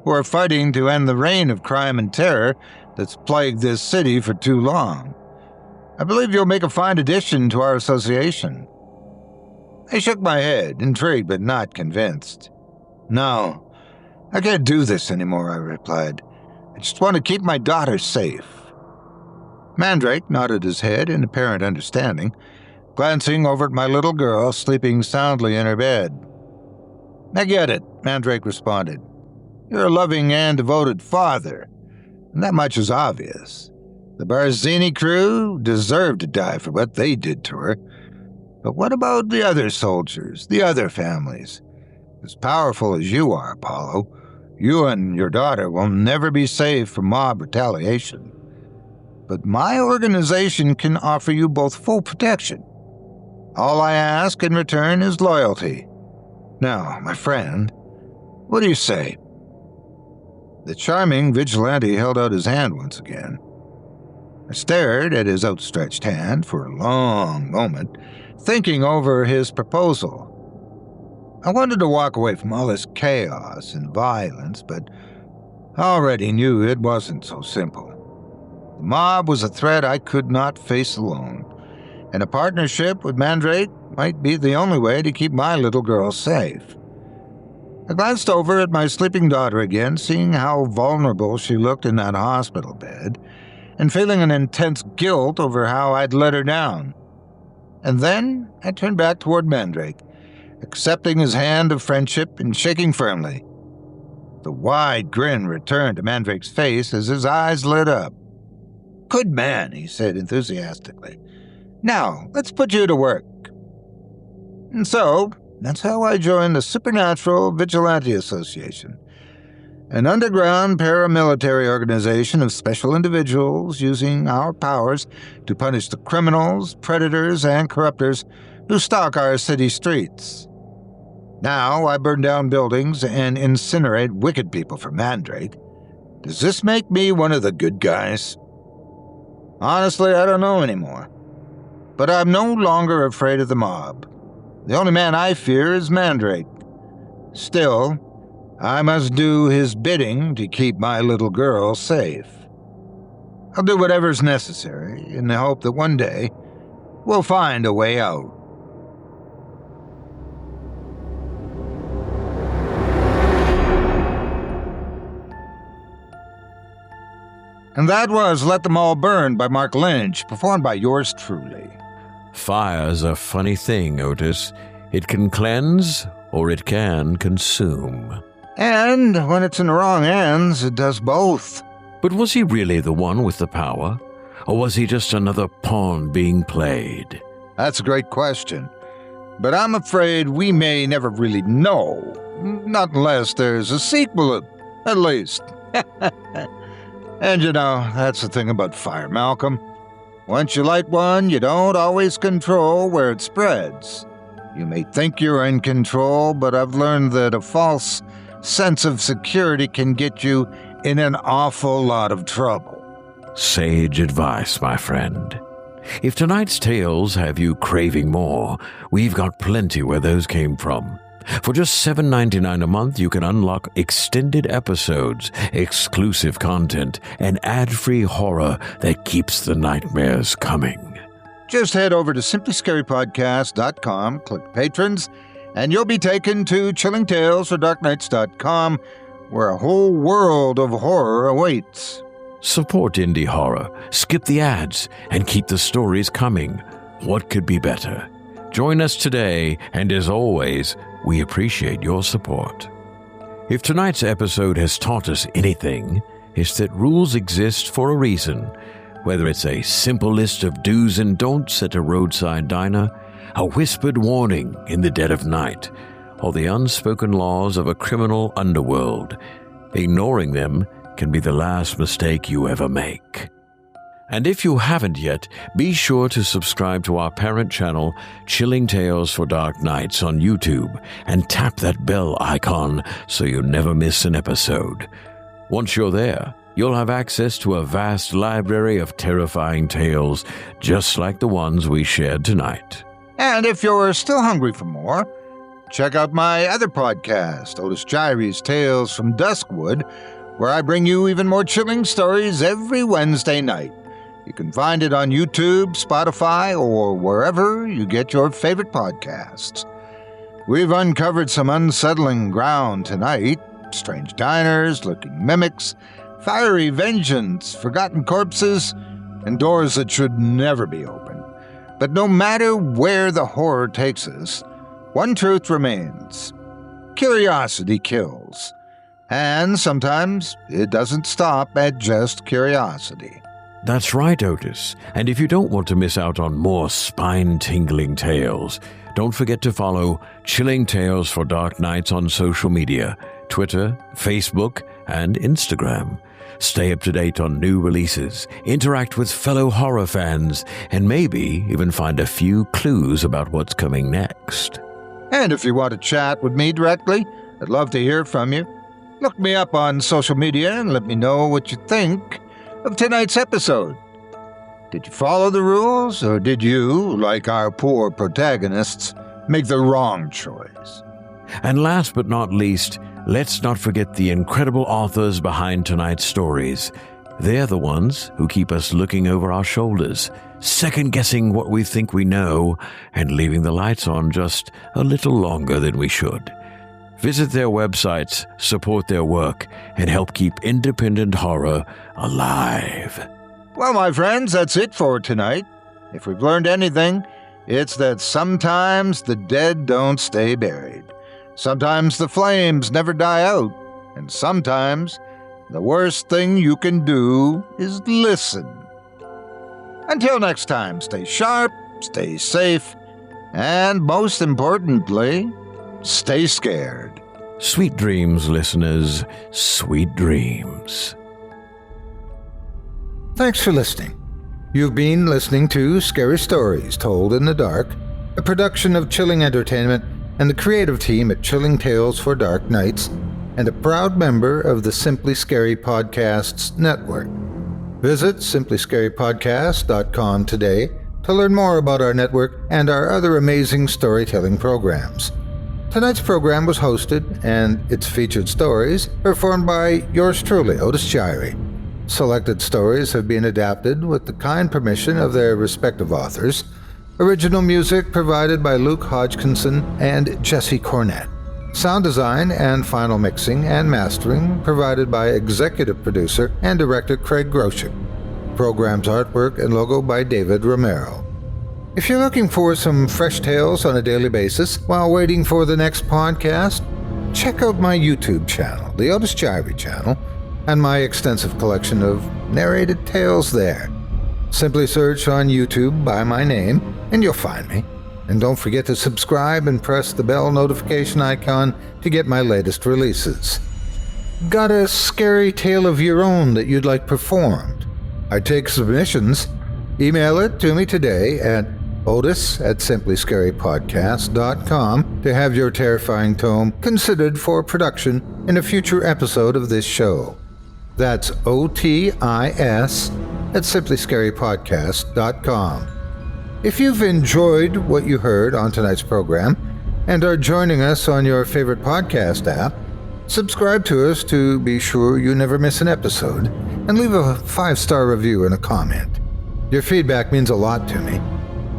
who are fighting to end the reign of crime and terror that's plagued this city for too long. I believe you'll make a fine addition to our association." I shook my head, intrigued but not convinced. "No, I can't do this anymore, I replied. I just want to keep my daughter safe. Mandrake nodded his head in apparent understanding, glancing over at my little girl sleeping soundly in her bed. I get it, Mandrake responded. You're a loving and devoted father, and that much is obvious. The Barzini crew deserved to die for what they did to her. But what about the other soldiers, the other families? As powerful as you are, Apollo, you and your daughter will never be safe from mob retaliation. But my organization can offer you both full protection. All I ask in return is loyalty. Now, my friend, what do you say? The charming vigilante held out his hand once again. I stared at his outstretched hand for a long moment, thinking over his proposal. I wanted to walk away from all this chaos and violence, but I already knew it wasn't so simple. The mob was a threat I could not face alone, and a partnership with Mandrake might be the only way to keep my little girl safe. I glanced over at my sleeping daughter again, seeing how vulnerable she looked in that hospital bed, and feeling an intense guilt over how I'd let her down. And then I turned back toward Mandrake, accepting his hand of friendship and shaking firmly. The wide grin returned to Mandrake's face as his eyes lit up. Good man, he said enthusiastically. Now, let's put you to work. And so, that's how I joined the Supernatural Vigilante Association, an underground paramilitary organization of special individuals using our powers to punish the criminals, predators, and corruptors who stalk our city streets. Now I burn down buildings and incinerate wicked people for Mandrake. Does this make me one of the good guys? Honestly, I don't know anymore. But I'm no longer afraid of the mob. The only man I fear is Mandrake. Still, I must do his bidding to keep my little girl safe. I'll do whatever's necessary in the hope that one day we'll find a way out. And that was Let Them All Burn by Mark Lynch, performed by yours truly. Fire's a funny thing, Otis. It can cleanse or it can consume. And when it's in the wrong hands, it does both. But was he really the one with the power? Or was he just another pawn being played? That's a great question. But I'm afraid we may never really know. Not unless there's a sequel, at least. And you know, that's the thing about fire, Malcolm. Once you light one, you don't always control where it spreads. You may think you're in control, but I've learned that a false sense of security can get you in an awful lot of trouble. Sage advice, my friend. If tonight's tales have you craving more, we've got plenty where those came from. For just $7.99 a month, you can unlock extended episodes, exclusive content, and ad-free horror that keeps the nightmares coming. Just head over to simplyscarypodcast.com, click Patrons, and you'll be taken to chillingtalesfordarknights.com, where a whole world of horror awaits. Support indie horror, skip the ads, and keep the stories coming. What could be better? Join us today, and as always, we appreciate your support. If tonight's episode has taught us anything, it's that rules exist for a reason. Whether it's a simple list of do's and don'ts at a roadside diner, a whispered warning in the dead of night, or the unspoken laws of a criminal underworld, ignoring them can be the last mistake you ever make. And if you haven't yet, be sure to subscribe to our parent channel, Chilling Tales for Dark Nights on YouTube, and tap that bell icon so you never miss an episode. Once you're there, you'll have access to a vast library of terrifying tales, just like the ones we shared tonight. And if you're still hungry for more, check out my other podcast, Otis Jiry's Tales from Duskwood, where I bring you even more chilling stories every Wednesday night. You can find it on YouTube, Spotify, or wherever you get your favorite podcasts. We've uncovered some unsettling ground tonight, strange diners, lurking mimics, fiery vengeance, forgotten corpses, and doors that should never be opened. But no matter where the horror takes us, one truth remains. Curiosity kills. And sometimes it doesn't stop at just curiosity. That's right, Otis. And if you don't want to miss out on more spine-tingling tales, don't forget to follow Chilling Tales for Dark Nights on social media, Twitter, Facebook, and Instagram. Stay up to date on new releases, interact with fellow horror fans, and maybe even find a few clues about what's coming next. And if you want to chat with me directly, I'd love to hear from you. Look me up on social media and let me know what you think of tonight's episode. Did you follow the rules, or did you, like our poor protagonists, make the wrong choice? And last but not least, let's not forget the incredible authors behind tonight's stories. They're the ones who keep us looking over our shoulders, second-guessing what we think we know, and leaving the lights on just a little longer than we should. Visit their websites, support their work, and help keep independent horror alive. Well, my friends, that's it for tonight. If we've learned anything, it's that sometimes the dead don't stay buried. Sometimes the flames never die out. And sometimes the worst thing you can do is listen. Until next time, stay sharp, stay safe, and most importantly, stay scared. Sweet dreams, listeners. Sweet dreams. Thanks for listening. You've been listening to Scary Stories Told in the Dark, a production of Chilling Entertainment and the creative team at Chilling Tales for Dark Nights, and a proud member of the Simply Scary Podcasts Network. Visit simplyscarypodcast.com today to learn more about our network and our other amazing storytelling programs. Tonight's program was hosted, and its featured stories performed by yours truly, Otis Jiry. Selected stories have been adapted with the kind permission of their respective authors. Original music provided by Luke Hodgkinson and Jesse Cornett. Sound design and final mixing and mastering provided by executive producer and director Craig Groshek. Program's artwork and logo by David Romero. If you're looking for some fresh tales on a daily basis while waiting for the next podcast, check out my YouTube channel, the Otis Jiry channel, and my extensive collection of narrated tales there. Simply search on YouTube by my name, and you'll find me. And don't forget to subscribe and press the bell notification icon to get my latest releases. Got a scary tale of your own that you'd like performed? I take submissions. Email it to me today at otis@simplyscarypodcast.com to have your terrifying tome considered for production in a future episode of this show. That's otis@simplyscarypodcast.com. If you've enjoyed what you heard on tonight's program and are joining us on your favorite podcast app, subscribe to us to be sure you never miss an episode, and leave a 5-star review and a comment. Your feedback means a lot to me.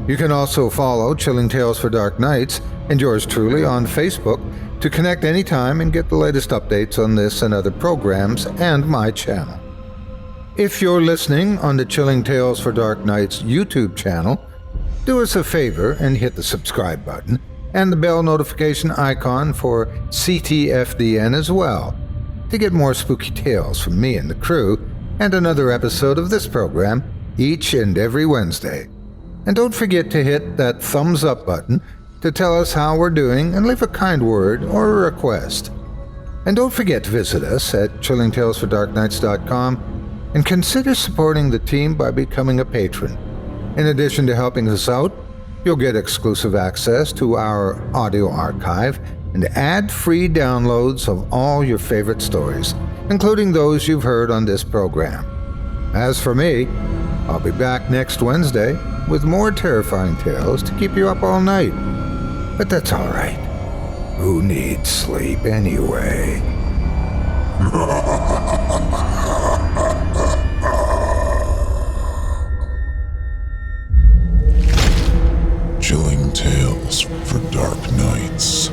You can also follow Chilling Tales for Dark Nights and yours truly on Facebook to connect anytime and get the latest updates on this and other programs and my channel. If you're listening on the Chilling Tales for Dark Nights YouTube channel, do us a favor and hit the subscribe button and the bell notification icon for ctfdn as well to get more spooky tales from me and the crew and another episode of this program each and every Wednesday. And don't forget to hit that thumbs up button to tell us how we're doing and leave a kind word or a request. And don't forget to visit us at chillingtalesfordarknights.com and consider supporting the team by becoming a patron. In addition to helping us out, you'll get exclusive access to our audio archive and ad-free downloads of all your favorite stories, including those you've heard on this program. As for me, I'll be back next Wednesday with more terrifying tales to keep you up all night. But that's all right. Who needs sleep anyway? Chilling Tales for Dark Nights.